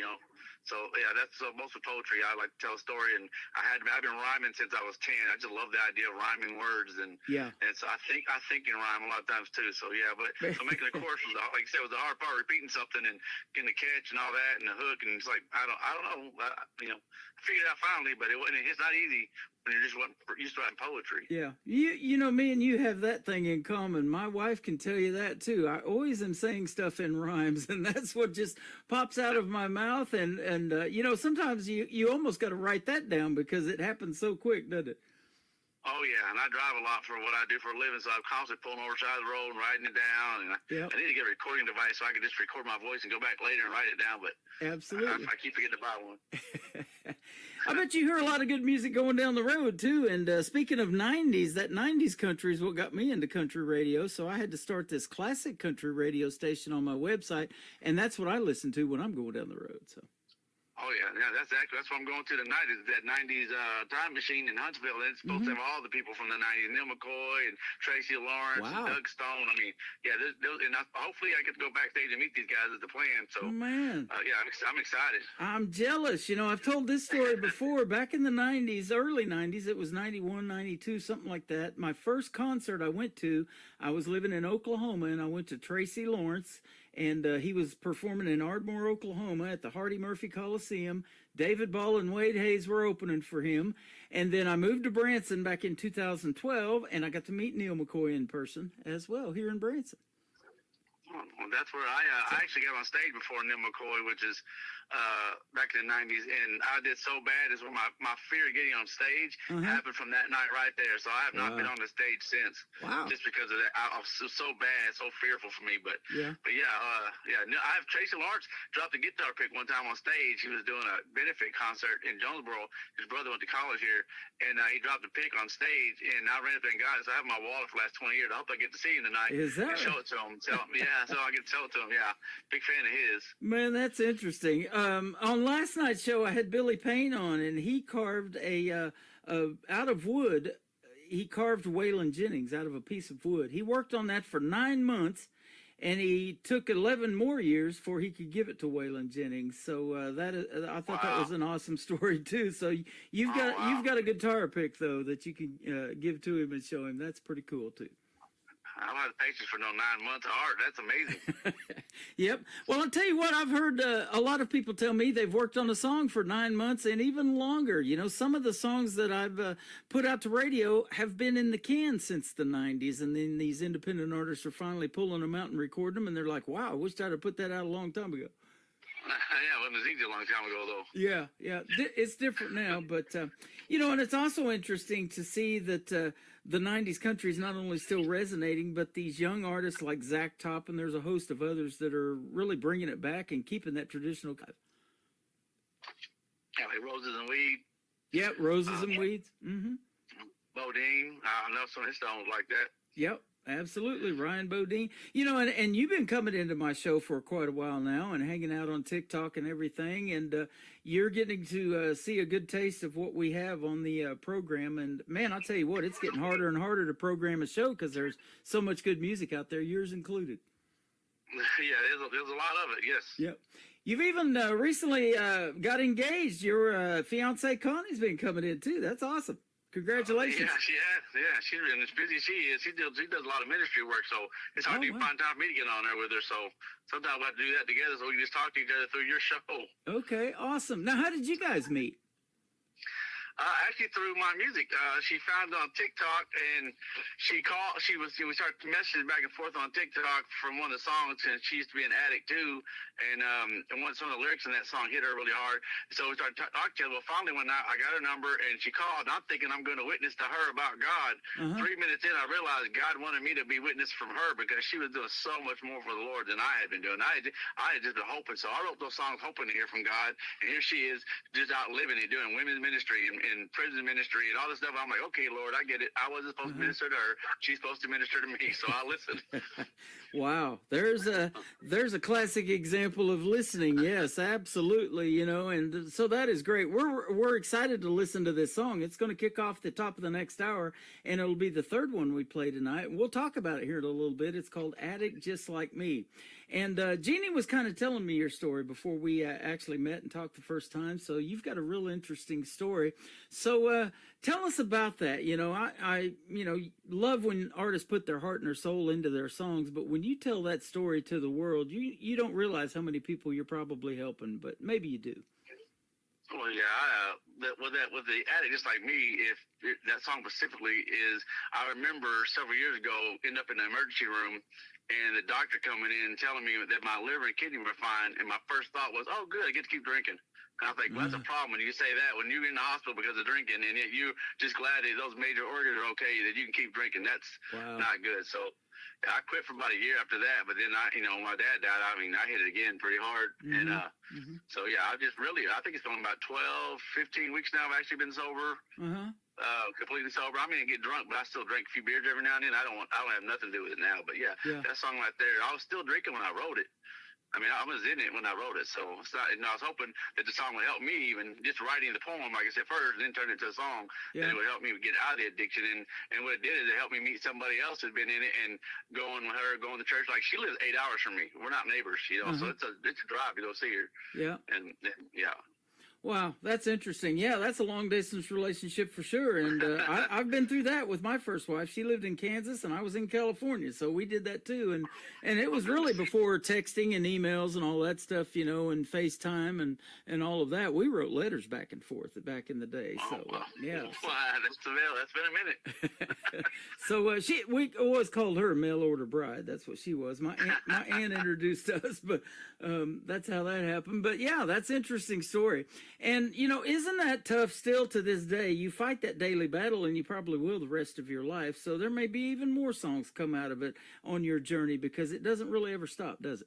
So, yeah, that's mostly poetry. I like to tell a story, and I've been rhyming since I was 10. I just love the idea of rhyming words, and so I think in rhyme a lot of times too. So, yeah, but so making a chorus was, like you said, was the hard part, repeating something and getting the catch and all that, and the hook, and it's like, I don't know, I figured it out finally, but it's not easy when you're just used to writing poetry. Yeah, me and you have that thing in common. My wife can tell you that too. I always am saying stuff in rhymes, and that's what just pops out of my mouth. And sometimes you almost got to write that down because it happens so quick, doesn't it? Oh, yeah, and I drive a lot for what I do for a living, so I'm constantly pulling over the side of the road and writing it down. And I need to get a recording device so I can just record my voice and go back later and write it down, but absolutely, I keep forgetting to buy one. I bet you hear a lot of good music going down the road, too. And speaking of 90s, that 90s country is what got me into country radio, so I had to start this classic country radio station on my website, and that's what I listen to when I'm going down the road, so. Oh, yeah, that's what I'm going to tonight, is that 90s time machine in Huntsville. And it's supposed to have all the people from the 90s, Neil McCoy and Tracy Lawrence and Doug Stone. I mean, yeah, hopefully I get to go backstage and meet these guys at the plan. So, yeah, I'm excited. I'm jealous. I've told this story before. Back in the 90s, early 90s, it was 91, 92, something like that. My first concert I went to, I was living in Oklahoma, and I went to Tracy Lawrence. And he was performing in Ardmore, Oklahoma at the Hardy Murphy Coliseum. David Ball and Wade Hayes were opening for him. And then I moved to Branson back in 2012, and I got to meet Neil McCoy in person as well here in Branson. Well, that's where I actually got on stage before Neil McCoy, which is back in the 90s, and I did so bad is when my fear of getting on stage happened from that night right there. So I have not been on the stage since. Wow. Just because of that. I was so bad, so fearful for me. But I have Tracy Lawrence dropped a guitar pick one time on stage. He was doing a benefit concert in Jonesboro. His brother went to college here, and he dropped a pick on stage, and I ran up there and got it. So I have my wallet for the last 20 years. I hope I get to see him tonight. Is that and show it to him. So I get to tell it to him. Yeah, big fan of his. Man, that's interesting. On last night's show, I had Billy Payne on, and he carved out of wood. He carved Waylon Jennings out of a piece of wood. He worked on that for 9 months, and he took 11 more years before he could give it to Waylon Jennings. So I thought that was an awesome story too. So you've got a guitar pick though that you can give to him and show him. That's pretty cool too. I don't have the patience for no 9 months of art. That's amazing. Yep. Well, I'll tell you what, I've heard a lot of people tell me they've worked on a song for 9 months and even longer. Some of the songs that I've put out to radio have been in the can since the 90s, and then these independent artists are finally pulling them out and recording them, and they're like, wow, I wish I'd have put that out a long time ago. Yeah, it was easy a long time ago, though. Yeah. It's different now, but, and it's also interesting to see that the 90s country is not only still resonating, but these young artists like Zach Top, and there's a host of others that are really bringing it back and keeping that traditional. Yeah, like Roses and Weeds. Yeah, Roses and Weeds. Mm-hmm. Bodine. I know some of his songs like that. Yep. Absolutely, Ryan Bodine. You know, and you've been coming into my show for quite a while now and hanging out on TikTok and everything, and you're getting to see a good taste of what we have on the program. And man, I'll tell you what, it's getting harder and harder to program a show because there's so much good music out there, yours included. Yeah, there's a lot of it, yes. Yep. You've even recently got engaged. Your fiance Connie's been coming in too. That's awesome. Congratulations. Yeah, she's been as busy as she is. She does a lot of ministry work, so it's hard to find time for me to get on there with her. So sometimes we have to do that together so we can just talk to each other through your show. Okay, awesome. Now, how did you guys meet? Actually through my music. She found it on TikTok, and we started messaging back and forth on TikTok from one of the songs, and she used to be an addict too, and some of the lyrics in that song hit her really hard. So we started talking to each other. Well, finally one night I got her number, and she called, and I'm thinking I'm going to witness to her about God. 3 minutes in, I realized God wanted me to be witness from her because she was doing so much more for the Lord than I had been doing. I had just been hoping, so I wrote those songs hoping to hear from God, and here she is just out living and doing women's ministry and prison ministry and all this stuff. I'm like, okay, Lord, I get it. I wasn't supposed to minister to her. She's supposed to minister to me, so I listened. Wow, there's a classic example of listening. Yes, absolutely. You know, and so that is great. We're excited to listen to this song. It's going to kick off the top of the next hour, and it'll be the third one we play tonight. We'll talk about it here in a little bit. It's called "Addict Just Like Me." And Jeannie was kind of telling me your story before we actually met and talked the first time. So you've got a real interesting story. So tell us about that. You know, I love when artists put their heart and their soul into their songs. But when you tell that story to the world, you don't realize how many people you're probably helping. But maybe you do. Well, yeah, with the Addict Just Like Me, if that song specifically is, I remember several years ago ending up in the emergency room and the doctor coming in telling me that my liver and kidney were fine, and my first thought was, oh, good, I get to keep drinking. And I was like, well, that's a problem when you say that, when you're in the hospital because of drinking, and yet you're just glad that those major organs are okay, that you can keep drinking. That's not good. So I quit for about a year after that, but then my dad died. I mean, I hit it again pretty hard. And so, yeah, I think it's been about 12, 15 weeks now I've actually been sober. Completely sober. I mean, I get drunk, but I still drink a few beers every now and then. I don't have nothing to do with it now. But yeah, that song right there, I was still drinking when I wrote it. I mean, I was in it when I wrote it, so it's not. I was hoping that the song would help me, even just writing the poem, like I said first, and then turn it into a song. And it would help me get out of the addiction. And what it did is it helped me meet somebody else who's been in it and going to church. Like, she lives 8 hours from me. We're not neighbors, so it's a drive to go see her. Yeah. And yeah. Wow, that's interesting. Yeah, that's a long distance relationship for sure. And I've been through that with my first wife. She lived in Kansas and I was in California, so we did that too. And it was really before texting and emails and all that stuff, you know, and FaceTime and all of that. We wrote letters back and forth back in the day. So yeah. Wow, that's been a minute. So we always called her mail order bride. That's what she was. My aunt introduced us, but that's how that happened. But yeah, that's an interesting story. And, you know, isn't that tough still to this day? You fight that daily battle, and you probably will the rest of your life. So there may be even more songs come out of it on your journey because it doesn't really ever stop, does it?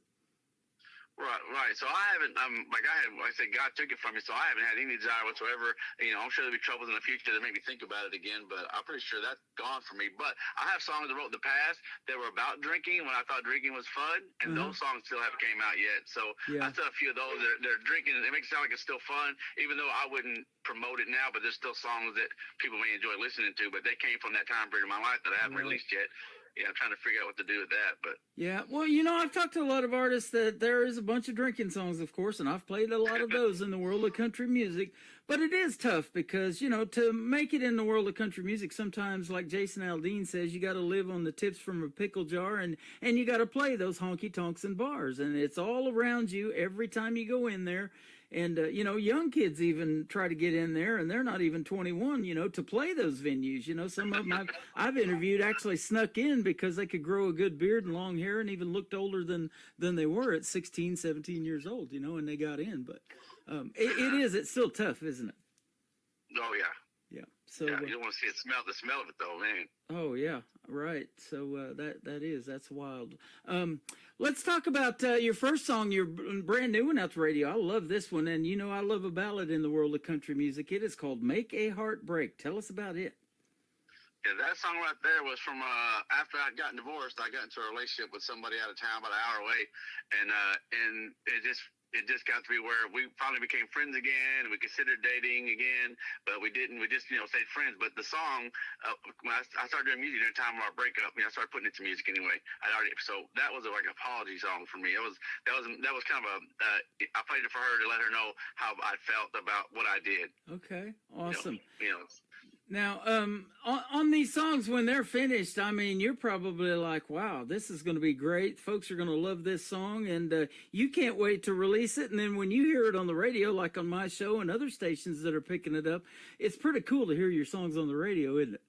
Right. So I haven't, like I said, God took it from me, so I haven't had any desire whatsoever. You know, I'm sure there'll be troubles in the future that make me think about it again, but I'm pretty sure that's gone from me. But I have songs I wrote in the past that were about drinking when I thought drinking was fun, and those songs still haven't came out yet. So I still have a few of those that are drinking, and it makes it sound like it's still fun, even though I wouldn't promote it now, but there's still songs that people may enjoy listening to, but they came from that time period of my life that I haven't released yet. Yeah, I'm trying to figure out what to do with that, but yeah, well, you know, I've talked to a lot of artists that there is a bunch of drinking songs, of course, and I've played a lot of those in the world of country music. But it is tough because, you know, to make it in the world of country music, sometimes, like Jason Aldean says, you got to live on the tips from a pickle jar, and you got to play those honky tonks and bars, and it's all around you every time you go in there. And, you know, young kids even try to get in there, and they're not even 21, you know, to play those venues. You know, some of them I've interviewed actually snuck in because they could grow a good beard and long hair and even looked older than they were at 16, 17 years old, you know, and they got in. But it's still tough, isn't it? Oh, yeah. Yeah. So you don't want to see the smell of it, though, man. Oh, yeah. Right. So that's wild. Let's talk about your first song, your brand new one out the radio. I love this one. And, you know, I love a ballad in the world of country music. It is called Make a Heart Break. Tell us about it. Yeah, that song right there was from after I got divorced. I got into a relationship with somebody out of town, about an hour away, and it just got to be where we finally became friends again, and we considered dating again, but we didn't. We just stayed friends. But the song, when I started doing music during the time of our breakup, I started putting it to music anyway. So that was like an apology song for me. That was kind of I played it for her to let her know how I felt about what I did. Okay, awesome. Now, on these songs, when they're finished, I mean, you're probably like, wow, this is going to be great. Folks are going to love this song, and you can't wait to release it. And then when you hear it on the radio, like on my show and other stations that are picking it up, it's pretty cool to hear your songs on the radio, isn't it?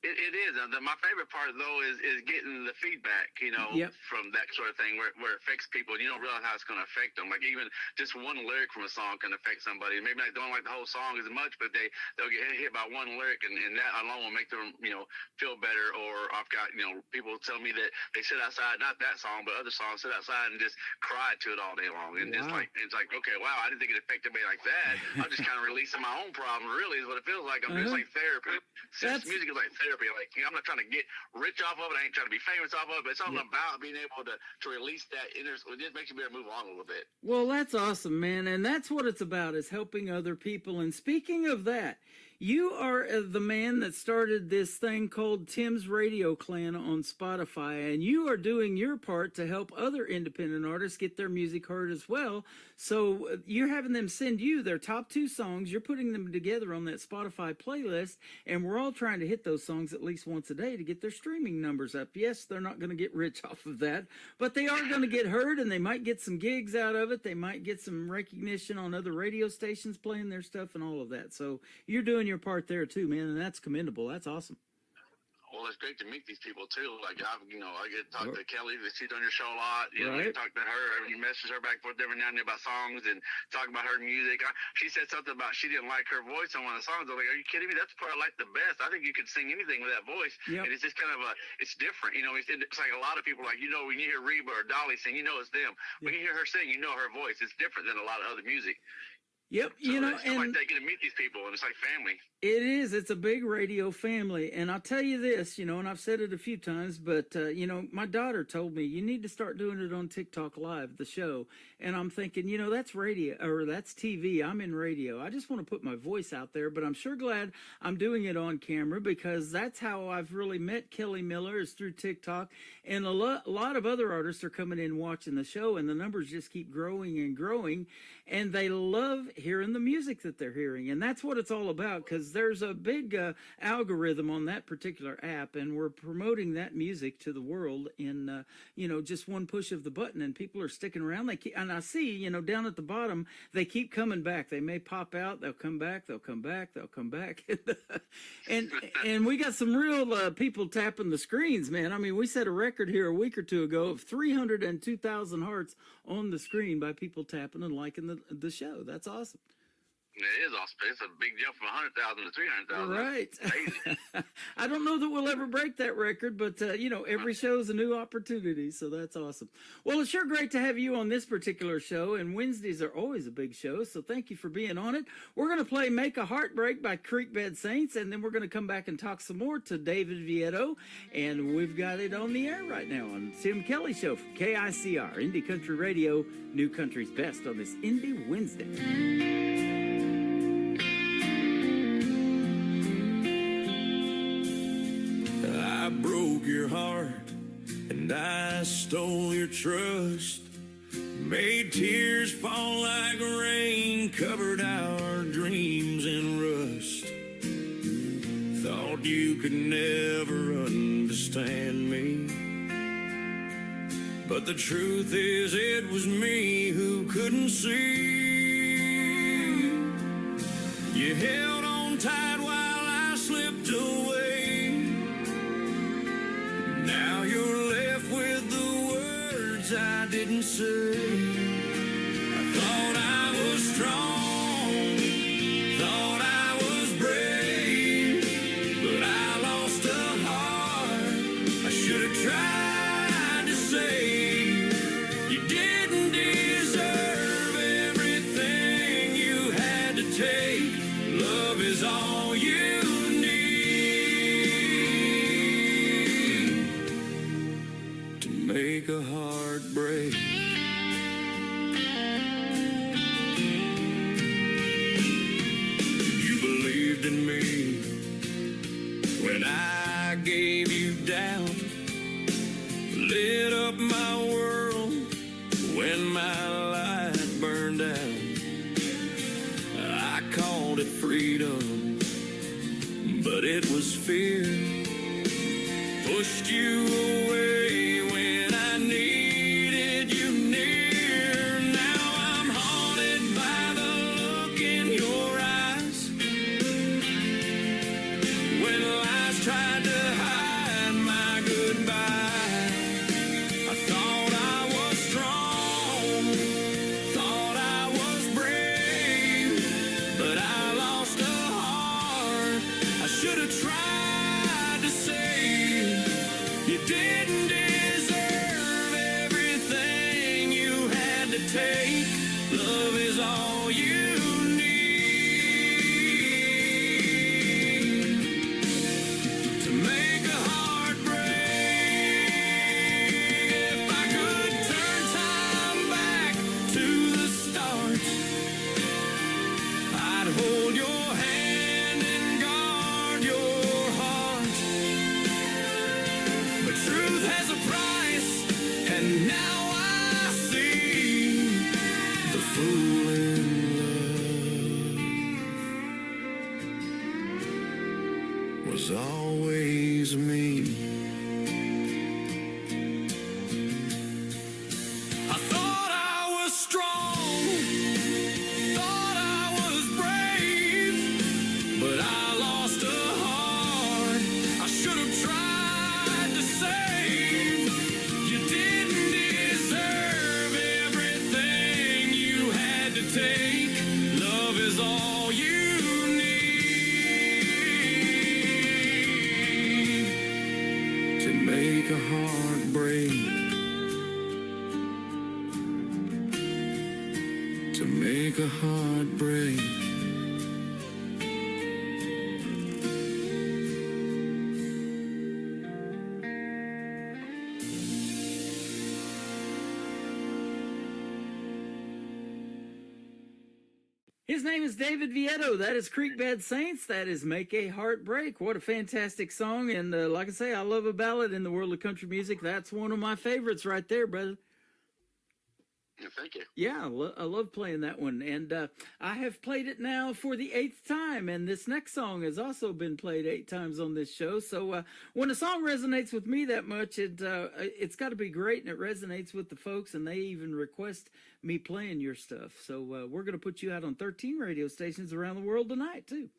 It is. My favorite part, though, is getting the feedback, from that sort of thing where it affects people. And you don't realize how it's going to affect them. Like even just one lyric from a song can affect somebody. Maybe they don't like the whole song as much, but they'll get hit by one lyric, and that alone will make them, feel better. Or I've got, people tell me that they sit outside, not that song, but other songs, sit outside and just cry to it all day long. And it's like, okay, wow, I didn't think it affected me like that. I'm just kind of releasing my own problem, really, is what it feels like. I'm just like therapy. Since music is like therapy. Like, I'm not trying to get rich off of it. I ain't trying to be famous off of it. But it's something about being able to release that inner. It just makes you be able to move on a little bit. Well, that's awesome, man. And that's what it's about, is helping other people. And speaking of that, you are the man that started this thing called Tim's Radio Clan on Spotify, and you are doing your part to help other independent artists get their music heard as well. So you're having them send you their top 2 songs. You're putting them together on that Spotify playlist, and we're all trying to hit those songs at least once a day to get their streaming numbers up. Yes, they're not going to get rich off of that, but they are going to get heard, and they might get some gigs out of it. They might get some recognition on other radio stations playing their stuff and all of that. So you're doing your part there too, man, and that's commendable. That's awesome. Well, it's great to meet these people too. Like I get to talk to Kelly. She's on your show a lot. I talk to her. You message her back and forth every now and then about songs and talk about her music. She said something about she didn't like her voice on one of the songs. I was like, are you kidding me? That's the part I like the best. I think you could sing anything with that voice. And it's just kind of it's different. It's like a lot of people, like, when you hear Reba or Dolly sing, it's them. When you hear her sing, her voice. It's different than a lot of other music. Yep, so and like they get to meet these people, and it's like family. It is. It's a big radio family. And I'll tell you this, and I've said it a few times, but, my daughter told me, you need to start doing it on TikTok Live, the show. And I'm thinking, that's radio, or that's TV. I'm in radio. I just want to put my voice out there, but I'm sure glad I'm doing it on camera, because that's how I've really met Kelly Miller, is through TikTok. And a lot of other artists are coming in watching the show, and the numbers just keep growing and growing. And they love hearing the music that they're hearing. And that's what it's all about, because there's a big algorithm on that particular app, and we're promoting that music to the world in, just one push of the button, and people are sticking around. And I see, down at the bottom, they keep coming back. They may pop out, they'll come back, they'll come back, they'll come back. and we got some real people tapping the screens, man. I mean, we set a record here a week or two ago of 302,000 hearts on the screen by people tapping and liking the show. That's awesome. It is awesome. It's a big jump from 100,000 to 300,000. Right. I don't know that we'll ever break that record, but, every show is a new opportunity, so that's awesome. Well, it's sure great to have you on this particular show, and Wednesdays are always a big show, so thank you for being on it. We're going to play Make a Heartbreak by Creekbed Saints, and then we're going to come back and talk some more to David Vietto, and we've got it on the air right now on Tim Kelly Show from KICR, Indie Country Radio, New Country's Best on this Indie Wednesday. I broke your heart and I stole your trust, made tears fall like rain, covered our dreams in rust. Thought you could never understand me, but the truth is it was me who couldn't see. You held on tight while I slipped away. Now you're left with the words I didn't say. I thought I was strong, thought I was brave, but I lost a heart I should have tried to save. You didn't deserve everything you had to take. Love is all you need. heartbreak. You believed in me when I gave you doubt, lit up my world when my light burned out. I called it freedom, but it was fear. Pushed you away when I needed you near. Now I'm haunted by the look in your eyes when lies tried to hide my goodbye. I thought I was strong, thought I was brave, but I lost a heart I should have tried to save. You didn't deserve everything you had to take. Love is all you need to make a heart break. If I could turn time back to the start, I'd hold your hand and guard your heart. But truth has a price, and now I see the fool in love was always me. I thought I was strong, thought I was brave, but I lost a heart I should have tried to save. You didn't deserve everything you had to take. Love is all you need to make a heart break. To make a heart break. His name is David Vieto. That is Creekbed Saints. That is Make a Heart Break. What a fantastic song. And like I say, I love a ballad in the world of country music. That's one of my favorites right there, brother. Yeah, thank you. Yeah, I love playing that one. And I have played it now for the 8th time. And this next song has also been played 8 times on this show. So when a song resonates with me that much, it's got to be great. And it resonates with the folks. And they even request me playing your stuff. So we're going to put you out on 13 radio stations around the world tonight, too.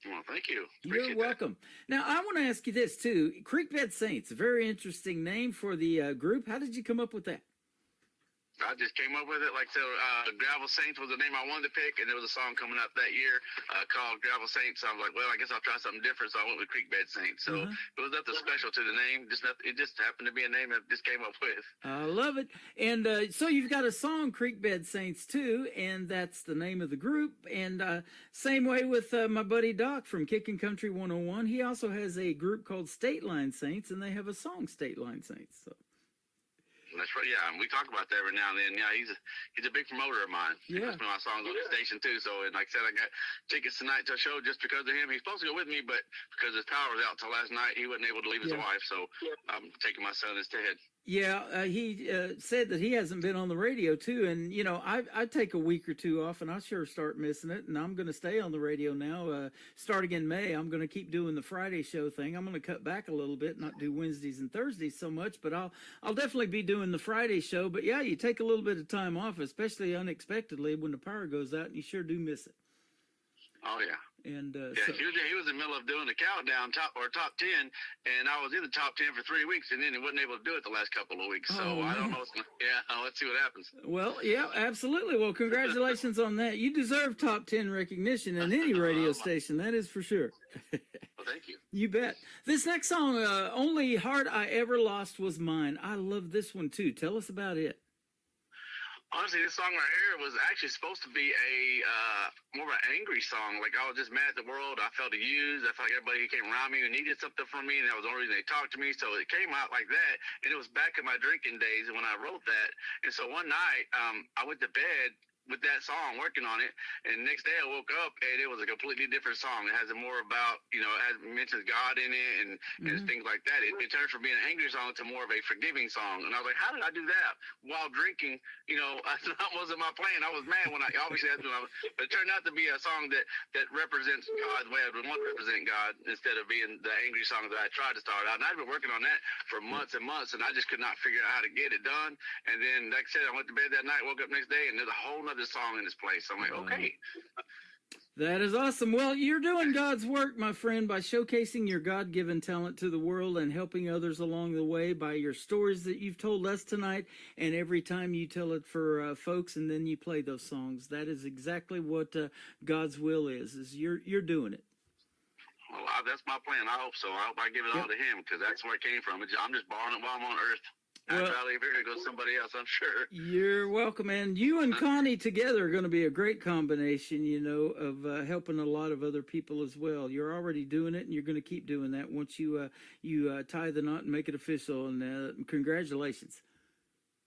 Well, thank you. You're welcome. Now, I want to ask you this, too. Creekbed Saints, a very interesting name for the group. How did you come up with that? I just came up with it. Like, so Gravel Saints was the name I wanted to pick, and there was a song coming up that year called Gravel Saints. So I was like, well, I guess I'll try something different. So I went with Creekbed Saints. So it was nothing special to the name. It just happened to be a name that just came up with. I love it. And so you've got a song, Creekbed Saints, too, and that's the name of the group. And same way with my buddy Doc from Kickin' Country 101. He also has a group called State Line Saints, and they have a song, State Line Saints. So. That's right. Yeah, and we talk about that every now and then. Yeah, he's a big promoter of mine. Yeah, he puts my songs on the station too. So, and like I said, I got tickets tonight to a show just because of him. He's supposed to go with me, but because his power was out till last night, he wasn't able to leave his wife. So, I'm taking my son instead. Yeah, he said that he hasn't been on the radio, too. And, you know, I take a week or two off, and I sure start missing it. And I'm going to stay on the radio now. Starting in May, I'm going to keep doing the Friday show thing. I'm going to cut back a little bit, not do Wednesdays and Thursdays so much. But I'll definitely be doing the Friday show. But, yeah, you take a little bit of time off, especially unexpectedly when the power goes out, and you sure do miss it. Oh, yeah. And yeah, he was in the middle of doing the countdown top 10, and I was in the top 10 for 3 weeks, and then he wasn't able to do it the last couple of weeks. So I don't know. Let's see what happens. Well, yeah, absolutely. Well, congratulations on that. You deserve top 10 recognition in any radio station. That is for sure. Well, thank you. You bet. This next song, Only Heart I Ever Lost Was Mine. I love this one too. Tell us about it. Honestly, this song right here was actually supposed to be a more of an angry song. Like, I was just mad at the world. I felt abused. I felt like everybody who came around me who needed something from me, and that was the only reason they talked to me. So it came out like that, and it was back in my drinking days when I wrote that. And so one night, I went to bed with that song, working on it, and the next day I woke up and it was a completely different song. It has more about, it has mentions God in it and things like that. It turned from being an angry song to more of a forgiving song. And I was like, how did I do that while drinking? That wasn't my plan. I was mad when obviously that's when but it turned out to be a song that represents God the way I would want to represent God, instead of being the angry song that I tried to start out. And I've been working on that for months and months, and I just could not figure out how to get it done. And then, like I said, I went to bed that night, woke up next day, and there's a whole nother song in this place. I'm like, okay. That is awesome. Well, you're doing God's work, my friend, by showcasing your God-given talent to the world and helping others along the way by your stories that you've told us tonight, and every time you tell it for folks and then you play those songs. That is exactly what God's will is you're doing it. Well, that's my plan. I hope so. I hope I give it all to him, because that's where it came from. I'm just borrowing it while I'm on earth. After I leave here, it goes somebody else, I'm sure. You're welcome, and you and Connie together are going to be a great combination, of helping a lot of other people as well. You're already doing it, and you're going to keep doing that once you tie the knot and make it official, and congratulations.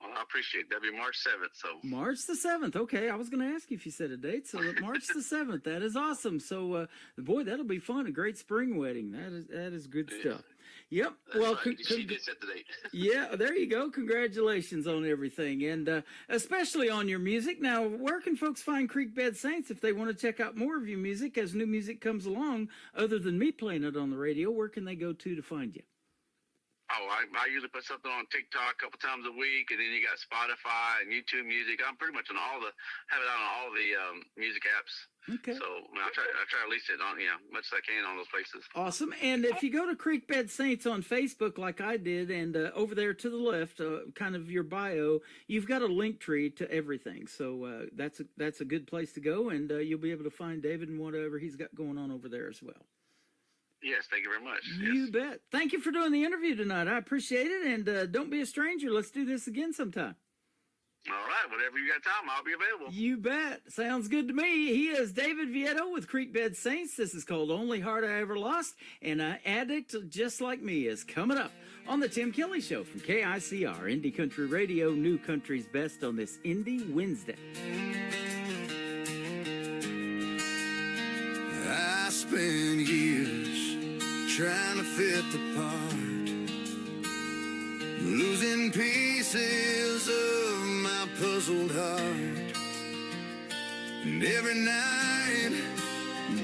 Well, I appreciate it. That'll be March 7th. So March the 7th. Okay, I was going to ask you if you said a date. So March the 7th. That is awesome. So, boy, that'll be fun. A great spring wedding. That is good stuff. Yep. Well, she did set the date. Yeah, there you go. Congratulations on everything, and especially on your music. Now, where can folks find Creekbed Saints if they want to check out more of your music as new music comes along, other than me playing it on the radio? Where can they go to find you? Oh, I usually put something on TikTok a couple times a week, and then you got Spotify and YouTube Music. I'm pretty much on have it out on all the music apps. Okay. So I try to release it on much as I can on those places. Awesome. And if you go to Creekbed Saints on Facebook, like I did, and over there to the left, kind of your bio, you've got a link tree to everything. So that's a good place to go, and you'll be able to find David and whatever he's got going on over there as well. Yes, thank you very much. You bet. Thank you for doing the interview tonight. I appreciate it, and don't be a stranger. Let's do this again sometime. All right, whenever you got time, I'll be available. You bet. Sounds good to me. He is David Vietto with Creekbed Saints. This is called Only Heart I Ever Lost, and an addict just like me is coming up on the Tim Kelly Show from KICR, Indie Country Radio, New Country's Best on this Indie Wednesday. I spent years trying to fit the part, losing pieces of my puzzled heart, and every night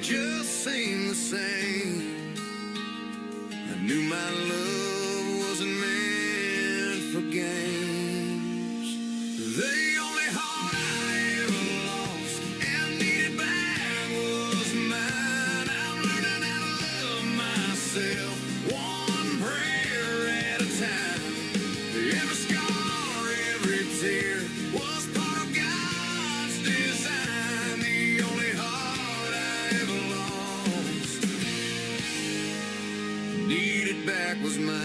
just seemed the same. I knew my love wasn't meant for games. The only heart I ever lost and needed back was mine. I'm learning how to love myself, one prayer at a time. Every scar, every tear was part of God's design. The only heart I ever lost, needed back was mine.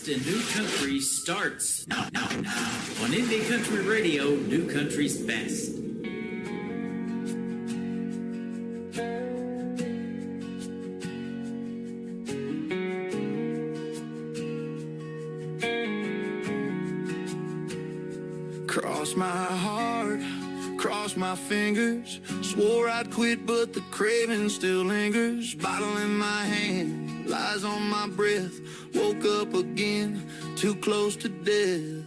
best in new country starts now. On Indie Country Radio, New Country's Best. Cross my heart, cross my fingers. Swore I'd quit, but the craving still lingers. Bottle in my hand, lies on my breath. Woke up again, too close to death.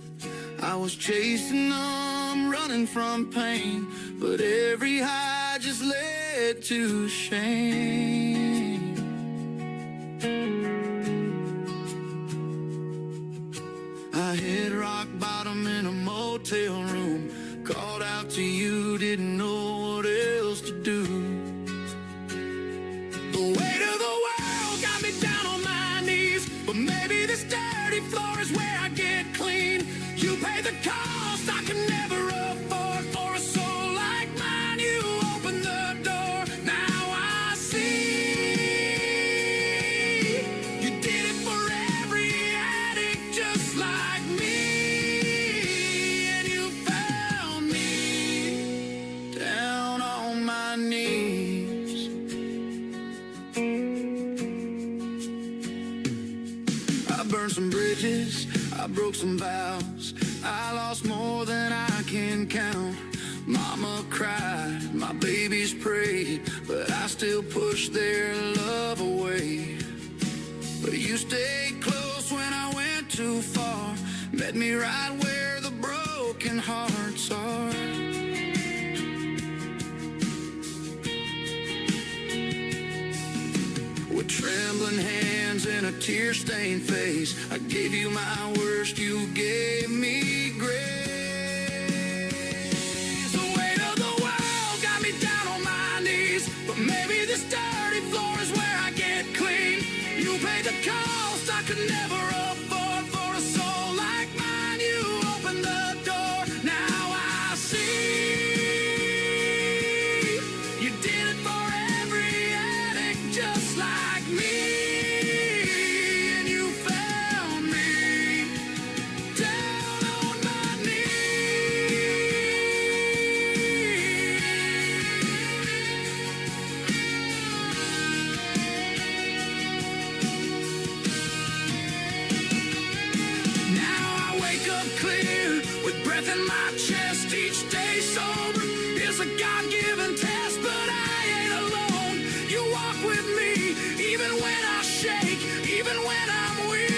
I was chasing them, running from pain, but every high just led to shame. I hit rock bottom in a motel room. Called out to you, didn't know what else to do. The weight of the world got me down on my knees, but maybe this dirty floor is where I get clean. You pay the cost I can never afford. For a soul like mine, you open the door. Now I see you did it for every addict just like me. And you found me down on my knees. I burned some bridges, I broke some vows, I lost more than I can count. Mama cried, my babies prayed, but I still pushed their love away. But you stayed close when I went too far, met me right where the broken hearts are. With trembling hands and a tear-stained face, I gave you my worst, you gave me grace. The weight of the world got me down on my knees, but maybe this dirty floor is where I get clean. You paid the cost I could never afford. For a soul like mine, you opened the door. Now I see you did it for every addict just like me. And you found me down on my Now I wake up clear with breath in my chest. Each day sober is a God-given test, but I ain't alone. You walk with me even when I shake, even when I'm weak.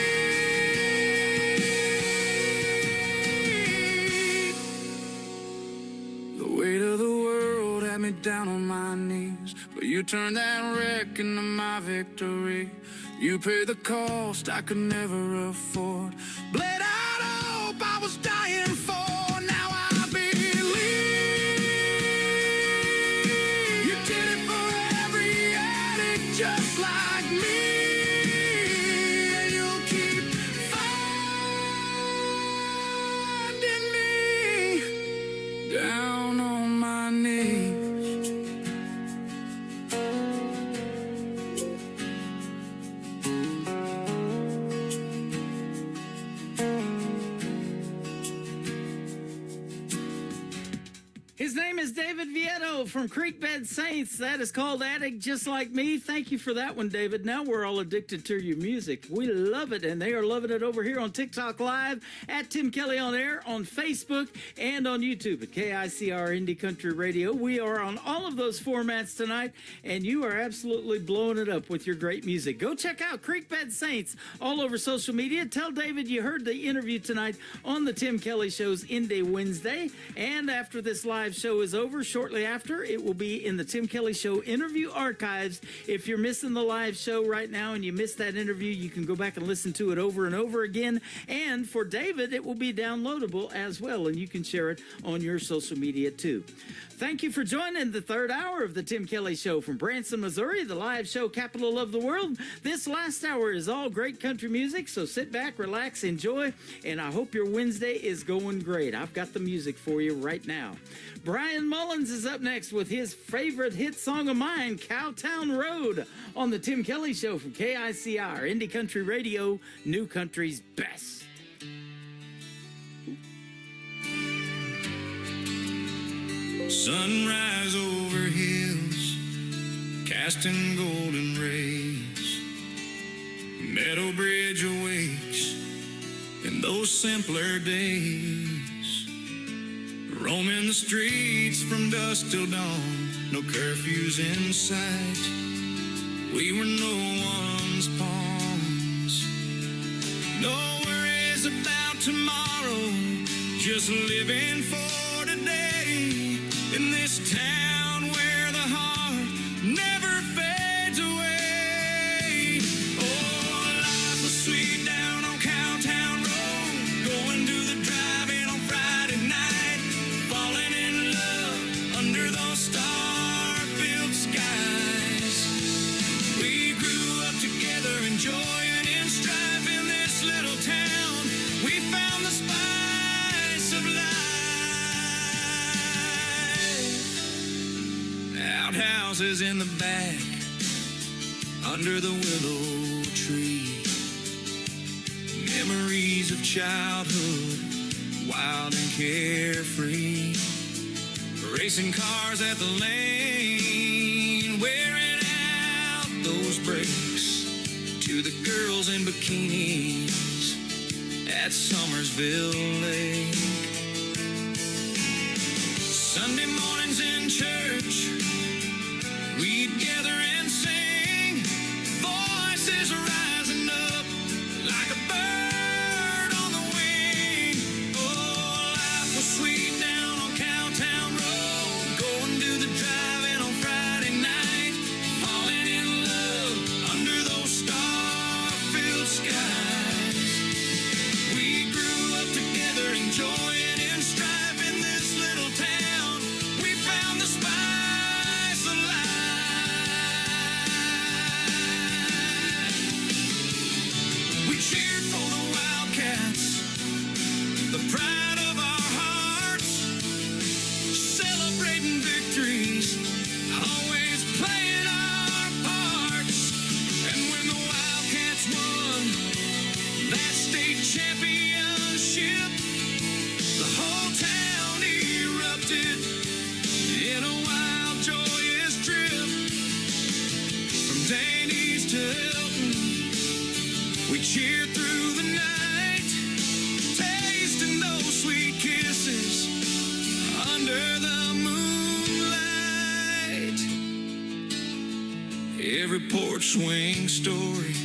The weight of the world had me down on my knees, but you turned that wreck into my victory. You paid the cost I could never afford. Bled out hope I was dying for. Now I believe you did it for every addict just like me. And you'll keep finding me down on my knees. His name is David Vieto from Creekbed Saints. That is called Addict Just Like Me. Thank you for that one, David. Now we're all addicted to your music. We love it, and they are loving it over here on TikTok Live, at Tim Kelly on Air, on Facebook, and on YouTube at KICR Indie Country Radio. We are on all of those formats tonight, and you are absolutely blowing it up with your great music. Go check out Creekbed Saints all over social media. Tell David you heard the interview tonight on the Tim Kelly Show's Indie Wednesday, and after this live show is over, shortly after, it will be in the Tim Kelly Show interview archives. If you're missing the live show right now and you missed that interview, you can go back and listen to it over and over again. And for David, it will be downloadable as well, and you can share it on your social media too. Thank you for joining the third hour of the Tim Kelly Show from Branson, Missouri, the live show capital of the world. This last hour is all great country music, so sit back, relax, enjoy, and I hope your Wednesday is going great. I've got the music for you right now. Brian Mullins is up next with his favorite hit song of mine, Cowtown Road, on the Tim Kelly Show from KICR, Indie Country Radio, New Country's best. Sunrise over hills, casting golden rays. Meadow Bridge awakes in those simpler days. Roaming the streets from dusk till dawn, no curfews in sight. We were no one's pawns. No worries about tomorrow, just living for today. In this town where the heart never fades away. Oh, life was sweet down on Cowtown Road, going to the drive-in on Friday night, falling in love under those star-filled skies. We grew up together, enjoying and strife in this little town. We found the spice of life. Outhouses in the back, under the willow tree. Memories of childhood, wild and carefree. Racing cars at the lane, wearing out those brakes. To the girls in bikinis at Somersville Lake. Sunday mornings in church, we'd gather and sing, voices rising up like a bird on the wing. Oh, life was sweet down on Cowtown Road, going to the drive-in on Friday night, falling in love under those star-filled skies. We grew up together, enjoying and strife in this little town. We found the spice of life. We cheered for the Wildcats, the pride of our hearts, celebrating victories, always playing our parts. And when the Wildcats won that state championship, the whole town erupted in a wild, joyous trip. From Danny's to Hilton, we cheered through the night, tasting those sweet kisses under the moonlight. Every porch swing story,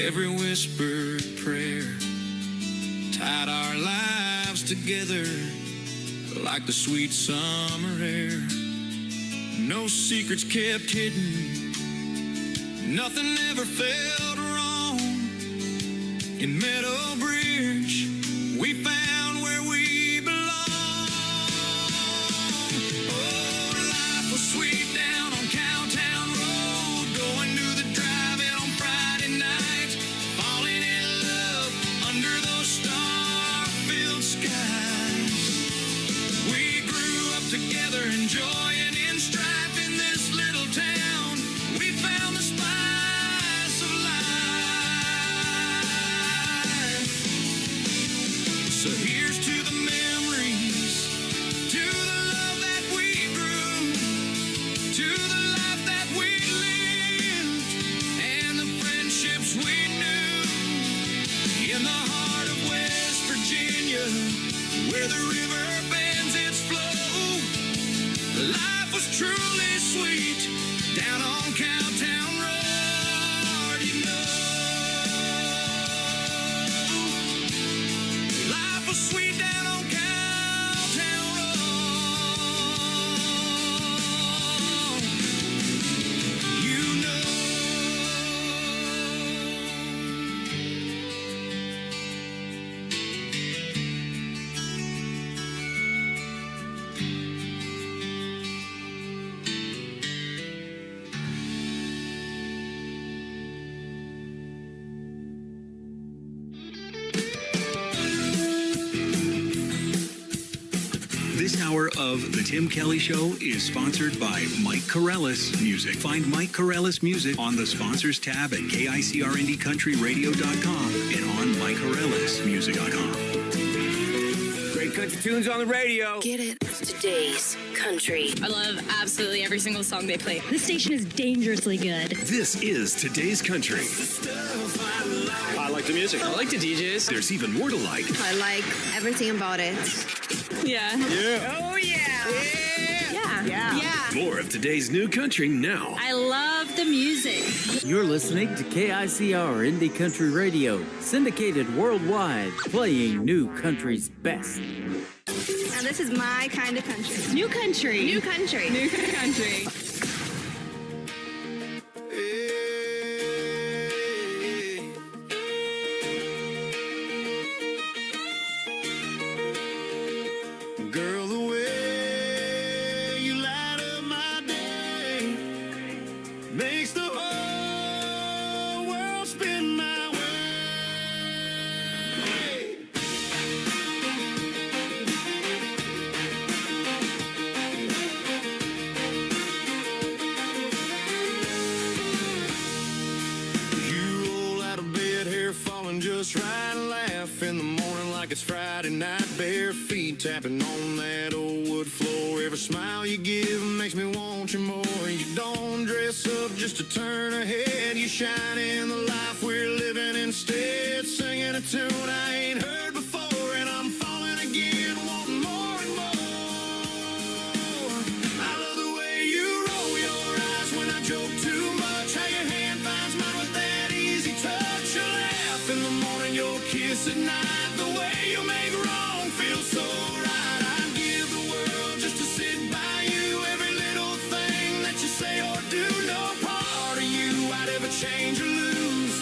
every whispered prayer tied our lives together like the sweet summer air. No secrets kept hidden, nothing ever felt wrong. In Meadow Bridge, we found where we belong. Oh, life was sweet down on Cowtown Road, going to the drive-in on Friday night, falling in love under those star-filled skies. We grew up together, enjoying and strife in this little town. We found the spice of life. So here's to the memories, to the love that we grew, to the life that we lived, and the friendships we knew. In the heart of West Virginia, where the river bends its flow, life was truly sweet down on Cowtown Road, you know. Life was sweet down on Cowtown Road, you know. This hour of The Tim Kelly Show is sponsored by Mike Corellis Music. Find Mike Corellis Music on the sponsors tab at KICRIndieCountryRadio.com and on MikeCorellisMusic.com. Great country tunes on the radio. Get it? Today's country. I love absolutely every single song they play. This station is dangerously good. This is Today's Country. I like the music. I like the DJs. There's even more to like. I like everything about it. Yeah. Yeah. Oh, yeah. Yeah. More of today's new country now. I love the music. You're listening to KICR Indie Country Radio, syndicated worldwide, playing new country's best. Now this is my kind of country. New country. New country. New country. Girl, the way you light up my day makes the whole world spin my way. You roll out of bed, hair falling just right, laugh in the morning like it's Friday night, bare feet tapping on that old wood floor. Every smile you give makes me want you more. You don't dress up just to turn a head. You shine in the life we're living instead. Singing a tune I ain't heard before, and I'm falling again, wanting more and more. I love the way you roll your eyes when I joke too much. How your hand finds mine with that easy touch. You laugh in the morning, your kiss at night. The way you make wrong feel so right. I'd give the world just to sit by you. Every little thing that you say or do, no part of you I'd ever change or lose.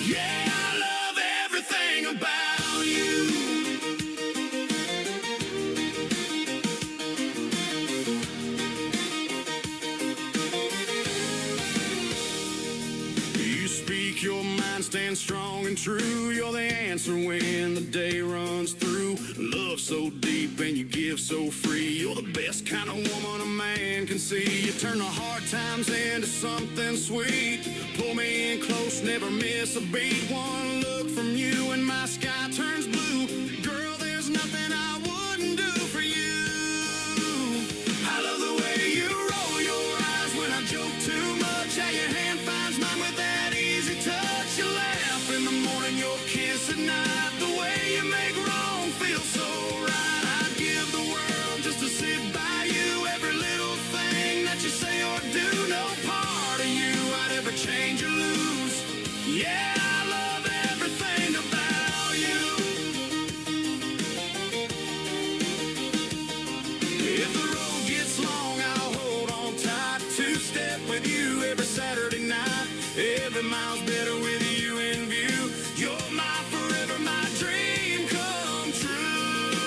Yeah, I love everything about you. You speak your mind, stand strong and true. You're the answer when the day runs through. Love so deep and you give so free. You're the best kind of woman a man can see. You turn the hard times into something sweet. Pull me in close, never miss a beat. One look from you and my sky turns blue. Girl, there's nothing I wouldn't do for you. I love the way you roll your eyes when I joke too much. How your hand finds mine with that easy touch. You laugh in the morning, your kiss at night. The way you make wrong feel so right. I'd give the world just to sit by you. Every little thing that you say or do, no part of you I'd ever change or lose. Yeah, I love everything about you. If the road gets long, I'll hold on tight. Two-step with you every Saturday night. Every mile's better with you in view. You're my forever, my dream come true.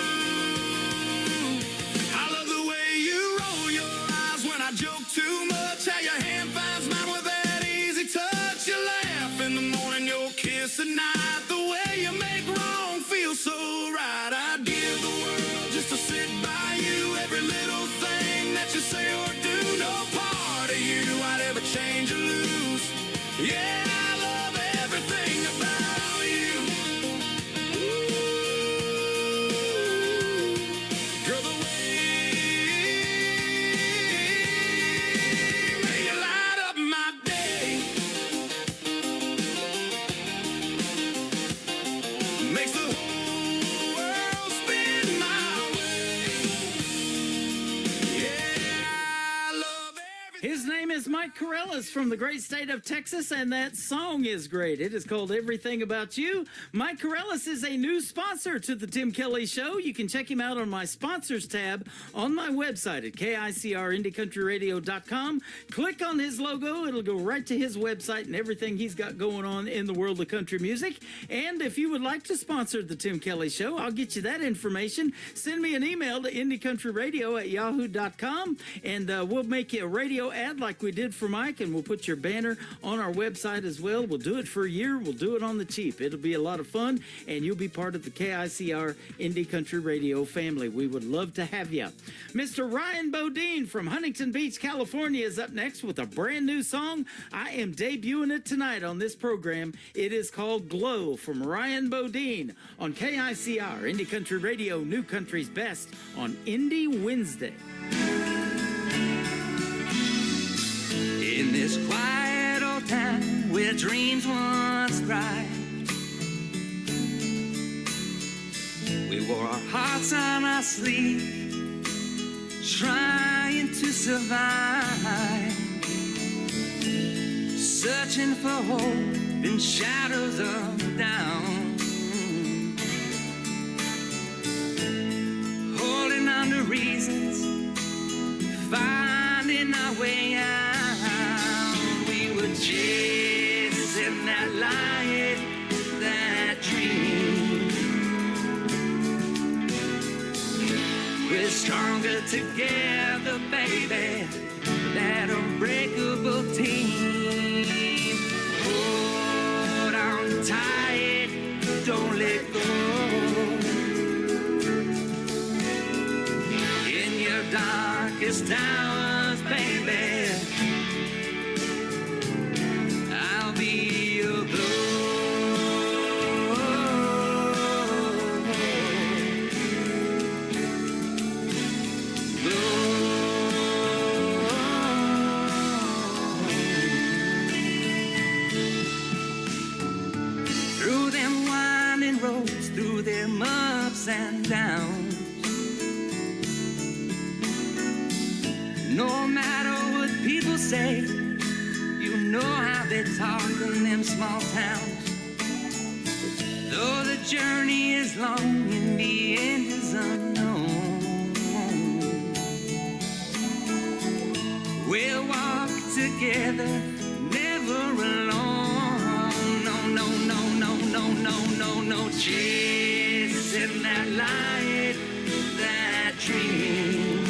I love the way you roll your eyes when I joke too much. How your hand finds mine with that easy touch. You laugh in the morning, your kiss at night. The way you make wrong feel so right. I'd give the world just to sit by you. Every little thing that you say or do, no part of you I'd ever change or lose. Yeah, I love everything about you. Ooh, girl, the way you light up my day makes the whole world spin my way. Yeah, I love His name is Mike Corellis from the great state of Texas, and that song is great. It is called Everything About You. Mike Corellis is a new sponsor to the Tim Kelly Show. You can check him out on my sponsors tab on my website at KICRIndieCountryRadio.com. Click on his logo. It'll go right to his website and everything he's got going on in the world of country music. And if you would like to sponsor the Tim Kelly Show, I'll get you that information. Send me an email to IndieCountryRadio@yahoo.com, and we'll make you a radio ad like we we did for Mike, and we'll put your banner on our website as well. We'll do it for a year. We'll do it on the cheap. It'll be a lot of fun, and you'll be part of the KICR Indie Country Radio family. We would love to have you. Mr. Ryan Bodine from Huntington Beach, California is up next with a brand new song. I am debuting it tonight on this program. It is called Glow from Ryan Bodine on KICR Indie Country Radio, New Country's Best on Indie Wednesday. In this quiet old town where dreams once thrived, we wore our hearts on our sleeve, trying to survive, searching for hope in shadows of down, holding on to reasons, finding our way out. We were chasing that light, that dream. We're stronger together, baby, that unbreakable team. Hold on tight, don't let go. In your darkest hours, baby, I'll be your glow. Through them winding roads, through them ups and downs, no matter what people say, you know how they talk in them small towns. Though the journey is long, in the end is unknown. We'll walk together, never alone. No, no, no, no, no, no, no, no. Chasing that light, that dream.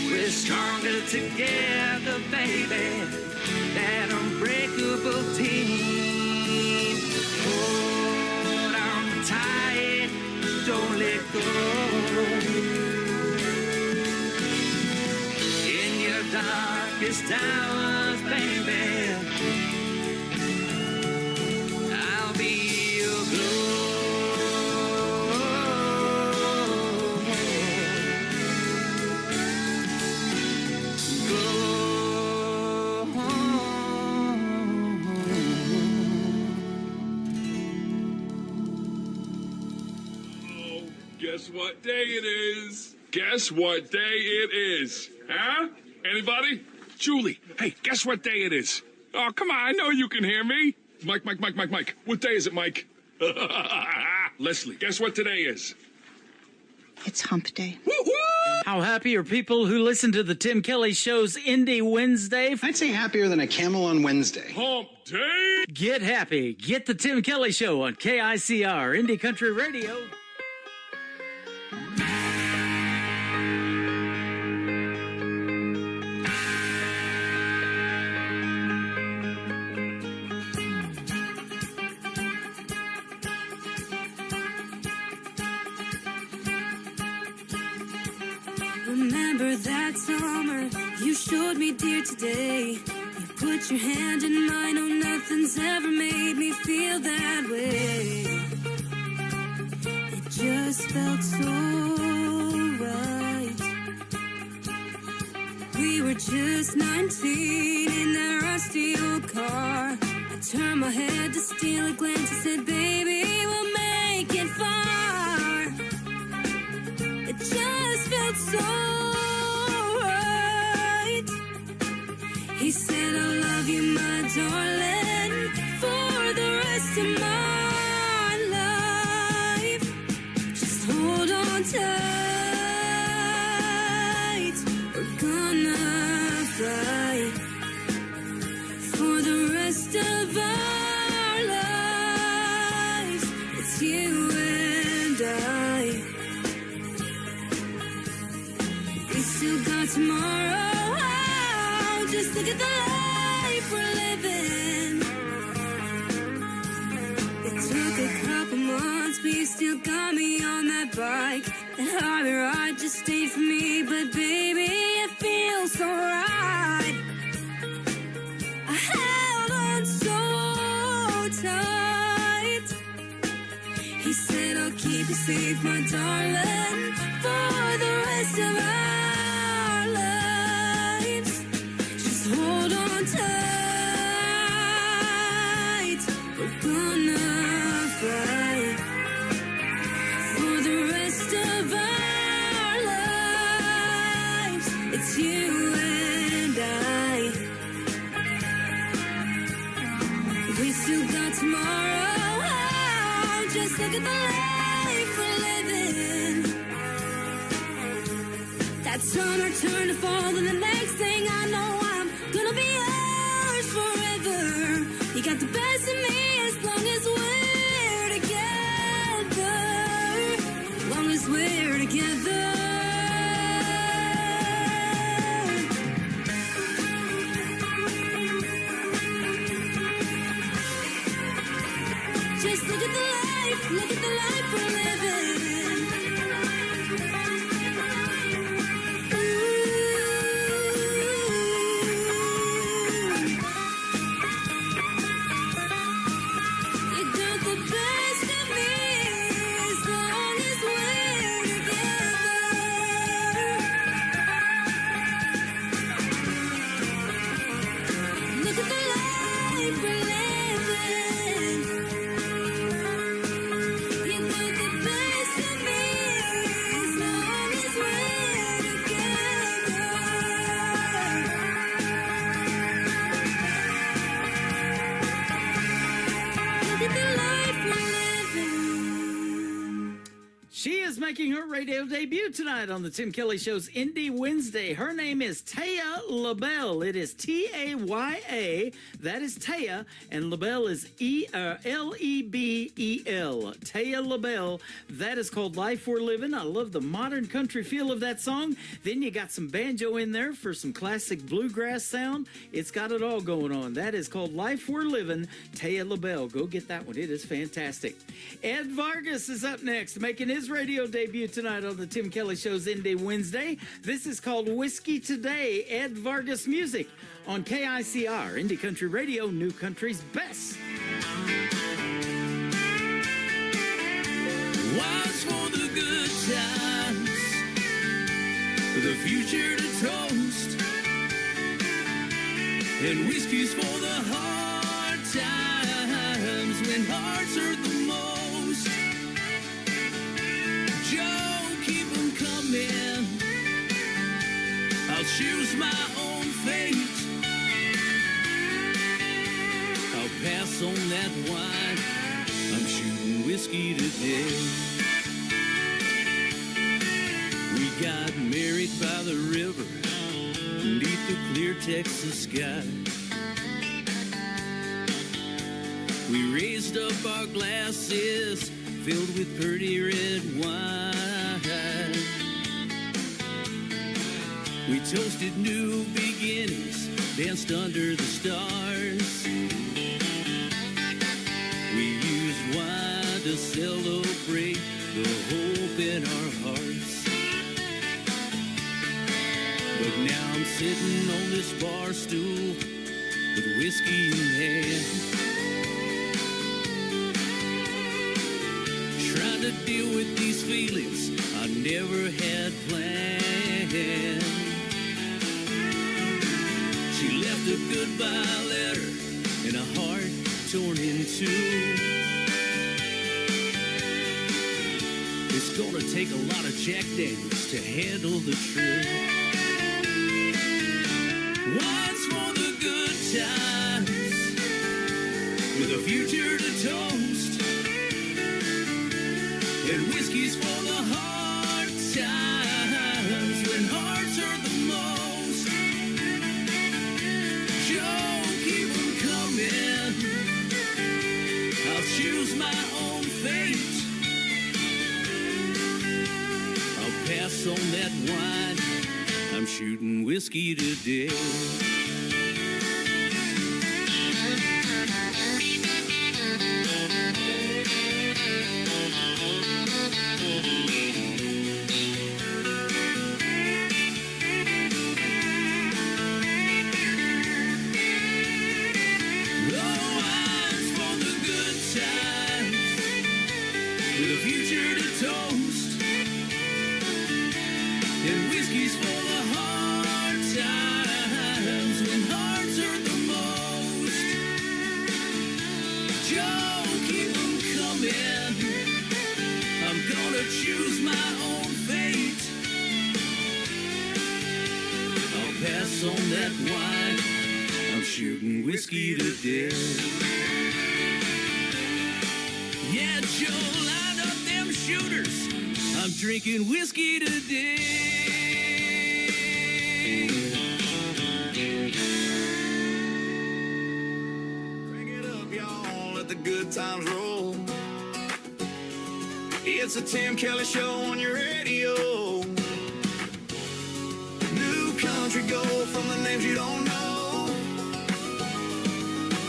We're stronger together, baby, that unbreakable team. Hold on tight, don't let go. In your darkest hours, baby, I'll be your glow. Guess what day it is? Guess what day it is? Huh? Anybody? Julie, hey, guess what day it is? Oh, come on, I know you can hear me. Mike. What day is it, Mike? Leslie, guess what today is? It's hump day. How happy are people who listen to the Tim Kelly Show's Indie Wednesday? I'd say happier than a camel on Wednesday. Hump day? Get happy. Get the Tim Kelly Show on KICR Indie Country Radio. Remember that summer you showed me, dear, today. You put your hand in mine, oh, nothing's ever made me feel that way. It just felt so right. We were just 19 in that rusty old car. I turned my head to steal a glance and said, baby, we'll make it far. It just felt so right. He said, I love you, my darling, for the rest of my life. Just hold on tight. We're gonna fly for the rest of our lives. It's tomorrow. Oh, just look at the life we're living. It took a couple months, but you still got me on that bike. That hobby ride just stayed for me, but baby, it feels so right. I held on so tight. He said, I'll keep you safe, my darling, for the rest of our lives. Just hold on tight. We're gonna fight for the rest of our lives. It's you and I. We still got tomorrow. Oh, just look at the life we're living. That summer turned to fall, and the next thing I know, I'm gonna be yours forever. You got the best of me as long as we're together. As long as we're together. Just look at the life we're living. You got the best of me as long as we're together. Look at the life we're living. You got the best of me as long as we're together. Look at the life we're living. She is making her radio debut tonight on the Tim Kelly Show's Indie Wednesday. Her name is Taya LaBelle. It is Taya. That is Taya, and LaBelle is Lebel. Taya LaBelle. That is called Life We're Living. I love the modern country feel of that song. Then you got some banjo in there for some classic bluegrass sound. It's got it all going on. That is called Life We're Living. Taya LaBelle. Go get that one. It is fantastic. Ed Vargas is up next, making his radio debut tonight on the Tim Kelly Show's Indie Wednesday. This is called Whiskey Today. Ed Vargas music on KICR, Indie Country Radio, New Country's best. Wines for the good times, for the future to toast, and whiskey's for the hard times when hearts hurt the most. Joe, keep 'em coming. I'll choose my own fate. I'll pass on that wine. I'm shooting whiskey today. We got married by the river, beneath the clear Texas sky. We raised up our glasses, filled with pretty red wine. We toasted new beginnings, danced under the stars. We used wine to celebrate the hope in our hearts. But now I'm sitting on this bar stool with whiskey in hand, trying to deal with these feelings I never had planned. She left a goodbye letter and a heart torn in two. It's gonna take a lot of Jack Daniels to handle the truth. Wine's for the good times, with a future to toast, and whiskey's for the hard times when hearts hurt the most. Joe, keep 'em coming. I'll choose my own fate. I'll pass on that wine. I'm shooting whiskey today. Choose my own fate. I'll pass on that wine. I'm shooting whiskey today. Yeah, Joe, line up them shooters. I'm drinking whiskey today. Bring it up, y'all. Let the good times roll. It's a Tim Kelly Show on your radio. New country gold from the names you don't know.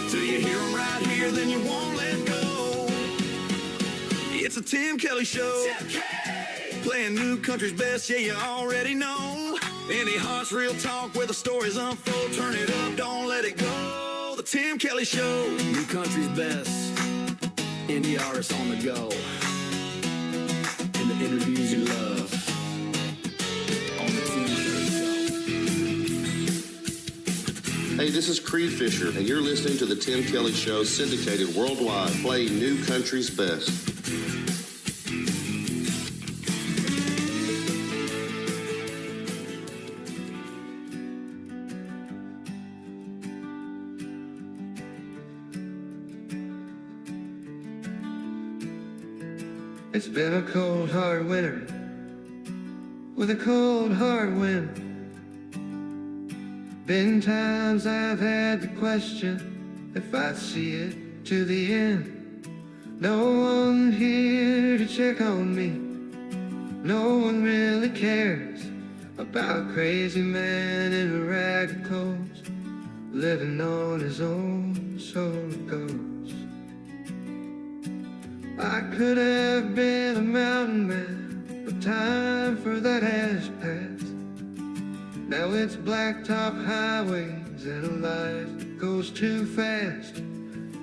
Till you hear them right here, then you won't let go. It's a Tim Kelly Show. Playing new country's best, yeah, you already know. Indie Hearts Real Talk where the stories unfold. Turn it up, don't let it go. The Tim Kelly Show. New country's best. Indie artists on the go. Interviews you love on the Tim Kelly Show. Hey, this is Creed Fisher, and you're listening to the Tim Kelly Show, syndicated worldwide, playing new country's best. It's been a cold, hard winter with a cold, hard wind. Been times I've had to question if I'd see it to the end. No one here to check on me. No one really cares about a crazy man in ragged clothes, living on his own, so it goes. I could have been a mountain man, but time for that has passed. Now it's blacktop highways and a life that goes too fast.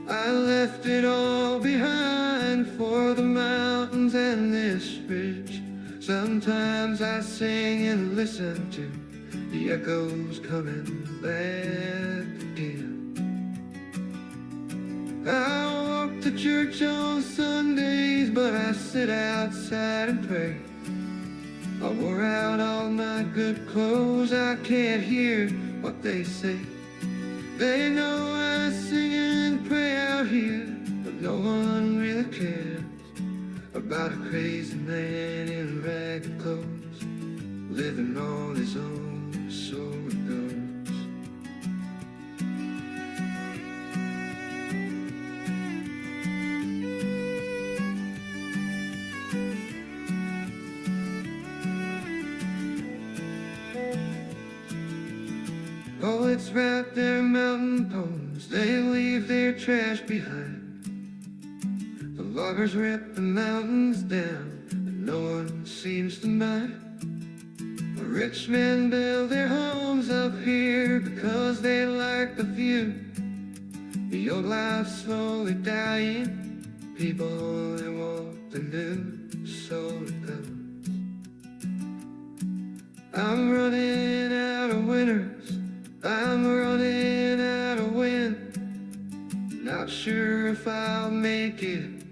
I left it all behind for the mountains and this ridge. Sometimes I sing and listen to the echoes coming back again. I walk to church on Sundays, but I sit outside and pray. I wore out all my good clothes, I can't hear what they say. They know I sing and pray out here, but no one really cares about a crazy man in ragged clothes, living on his own, so it goes. Oh, it's right there, mountain homes, they leave their trash behind. The loggers rip the mountains down, and no one seems to mind. The rich men build their homes up here because they like the view. The old life's slowly dying, people only want the new, so it goes. I'm running out of winters, I'm running out of wind. Not sure if I'll make it,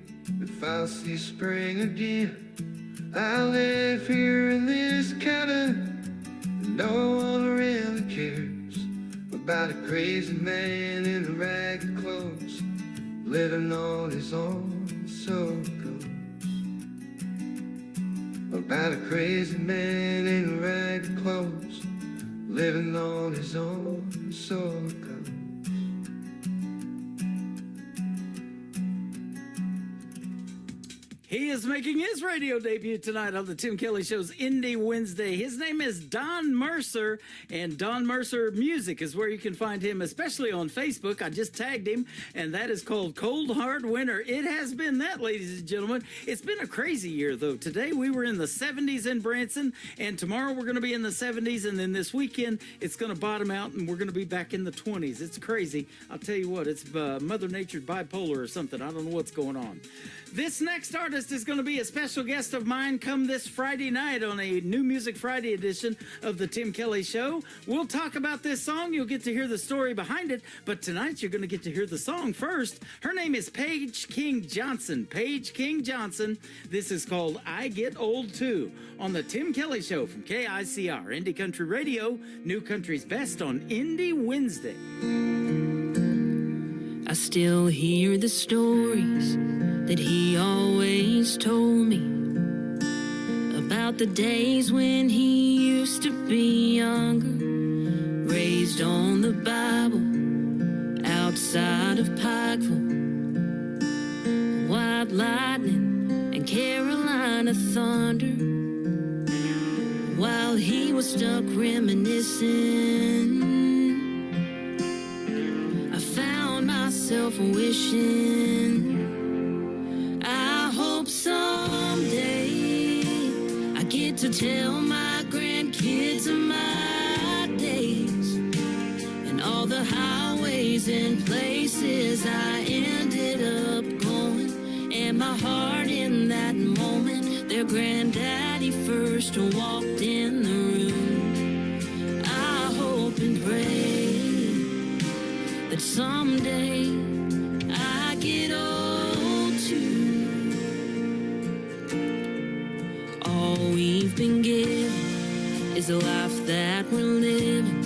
if I'll see spring again. I live here in this cabin, and no one really cares about a crazy man in ragged clothes, living on his own, so it goes. About a crazy man in ragged clothes, living on his own, so it goes. He is making his radio debut tonight on the Tim Kelly Show's Indie Wednesday. His name is Don Mercer, and Don Mercer Music is where you can find him, especially on Facebook. I just tagged him, and that is called Cold Hard Winter. It has been that, ladies and gentlemen. It's been a crazy year, though. Today we were in the 70s in Branson, and tomorrow we're going to be in the 70s, and then this weekend it's going to bottom out, and we're going to be back in the 20s. It's crazy. I'll tell you what, it's Mother Nature bipolar or something. I don't know what's going on. This next artist is going to be a special guest of mine come this Friday night on a New Music Friday edition of the Tim Kelly Show. We'll talk about this song. You'll get to hear the story behind it, but tonight you're going to get to hear the song first. Her name is Paige King Johnson. Paige King Johnson. This is called I Get Old Too on the Tim Kelly Show from KICR, Indie Country Radio, New Country's Best on Indie Wednesday. I still hear the stories that he always told me about the days when he used to be younger, raised on the Bible outside of Pikeville, White Lightning and Carolina Thunder. While he was stuck reminiscing, I found myself wishing, I hope someday I get to tell my grandkids of my days and all the highways and places I ended up going, and my heart in that moment their granddaddy first walked in the room. I hope and pray that someday I get old too. All we've been given is a life that we're living,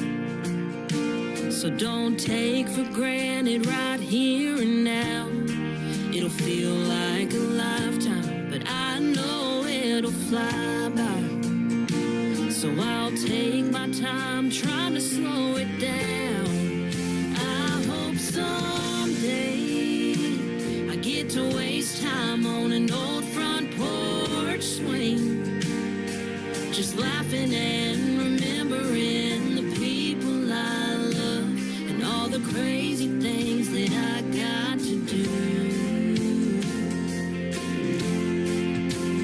so don't take for granted right here and now. It'll feel like a lifetime, but I know it'll fly by. So I'll take my time trying to slow it down. I hope someday I get to waste time on an old front porch swing, just laughing and remembering the people I love and all the crazy things that I got to do.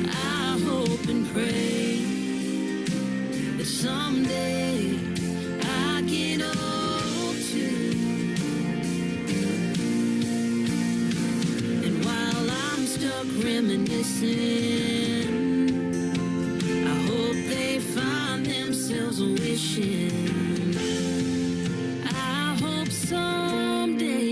I hope and pray that someday I get old too. And while I'm stuck reminiscing, I hope they find themselves wishing, I hope someday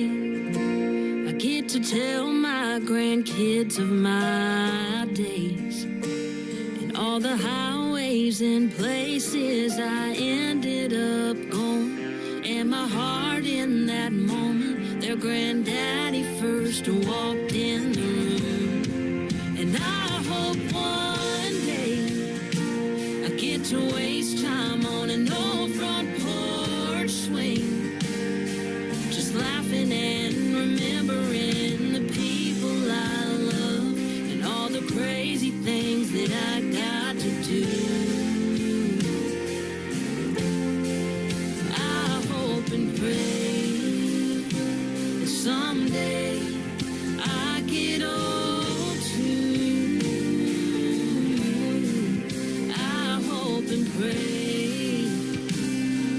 I get to tell my grandkids of my days and all the highways and places I ended up going, and my heart in that moment their granddaddy first walked in the room. And I hope one day I get to waste time on an old front porch swing, just laughing and remembering the people I love and all the crazy things that I got to do. I hope and pray that someday I get old too. I hope and pray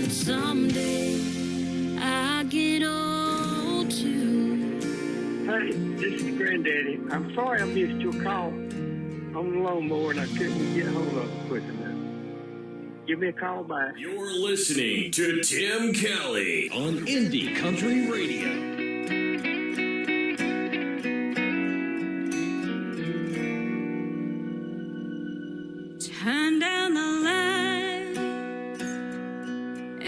that someday I get old too. Hey, this is Granddaddy. I'm sorry I missed your call on the lawnmower and I couldn't get hold of it quick enough. Give me a call back. You're listening to Tim Kelly on Indie Country Radio. Turn down the lights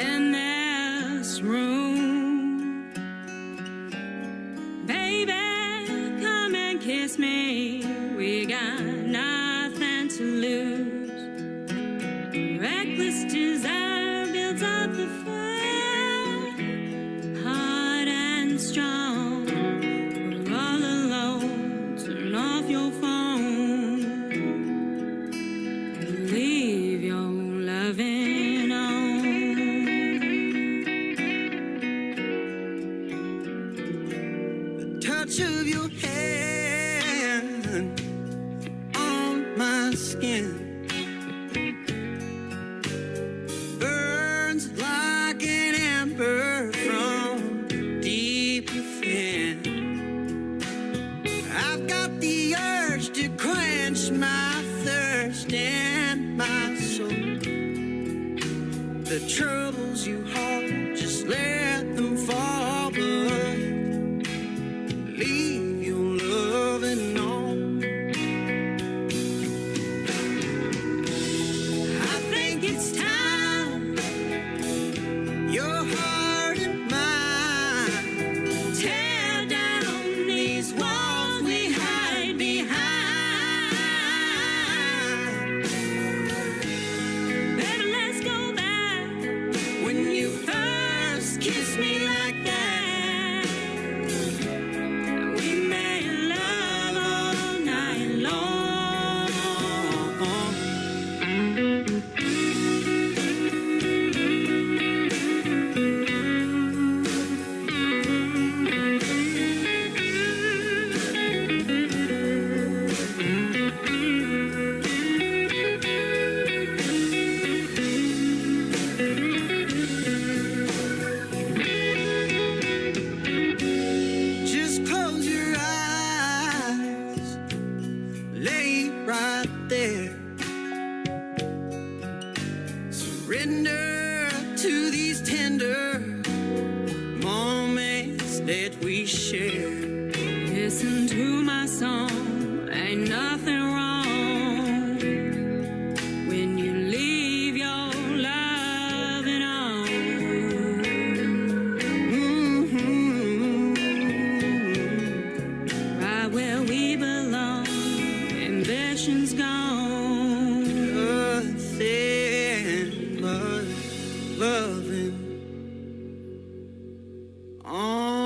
in this room. Baby, come and kiss me. We got nothing to lose. Reckless desire builds up the fire, hard and strong. We're all alone. Turn off your phone. skin. Burns like an ember from deep within. I've got the urge to quench my thirst and my soul. The troubles you hold, just let them fall behind. Leave your loving on. I think it's time your heart and mine tear down these walls we hide behind. Baby, let's go back when you first kissed me like that. We made love all night long. Just close your eyes, lay right there. Surrender to these tender moments that we share. Listen to my song, ain't nothing wrong when you leave your loving on. Right where we belong, ambition's gone. Nothing but loving on.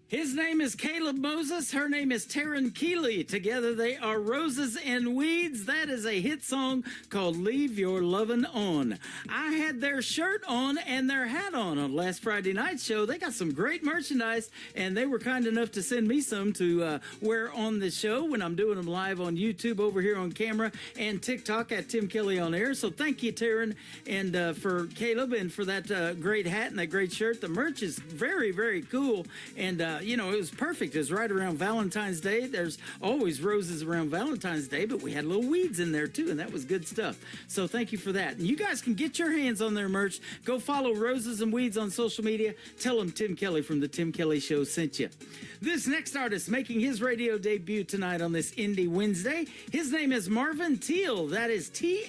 His name is Caleb Moses. Her name is Taryn Keeley. Together they are Roses and Weeds. That is a hit song called Leave Your Lovin' On. I had their shirt on and their hat on last Friday night show. They got some great merchandise, and they were kind enough to send me some to wear on the show when I'm doing them live on YouTube over here on camera and TikTok at Tim Kelly on Air. So thank you, Taryn, and for Caleb, and for that great hat and that great shirt. The merch is very, very cool, and you know, it was perfect. It was right around Valentine's Day. There's always roses around Valentine's Day, but we had little weeds in there too, and that was good stuff. So thank you for that. And you guys can get your hands on their merch. Go follow Roses and Weeds on social media. Tell them Tim Kelly from the Tim Kelly Show sent you. This next artist making his radio debut tonight on this Indie Wednesday, his name is Marvin Thiel. That is Thiel.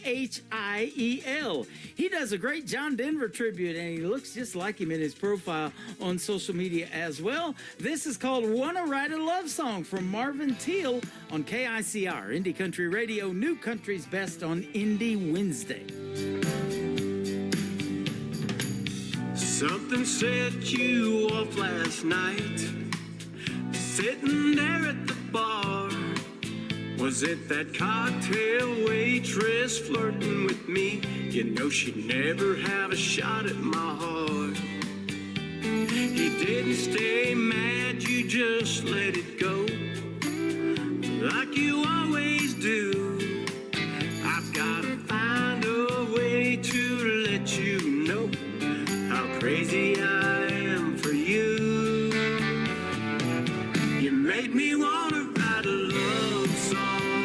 He does a great John Denver tribute, and he looks just like him in his profile on social media as well. This is called Wanna Write a Love Song from Marvin Thiel on KICR, Indie Country Radio, New Country's Best on Indie Wednesday. Something set you off last night, sitting there at the bar. Was it that cocktail waitress flirting with me? You know she'd never have a shot at my heart. You didn't stay mad, you just let it go, like you always do. I've gotta find a way to let you know how crazy I am for you. You made me wanna write a love song,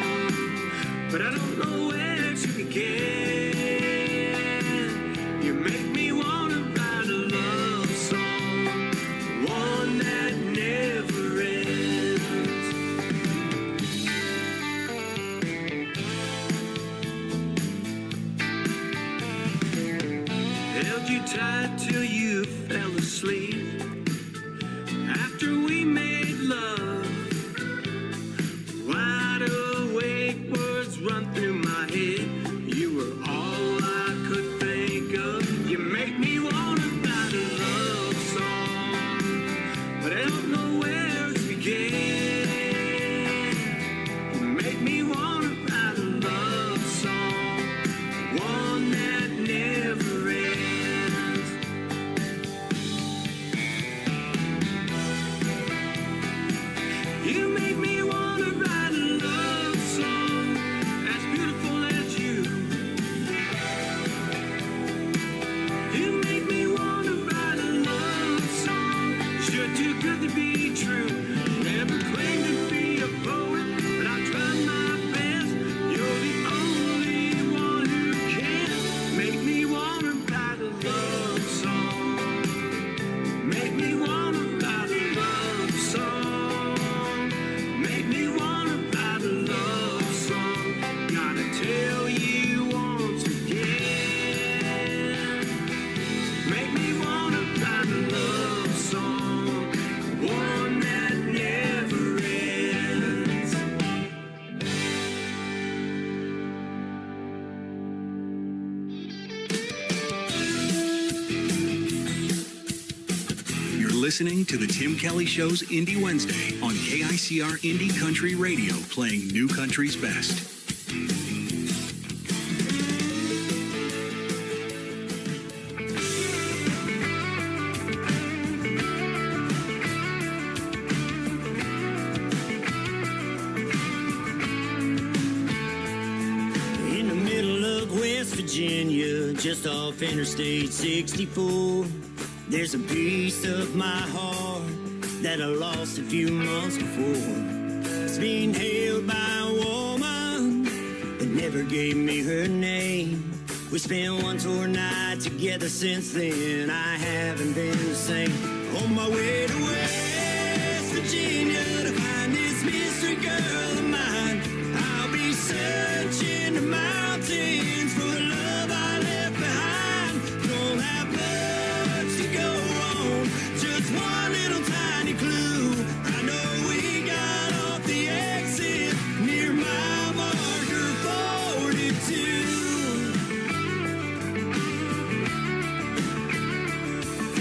but I don't know where to begin. You make me wanna write a love song, one that never ends. Held you tight till you fell asleep. After we made love, wide awake, words run through my head. You were all I could think of. You make me wanna write a love song, but I don't know where to begin. You make me wanna write a listening to the Tim Kelly Show's Indie Wednesday on KICR Indie Country Radio, playing new country's best. In the middle of West Virginia, just off Interstate 64, there's a piece of my heart that I lost a few months before. It's being held by a woman that never gave me her name. We spent one tour night together since then. I haven't been the same. On my way to West Virginia to find this mystery girl of mine, I'll be searching the mountains for the love I left behind. Don't have much to go on, just one little tiny clue. I know we got off the exit near mile marker 42.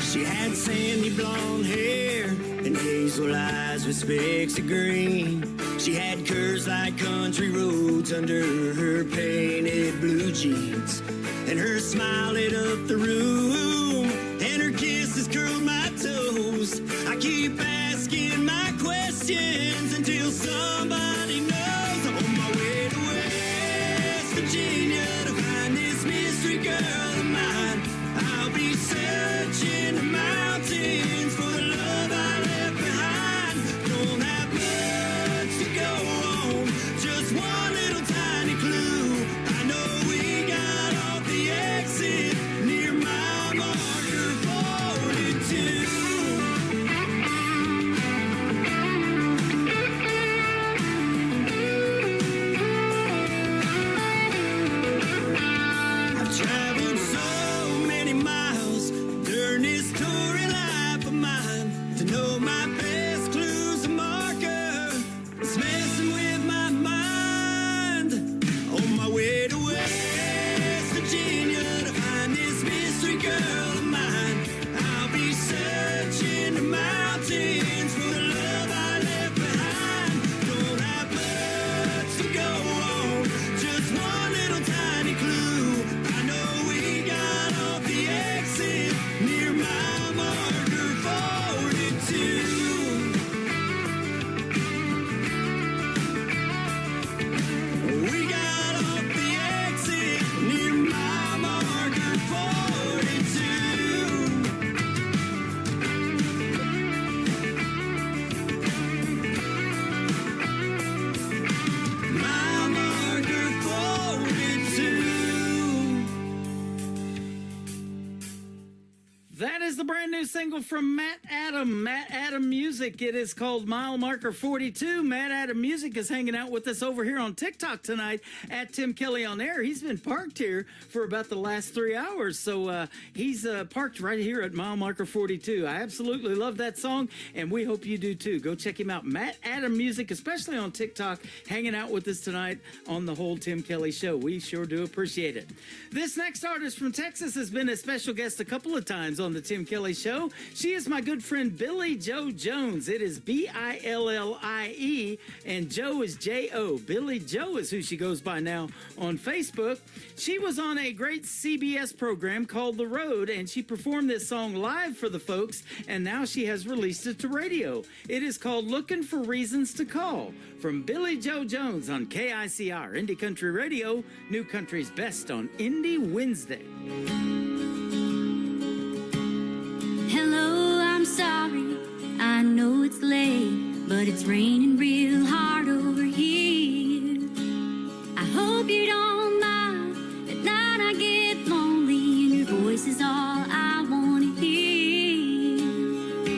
She had sandy blonde hair and hazel eyes with specks of green. She had curves like country roads under her painted blue jeans. And her smile lit up the room, and her kisses curled my toes. I keep asking my questions until somebody knows. On my way to West Virginia to find this mystery girl of mine, I'll be searching the mountains for the love I left behind. Don't have much to go on, just one little tiny clue. I know we got off the exit near mile marker 42. I've traveled so many miles during this touring life of mine to know my best clues to marker. It's messing with my mind. On my way to West Virginia to find this mystery girl of mine, I'll be searching the mountains for the love I left behind. Don't have much to go on, just one little tiny clue. I know we got off the exit near mile marker 42. We got off the exit near mile marker 42. Mile marker 42. That is the brand new single from Matt Adam, Matt Adam Music. It is called Mile Marker 42. Matt Adam Music is hanging out with us over here on TikTok tonight at Tim Kelly on Air. He's been parked here for about the last 3 hours, so he's parked right here at Mile Marker 42. I absolutely love that song, and we hope you do too. Go check him out, Matt Adam Music, especially on TikTok, hanging out with us tonight on the whole Tim Kelly Show. We sure do appreciate it. This next artist from Texas has been a special guest a couple of times on the Tim Kelly Show. She is my good friend Billie Joe Jones. It is Billie, and Joe is J-O. Billie Joe is who she goes by now on Facebook. She was on a great CBS program called The Road, and she performed this song live for the folks, and now she has released it to radio. It is called Looking for Reasons to Call, from Billie Joe Jones on KICR Indie Country Radio, New Country's Best on Indie Wednesday. Hello, I'm sorry, I know it's late, but it's raining real hard over here. I hope you don't mind, at night I get lonely and your voice is all I want to hear.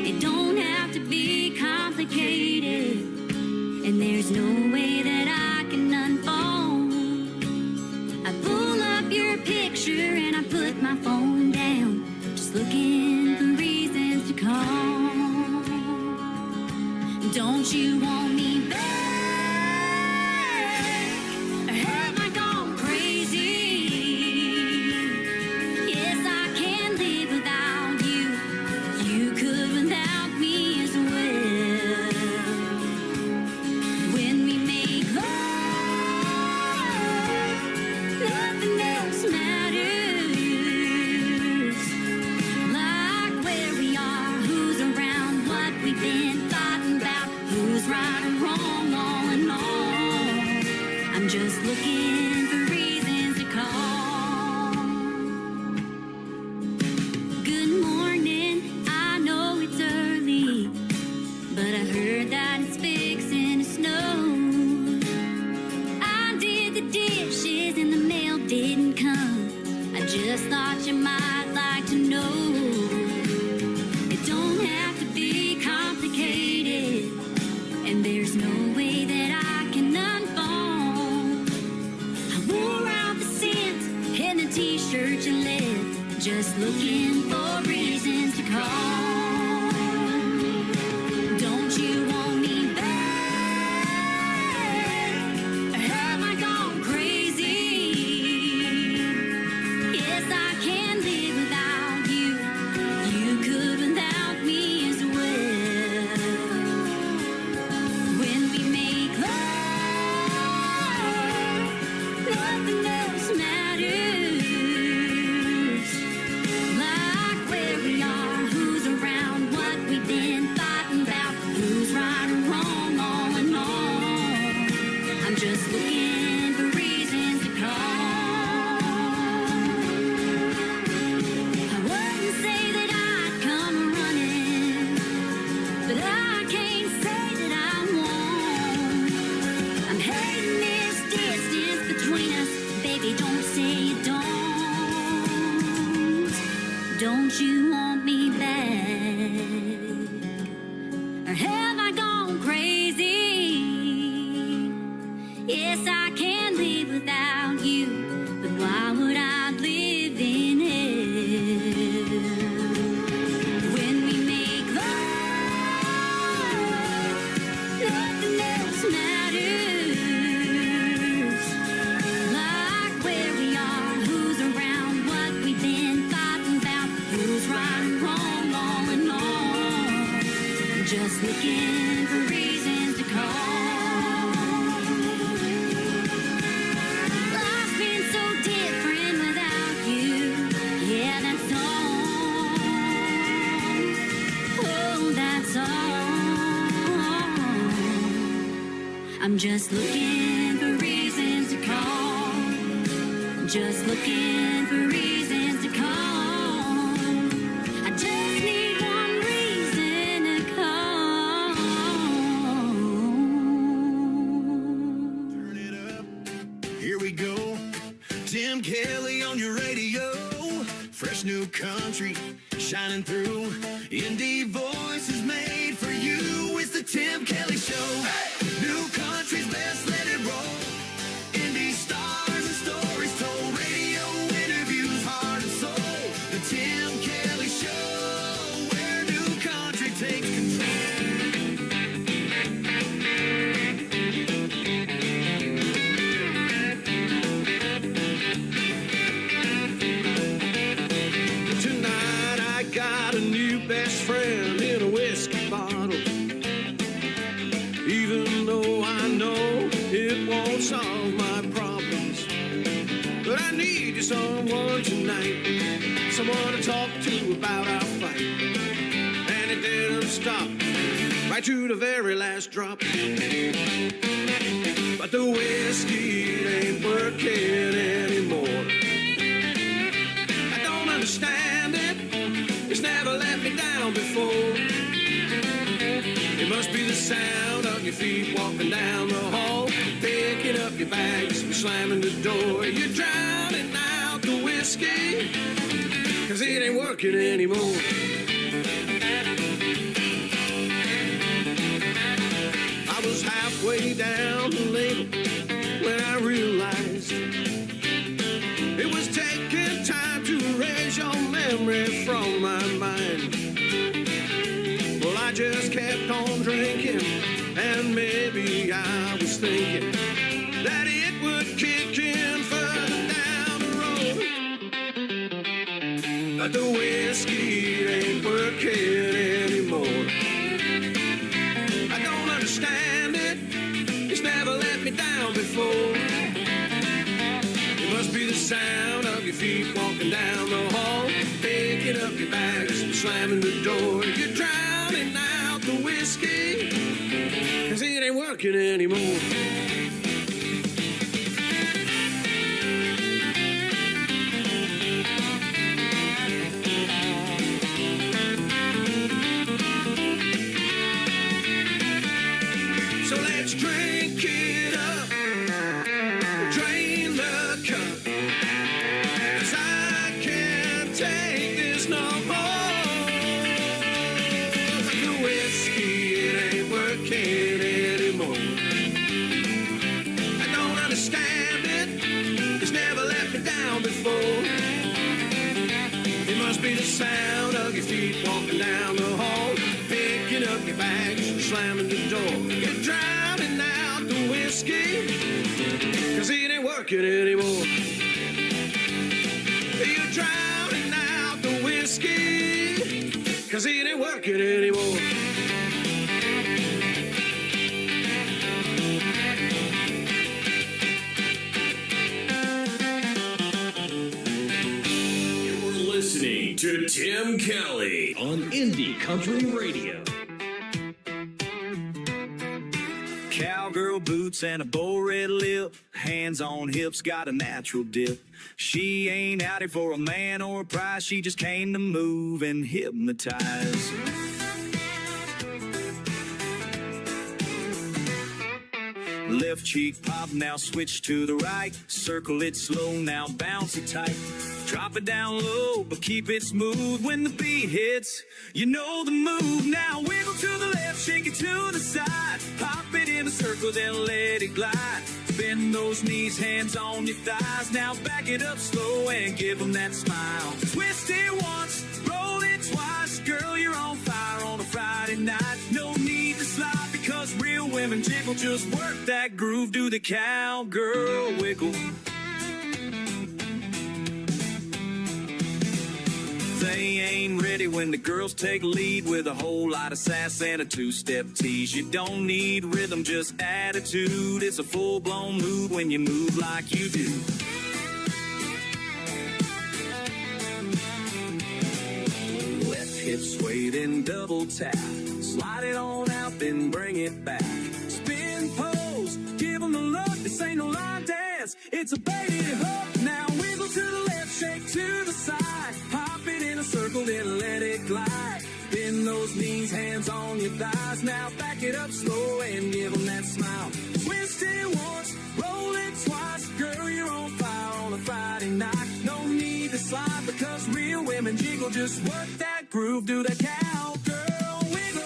It don't have to be complicated, and there's no way that I can unfold. I pull up your picture and I put my phone down, just looking for reasons to call. Don't you want me back? Or am I gone crazy? Yes, I can live without you. You could without looking for reasons to call. Good morning, I know it's early, but I heard that it's fixing to snow. I did the dishes and the mail didn't come. I just thought you might like to know. It don't have to be complicated, and there's no way that I can unfold. I wore out the scent and the t-shirt you left, just looking for reasons to call. Don't you want me back? Or have I gone crazy? Yes, I can live without you. You could without me as well. When we make love, nothing else matters. Like where we are, who's around, what we've been fighting about, who's right or wrong, all in all. I'm just looking for reasons to call. I wouldn't say that I'd come running, but I can't say that I won't. I'm hating this distance between us, baby, don't say you don't. Don't you want me back? Or have I gone crazy? Yes, I can live without you, but why would I live in hell? When we make love, nothing else matters. Like where we are, who's around, what we've been fighting about, who's right and wrong, all in all. I'm just looking for reasons to call. Life's been so different without you. Yeah, that's all. Oh, that's all. I'm just looking for reasons to call. Just looking for reasons to call. I just need one reason to call. Turn it up. Here we go. Tim Kelly on your radio. Fresh new country shining through. Indie voices made for you. It's the Tim Kelly Show. New country's best, let it roll. Indie stars and stories told. Radio interviews, heart and soul. The Tim Kelly Show, where new country takes control. Tonight I got a new best friend in a whiskey bottle. Even though I know it won't solve my problems, but I need you someone tonight, someone to talk to about our fight. And it didn't stop right to the very last drop. But the whiskey ain't working anymore. I don't understand it, it's never let me down before. It must be the sound of your feet walking down the hall, picking up your bags and slamming the door. You're drowning out the whiskey, 'cause it ain't working anymore. I was halfway down the label when I realized it was taking time to erase your memory from my mind. Well, I just kept on drinking, and maybe I was thinking that it would kick in further down the road. But the whiskey ain't working anymore. I don't understand it, it's never let me down before. It must be the sound of your feet walking down the hall, picking up your bags and slamming the door. You're drowning out the whiskey, 'cause it ain't working anymore. down before. It must be the sound of your feet walking down the hall, picking up your bags, slamming the door. You're drowning out the whiskey, 'cause it ain't working anymore. You're drowning out the whiskey, 'cause it ain't working anymore. Listening to Tim Kelly on Indie Country Radio. Cowgirl boots and a bow red lip, hands on hips, got a natural dip. She ain't out here for a man or a prize, she just came to move and hypnotize. Left cheek pop, now switch to the right. Circle it slow, now bounce it tight. Drop it down low, but keep it smooth. When the beat hits, you know the move. Now wiggle to the left, shake it to the side. Pop it in a circle, then let it glide. Bend those knees, hands on your thighs. Now back it up slow and give them that smile. Twist it once, roll it twice. Girl, you're on fire on a Friday night. No need to slide, because real women jiggle. Just work that groove, do the cowgirl wiggle. They ain't ready when the girls take lead with a whole lot of sass and a two-step tease. You don't need rhythm, just attitude. It's a full-blown mood when you move like you do. Left hip sway, then double tap. Slide it on out, then bring it back. Spin pose, give them the look. This ain't no line dance, it's a baby hook. Now wiggle to the left, shake to the side. Pop it in a circle, then let it glide. Bend those knees, hands on your thighs. Now back it up slow and give them that smile. Twist it once, roll it twice. Girl, you're on fire on a Friday night. No need to slide, because real women jiggle. Just work that groove, do the cowgirl wiggle.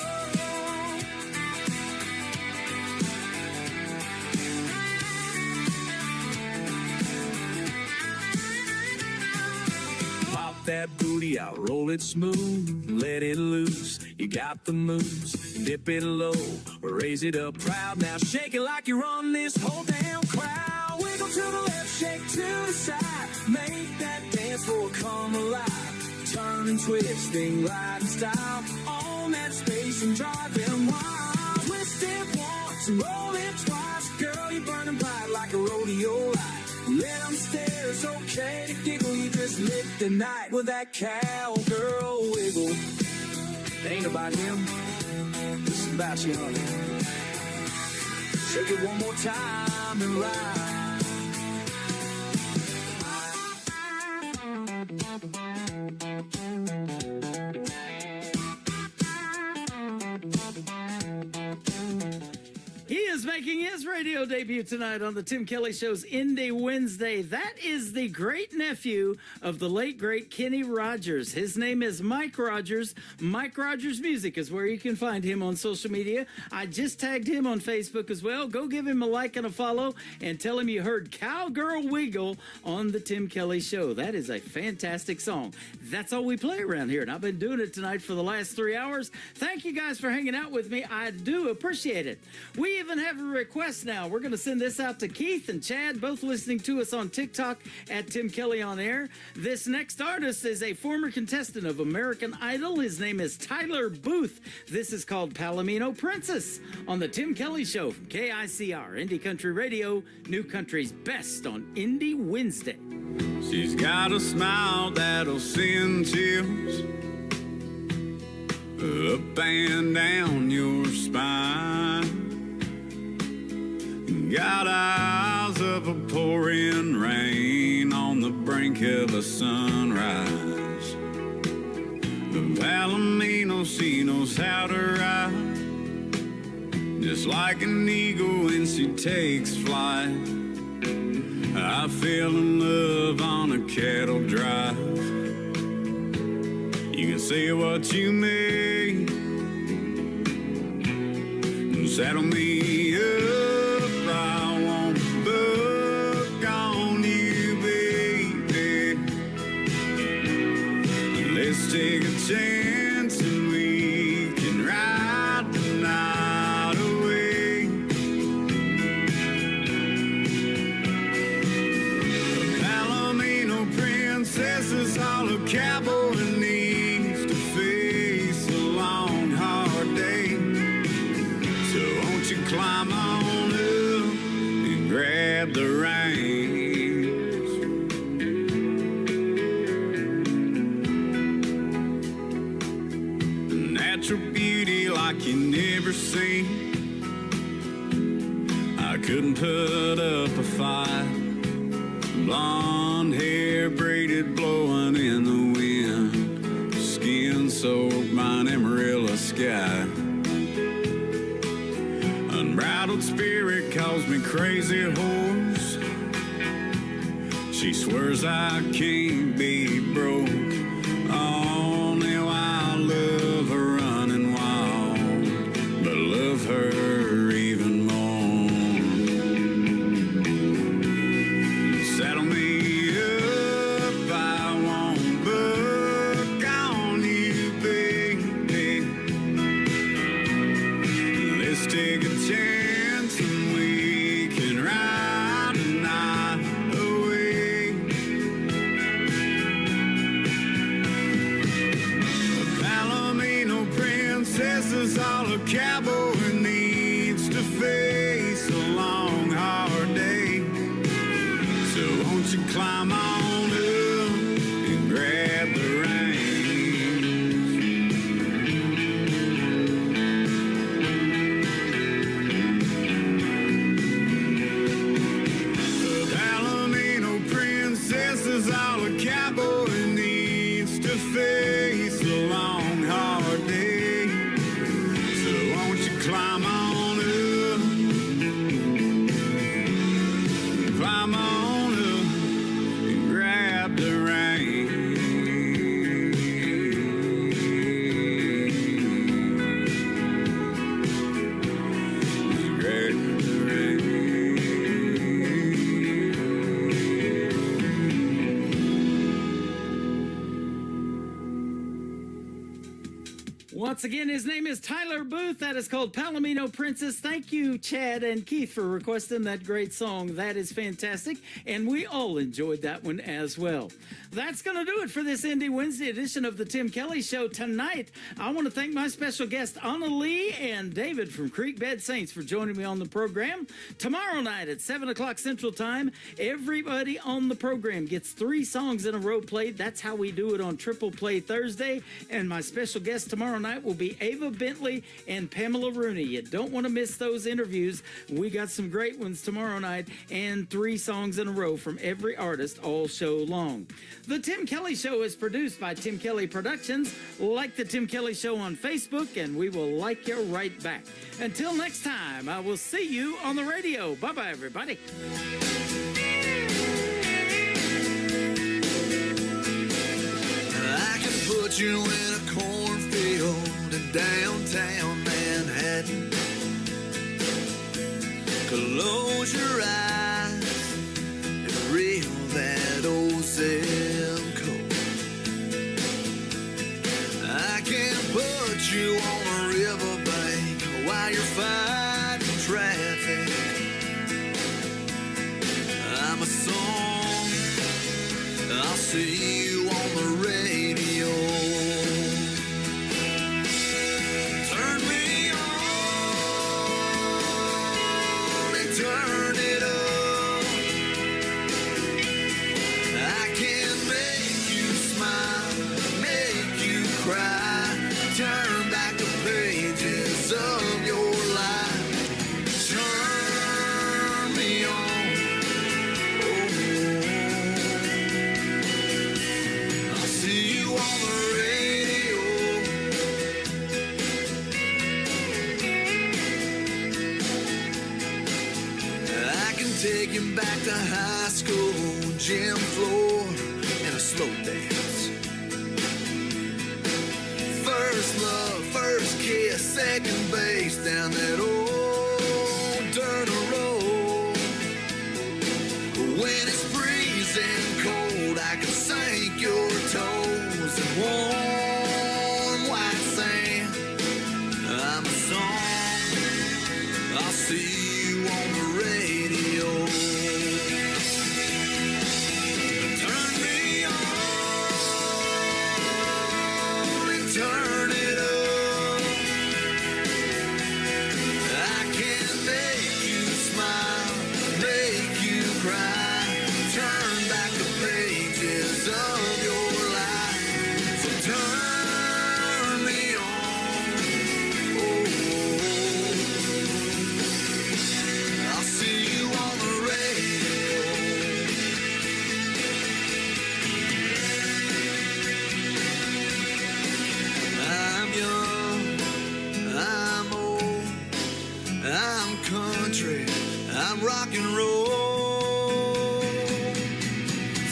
That booty out, roll it smooth, let it loose. You got the moves, dip it low, raise it up proud. Now shake it like you run this whole damn crowd. Wiggle to the left, shake to the side. Make that dance floor come alive. Turn and twist, thing glide in style. On that space and drive them wild. Twist it once and roll it twice. Girl, you're burning bright like a rodeo light. Let them stare, it's okay to giggle. You just lit the night with that cowgirl wiggle. It ain't about him, this is about you, honey. Shake it one more time and ride. He is making his radio debut tonight on the Tim Kelly Show's Indie Wednesday. That is the great nephew of the late, great Kenny Rogers. His name is Mike Rogers. Mike Rogers Music is where you can find him on social media. I just tagged him on Facebook as well. Go give him a like and a follow and tell him you heard Cowgirl Wiggle on the Tim Kelly Show. That is a fantastic song. That's all we play around here, and I've been doing it tonight for the last 3 hours. Thank you guys for hanging out with me. I do appreciate it. We even have a request now. We're going to send this out to Keith and Chad, both listening to us on TikTok at Tim Kelly on Air. This next artist is a former contestant of American Idol. His name is Tyler Booth. This is called Palomino Princess on the Tim Kelly Show from KICR, Indie Country Radio, New Country's best on Indie Wednesday. She's got a smile that'll send chills up and down your spine. Got eyes of a pouring rain on the brink of a sunrise. The Palomino, she knows how to ride, just like an eagle when she takes flight. I fell in love on a cattle drive. You can say what you may, saddle me up. I won't buck on you, babe. chance and we can ride the night away. A Palomino princess is all a cowboy needs to face a long, hard day. So won't you climb on up and grab the reins? Natural beauty like you never seen. I couldn't put up a fight. Blonde hair braided, blowing in the wind. Skin soaked by an Amarillo sky. Unbridled spirit calls me crazy horse. She swears I can't be broke. Only while love her running wild, but love her even more. Saddle me up, I won't buck on you, baby. Let's take a chance and we can ride the night away. A Palomino princess is all a cowboy needs to face a long, hard day. So won't you climb on up and grab the reins? A Palomino princess is all a cowboy needs to face a long, hard day. So won't you climb on up, climb on up and grab the reins. Grab the reins. Once again, his name is Tyler Booth. That is called Palomino Princess. Thank you, Chad and Keith, for requesting that great song. That is fantastic, and we all enjoyed that one as well. That's going to do it for this Indie Wednesday edition of the Tim Kelly Show tonight. I want to thank my special guests, Anna Lee and David from Creek Bed Saints, for joining me on the program. Tomorrow night at 7 o'clock Central Time, everybody on the program gets 3 songs in a row played. That's how we do it on Triple Play Thursday. And my special guest tomorrow night will be Ava Bentley and Pamela Rooney. You don't want to miss those interviews. We got some great ones tomorrow night and 3 songs in a row from every artist all show long. The Tim Kelly Show is produced by Tim Kelly Productions. Like the Tim Kelly Show on Facebook, and we will like you right back. Until next time, I will see you on the radio. Bye-bye, everybody. I can put you in a cornfield in downtown Manhattan. Close your eyes and reel that old zip code. I can put you on a riverbank while you're fighting traffic. I'm a song, I'll see you on the radio. Turn me on and turn it up. I can make you smile, make you cry, turn back the pages of your life. Turn me on. I'll see you on the radio. I can take you back to high school, gym floor, and a slow dance. First love, first kiss, second base down that old dirt road. When it's freezing cold, I can sink your toes and warm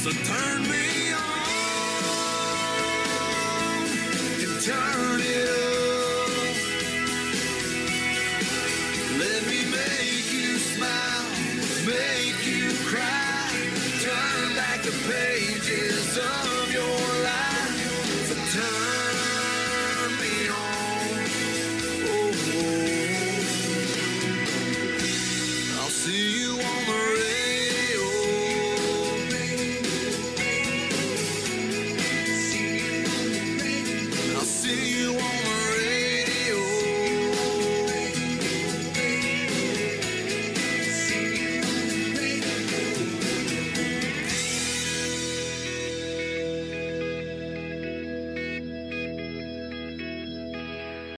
So turn me on and turn it up. Let me make you smile, make you cry. Turn back the pages of your life.